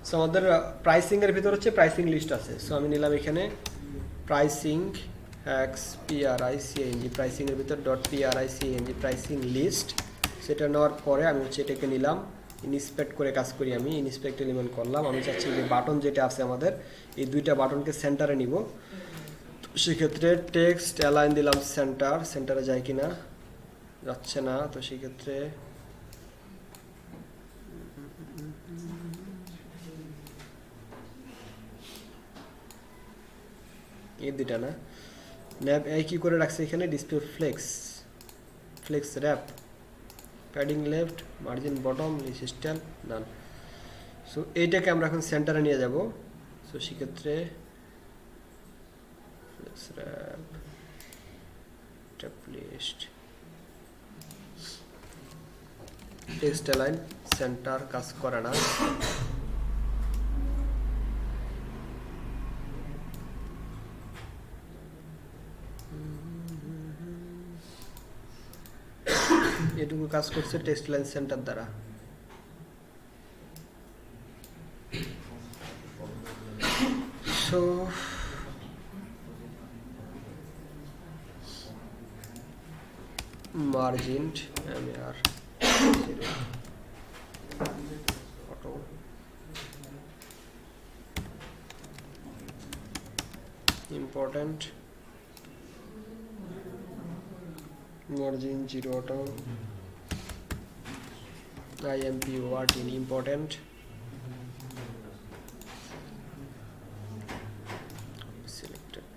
সো আমাদের প্রাইসিং এর ভিতর হচ্ছে প্রাইসিং লিস্ট আছে। সো আমি নিলাম এখানে প্রাইসিং এক্স পিআরআইসিএনজি, প্রাইসিং এর ভিতর ডট পিআরআইসিএনজি প্রাইসিং লিস্ট। সেটা নেওয়ার পরে আমি হচ্ছে এটাকে নিলাম, ইনস্পেক্ট করে কাজ করি, আমি ইনস্পেক্ট এলিমেন্ট করলাম। আমি চাচ্ছি যে বাটন যেটা আছে আমাদের এই দুইটা বাটনকে সেন্টারে নিব, তো সেক্ষেত্রে টেক্সট অ্যালাইন দিলাম সেন্টার, সেন্টারে যায় কিনা, যাচ্ছে না, তো সেক্ষেত্রে এই দুইটা না, ন্যাব এই কি করে রাখছে এখানে display flex, flex wrap, padding left, margin bottom, list style none. So এইটাকে আমরা এখন সেন্টারে নিয়ে যাব। সো সেক্ষেত্রে flex wrap tap list text align centre কাজ করে না। এটুকু কাজ করছে টেক্সট লাইন সেন্টার দ্বারা। So margin MR auto important, margin 0 auto, IMPORT in important, selected,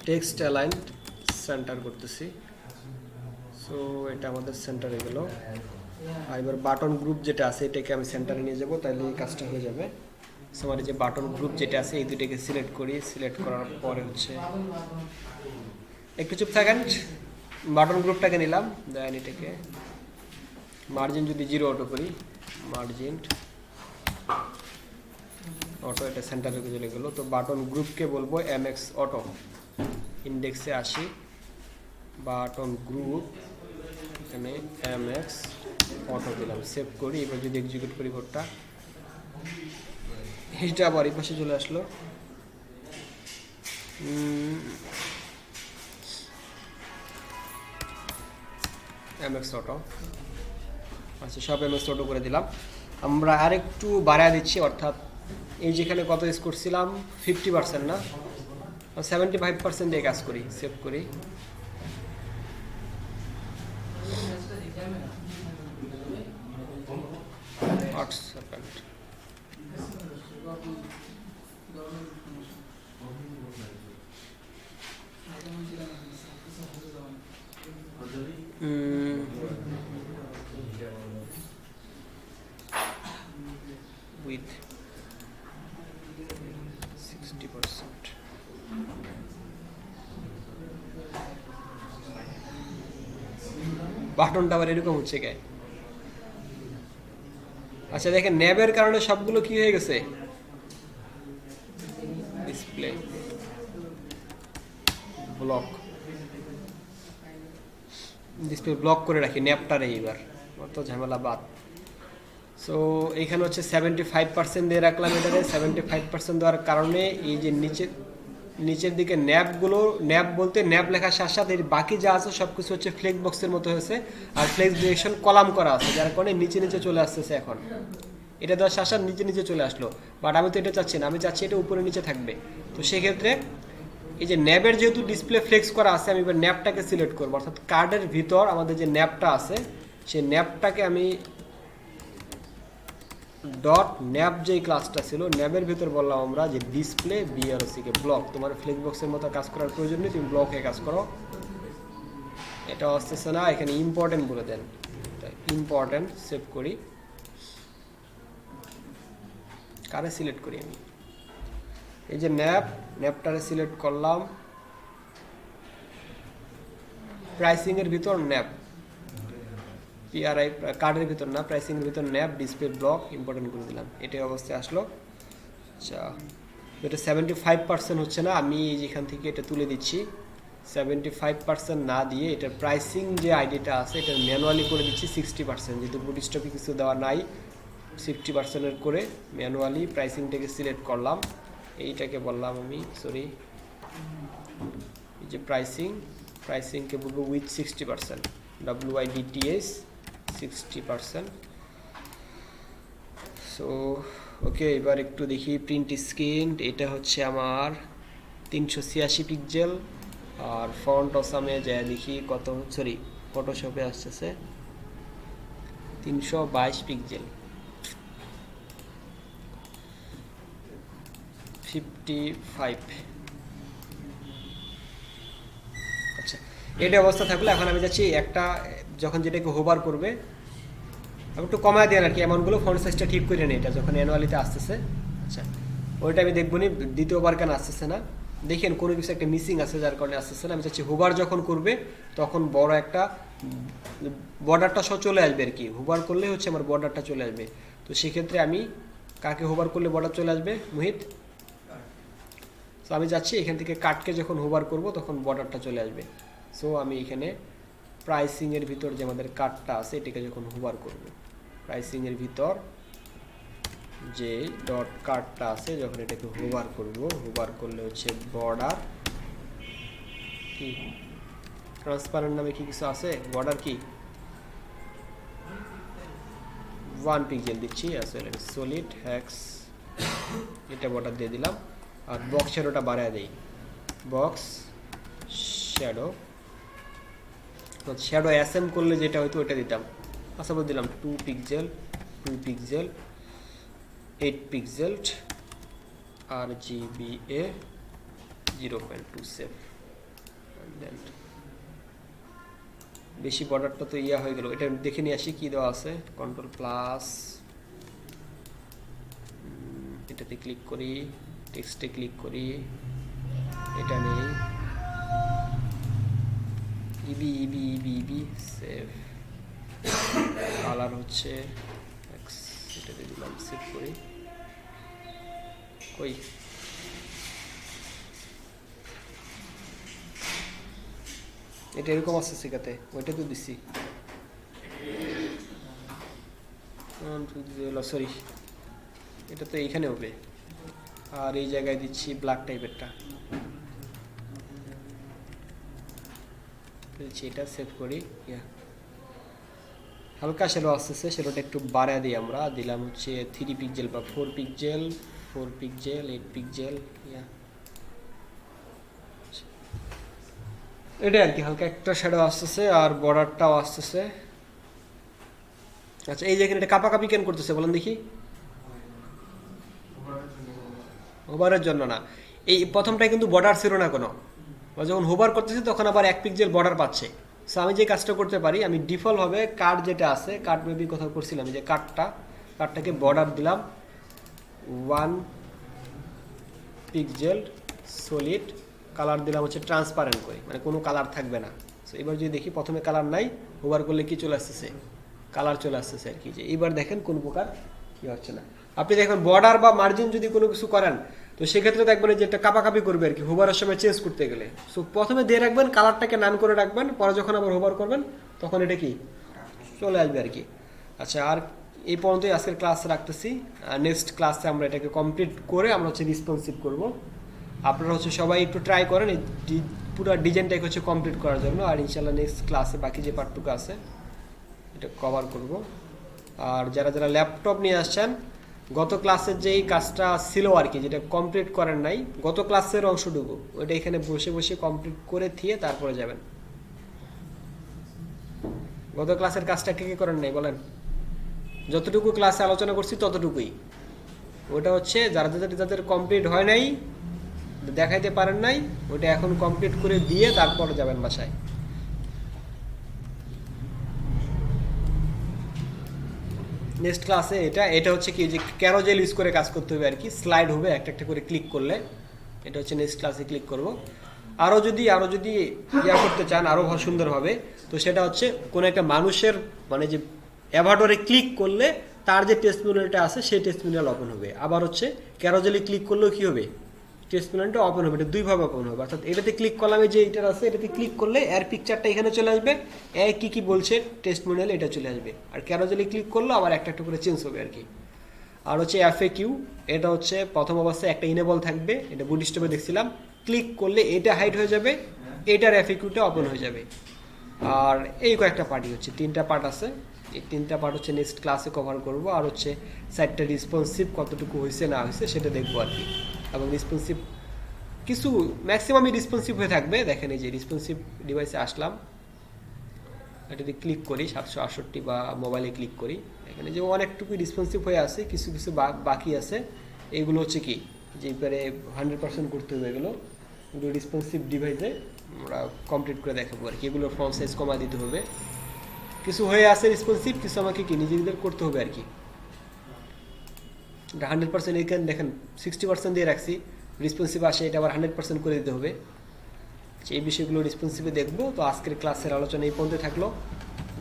text align center করতেছি। সো এটা আমাদের সেন্টারে গেল। আর এবার বাটন গ্রুপ যেটা আছে এটাকে আমি সেন্টারে নিয়ে যাব, তাহলে এই কাজটা হয়ে যাবে। আমার যে বাটন গ্রুপ যেটা আছে এই দুইটাকে সিলেক্ট করি, সিলেক্ট করার পরে হচ্ছে একটু চুপ থাকেন, বাটন গ্রুপটাকে নিলাম, দেন এটাকে মার্জিন যদি 0 অটো করি, মার্জিন অটো, এটা সেন্টারে চলে গেল। তো বাটন গ্রুপকে বলবো MX অটো, ইন্ডেক্সে আসি, বাটন গ্রুপ এখানে MX অটো দিলাম, সেভ করি। এবার যদি এক্সিকিউট করি কোডটা, এটা আবার এই পাশে চলে আসলো। MX অটো, আচ্ছা সব MX অটো করে দিলাম। আমরা আরেকটু বাড়ায় দিচ্ছি, অর্থাৎ এই যেখানে কত ইউজ করছিলাম 50% না, 75% দিয়ে কাজ করি, সেভ করি। with 60%। বাটনটা আবার এরকম হচ্ছে কে? আচ্ছা দেখেন ন্যাবের কারণে সবগুলো কি হয়ে গেছে, ডিসপ্লে ব্লক, ডিসপ্লে ব্লক করে রাখি ন্যাবটারে, এইবার অত ঝামেলা বাদ। সো এইখানে হচ্ছে 75% দিয়ে রাখলাম এটাকে। 75% দেওয়ার কারণে এই যে নিচের দিকে ন্যাবগুলো, ন্যাব বলতে ন্যাব লেখার সাথে সাথে বাকি যা আছে সব কিছু হচ্ছে ফ্লেক্স বক্সের মতো হয়েছে, আর ফ্লেক্স ডিরেকশন কলাম করা আছে, যার কারণে নিচে নিচে চলে আসতেছে। এখন এটা দেওয়ার সাথে সাথে নিচে নিচে চলে আসলো, বাট আমি তো এটা চাচ্ছি না, আমি চাচ্ছি এটা উপরে নিচে থাকবে। তো সেক্ষেত্রে এই যে ন্যাবের যেহেতু ডিসপ্লে ফ্লেক্স করা আছে, আমি এবার ন্যাবটাকে সিলেক্ট করবো, অর্থাৎ কার্ডের ভিতর আমাদের যে ন্যাবটা আছে সেই ন্যাবটাকে আমি ডট ন্যাব যেই ক্লাসটা ছিল ন্যাবের ভিতর বললাম আমরা যে ডিসপ্লে বিআরসিকে ব্লক, তোমার ফ্লেক্স বক্সের মতো কাজ করার প্রয়োজন নেই, তুমি ব্লকে কাজ করো। এটা আসতেছে না, এখানে ইম্পর্টেন্ট বলে দেন, ইম্পর্টেন্ট সেভ করি। কারে সিলেক্ট করি আমি, এই যে ন্যাবটারে সিলেক্ট করলাম, প্রাইসিং এর ভিতর ন্যাব, পিআরআই কার্ডের ভিতর না, প্রাইসিং এর ভিতর ন্যাব ডিসপ্লে ব্লক ইম্পর্টেন্ট করে দিলাম, এটাই অবস্থায় আসলো। আচ্ছা এটা 75% হচ্ছে না, আমি যেখান থেকে এটা তুলে দিচ্ছি, 75% না দিয়ে এটার প্রাইসিং যে আইডিটা আছে এটা ম্যানুয়ালি করে দিচ্ছি 60%, যেহেতু বুটস্ট্র্যাপে কিছু দেওয়া নাই, 60% করে ম্যানুয়ালি প্রাইসিংটাকে সিলেক্ট করলাম। এইটাকে বললাম আমি, সরি এই যে প্রাইসিংকে বলবো উইথ 60%, WIDTS 60%। সো ওকে, এবার একটু দেখি প্রিন্ট স্ক্রিন, এটা হচ্ছে আমার 386 পিক্সেল, আর ফন্ট অসামে যা দেখি কত, সরি ফটোশপে আসতেছে 322 পিক্সেল, 55। আচ্ছা এটা অবস্থা থাকলে এখন আমি যাচ্ছি একটা, যখন যেটাকে হোভার করবে আমি একটু কমায় দেন আর কি, এমনগুলো ফন্ট সাইজটা ঠিক করে নিই, এটা যখন অ্যানুয়ালিতে আসতেছে। আচ্ছা ওইটা আমি দেখবো নি দ্বিতীয়বার কেন আসতেছে না, দেখেন কোনো কিছু একটা মিসিং আছে যার কারণে আসতেছে না। আমি চাচ্ছি হোভার যখন করবে তখন বড় একটা বর্ডারটা সহ চলে আসবে আর কি, হোভার করলে হচ্ছে আমার বর্ডারটা চলে আসবে। তো সেক্ষেত্রে আমি কাকে হোভার করলে বর্ডার চলে আসবে, মুহিত? সো আমি যাচ্ছি এখান থেকে কাটকে যখন হোভার করব তখন বর্ডারটা চলে আসবে। সো আমি এখানে প্রাইসিংয়ের ভিতর যে আমাদের কাটটা আছে এটাকে যখন হোভার করব, প্রাইসিংয়ের ভিতর যে ডট কার্ডটা আছে যখন এটাকে হোভার করব, হোভার করলে হচ্ছে বর্ডার কি ট্রান্সপারেন্ট নামে কি কিছু আছে, বর্ডার কি 1 পিক্সেল দিচ্ছি, আসলে সলিড হ্যাক্স এটা বর্ডার দিয়ে দিলাম। আর বক্স শ্যাডোটা বাড়ায় দেই, বক্স শ্যাডো, শ্যাডো অ্যাসেম করলে যেটা হয়তো ওইটা দিতাম, আচ্ছা বলে দিলাম 2 পিক্সেল 8 পিক্সেল, RGBA 0.27। বেশি বর্ডারটা তো ইয়া হয়ে গেল, এটা দেখে নিয়ে আসি কি দেওয়া আছে, কন্ট্রোল প্লাস, এটা এটাতে ক্লিক করি, টেক্সটে ক্লিক করি, এটা নেই, ইবি ইবি ইবি ইবি সেভ, কালার হচ্ছে এটাতে দিলাম, সেভ করি, কই এটা এরকম আছে শেখাতে, ওইটা তো দিছি, সরি এটা তো এইখানে হবে, আর এই জায়গায় দিচ্ছি ব্ল্যাক টাইপেরটা, এটা সেভ করি, হালকা শ্যালো আসতেছে, শ্যালোটা একটু বাড়ায় দিই আমরা, দিলাম হচ্ছে 3 পিক্সেল বা 4 পিক্সেল, 4 পিক্সেল, 8 পিক্সেল, এটা আর কি হালকা একটা শ্যাডো আসতেছে, আর বর্ডারটাও আসতেছে। আচ্ছা এই যেখানে এটা কাপাকাপি কেন করতেছে বলেন দেখি? হোভারের জন্য না, এই প্রথমটাই কিন্তু বর্ডার ছিল না কোনো, যখন হোভার করতেছে তখন আবার 1 পিক্সেল বর্ডার পাচ্ছে। সো আমি যে কাজটা করতে পারি, আমি ডিফল্ট হবে কার্ড যেটা আছে, কার্ড মেবি কোথাও করছিলাম, যে কার্ডটাকে বর্ডার দিলাম 1 পিক্সেল সলিড, কালার দিলাম হচ্ছে ট্রান্সপারেন্ট করে, মানে কোনো কালার থাকবে না। সো এবার যদি দেখি প্রথমে কালার নাই, হোভার করলে কি চলে আসতেছে, কালার চলে আসতেছে আর কি। যে এবার দেখেন কোন প্রকার কি হচ্ছে না। আপনি দেখবেন বর্ডার বা মার্জিন যদি কোনো কিছু করেন, তো সেক্ষেত্রে দেখবেন যে একটা কাপাকাপি করবে আর কি হোভারের সময় চেঞ্জ করতে গেলে। সো প্রথমে দিয়ে রাখবেন, কালারটাকে নান করে রাখবেন, পরে যখন আবার হোভার করবেন তখন এটা কি চলে আসবে আর কি। আচ্ছা, আর এই পর্যন্তই আজকের ক্লাস রাখতেছি। নেক্সট ক্লাসে আমরা এটাকে কমপ্লিট করে আমরা হচ্ছে রেসপন্সিভ করব। আপনারা হচ্ছে সবাই একটু ট্রাই করেন এই পুরো ডিজাইনটাকে হচ্ছে কমপ্লিট করার জন্য, আর ইনশাল্লাহ নেক্সট ক্লাসে বাকি যে পার্টটুকু আছে এটা কভার করব। আর যারা যারা ল্যাপটপ নিয়ে আসছেন, গত ক্লাসের যেই কাজটা ছিল আর কি, যেটা কমপ্লিট করেন নাই, গত ক্লাসের অংশটুকু ওইটা এখানে বসে বসে কমপ্লিট করে দিয়ে তারপরে যাবেন। গত ক্লাসের কাজটা কে কে করেন নাই বলেন? যতটুকু ক্লাসে আলোচনা করছি ততটুকুই, ওটা হচ্ছে যারা যাদের কমপ্লিট হয় নাই, দেখাইতে পারেন নাই, ওটা এখন কমপ্লিট করে দিয়ে তারপর যাবেন বাসায়। নেক্সট ক্লাসে এটা হচ্ছে কি, যে ক্যারোজেল ইউজ করে কাজ করতে হবে আর কি, স্লাইড হবে একটা একটা করে ক্লিক করলে, এটা হচ্ছে নেক্সট ক্লাসে ক্লিক করব। আরও যদি ইয়া করতে চান আরও সুন্দরভাবে, তো সেটা হচ্ছে কোনো একটা মানুষের মানে যে অ্যাভাটারে ক্লিক করলে তার যে টেস্টিমোনিয়ালটা আছে সেই টেস্টিমোনিয়াল ওপেন হবে। আবার হচ্ছে ক্যারোজেলে ক্লিক করলেও কি হবে, টেস্টিমোনিয়ালটা ওপেন হবে। এটা দুইভাবে ওপেন হবে, অর্থাৎ এটাতে ক্লিক করলাম, যে এটার আছে এটাতে ক্লিক করলে এর পিকচারটা এখানে চলে আসবে, কি কি বলছে টেস্টিমোনিয়াল এটা চলে আসবে। আর ক্যারোজেলে ক্লিক করলে আবার একটা একটা করে চেঞ্জ হবে আর কি। আর হচ্ছে FAQ, এটা হচ্ছে প্রথম অবস্থায় একটা ইনেবল থাকবে, এটা বুটস্ট্র্যাপে দেখছিলাম, ক্লিক করলে এটা হাইড হয়ে যাবে, এটার FAQটা ওপেন হয়ে যাবে। আর এই কয়েকটা পার্টই হচ্ছে, 3টা পার্ট আছে, এই 3টা পার্ট হচ্ছে নেক্সট ক্লাসে কভার করব। আর হচ্ছে সাইটটা রেসপন্সিভ কতটুকু হয়েছে না হয়েছে সেটা দেখবো আর কি। এবং রেসপন্সিভ কিছু ম্যাক্সিমামই রেসপন্সিভ হয়ে থাকবে। দেখেন এই যে রেসপন্সিভ ডিভাইসে আসলাম, এটাতে ক্লিক করি 768 বা মোবাইলে ক্লিক করি, এখানে যে অনেকটুকু রেসপন্সিভ হয়ে আছে, কিছু কিছু বাকি আছে। এইগুলো হচ্ছে কি যে এবারে 100% করতে হবে, এগুলো রেসপন্সিভ ডিভাইসে আমরা কমপ্লিট করে দেখাবো আর কি। এগুলোর ফন্ট সাইজ কমা দিতে হবে, কিছু হয়ে আছে রেসপন্সিভ, কিছু আমাকে কি নিজেদের করতে হবে আর কি। 100% এখানে দেখেন 60% দিয়ে রাখছি, রেসপন্সিভ আসে, এটা আবার 100% করে দিতে হবে। এই বিষয়গুলো রেসপন্সিভে দেখবো। তো আজকের ক্লাসের আলোচনা এই পর্যন্ত থাকলো।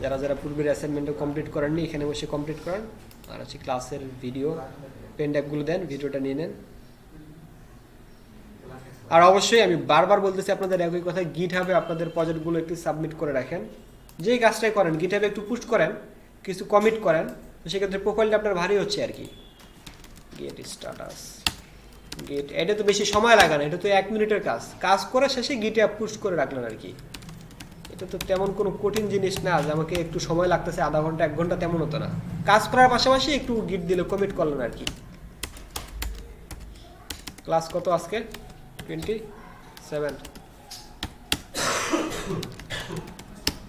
যারা যারা পূর্বের অ্যাসাইনমেন্টও কমপ্লিট করেননি এখানে বসে কমপ্লিট করেন। আর হচ্ছে ক্লাসের ভিডিও পেন ড্রাইভগুলো দেন, ভিডিওটা নিয়ে নেন। আর অবশ্যই আমি বারবার বলতেছি আপনাদের একই কথা, গিটহাবে আপনাদের প্রজেক্টগুলো একটু সাবমিট করে রাখেন। যেই কাজটাই করেন গিটহাবে একটু পুশ করেন, কিছু কমিট করেন, তো সেক্ষেত্রে প্রোফাইলটা আপনার ভারী হচ্ছে আর কি। গেট স্ট্যাটাস, গেট, এটা তো বেশি সময় লাগে না, এটা তো 1 মিনিটের কাজ করে শেষে গিটে পুশ করে রাখলেন আর কি। এটা তো তেমন কোনো কঠিন জিনিস না যে আমাকে একটু সময় লাগতেছে আধা ঘন্টা 1 ঘন্টা, তেমন হতো না। কাজ করার পাশাপাশি একটু গিট দিলে কমিট করলেন আর কি। ক্লাস কত আজকে? 27।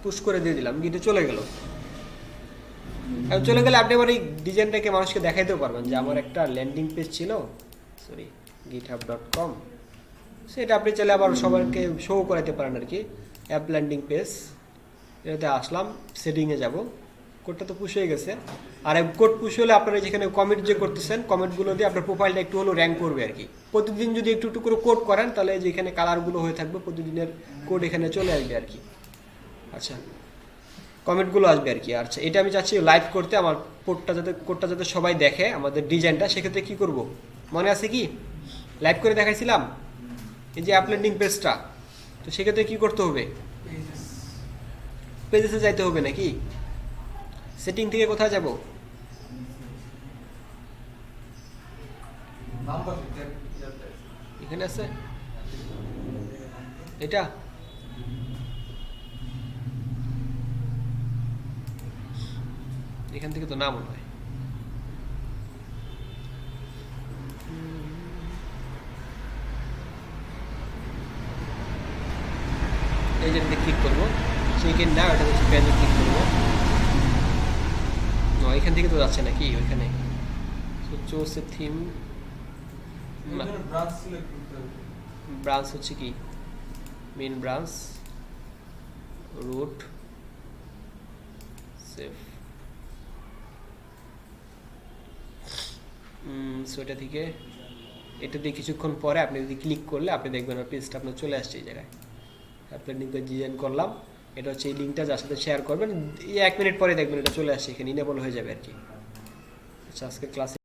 পুশ করে দিয়ে দিলাম, গিটে চলে গেল। চলে গেলে আপনি আবার এই ডিজাইনটাকে মানুষকে দেখাইতেও পারবেন যে আমার একটা ল্যান্ডিং পেজ ছিল, সরি github.com, সেটা আপনি চাইলে আবার সবাইকে শো করাতে পারেন আর কি। অ্যাপ ল্যান্ডিং পেজ, এটাতে আসলাম, সেটিংয়ে যাব, কোডটা তো পুশ হয়ে গেছে। আর কোড পুশ হলে আপনারা যেখানে কমেন্ট যে করতেছেন, কমেন্টগুলো দিয়ে আপনার প্রোফাইলটা একটু হলেও র্যাঙ্ক করবে আর কি। প্রতিদিন যদি একটু একটু করে কোড করেন তাহলে যেখানে কালারগুলো হয়ে থাকবে প্রতিদিনের কোড এখানে চলে আসবে আর কি। আচ্ছা, কমেন্টগুলো আসবে আর কি। আচ্ছা, এটা আমি চাচ্ছি লাইভ করতে, আমার কোডটা যাতে সবাই দেখে, আমাদের ডিজাইনটা। সেক্ষেত্রে কী করব মনে আছে কি, লাইভ করে দেখাইছিলাম এই যে আপলোডিং পেজটা। তো সেক্ষেত্রে কী করতে হবে, পেজেসে যাইতে হবে নাকি? সেটিং থেকে কোথায় যাব? এখানে আছে এটা, এখান থেকে তো না মনে হয়। এই যেটাতে ক্লিক করবো, সেকেন্ড না, ওটা হচ্ছে পেজে ক্লিক করবো। এখান থেকে তো যাচ্ছে নাকি ওইখানে? চোসে থিম ব্রাঞ্চ হচ্ছে কি, main branch, root, save. So এটা থেকে, এটা দিয়ে কিছুক্ষণ পরে আপনি যদি ক্লিক করলে আপনি দেখবেন আর পেজটা আপনার চলে আসছে এই জায়গায়। আপনার লিঙ্কটা ডিজাইন করলাম, এটা হচ্ছে এই লিঙ্কটা যার সাথে শেয়ার করবেন, এই 1 মিনিট পরে দেখবেন এটা চলে আসছে এখানে, ইনেবল হয়ে যাবে আর কি। আচ্ছা, আজকে ক্লাসে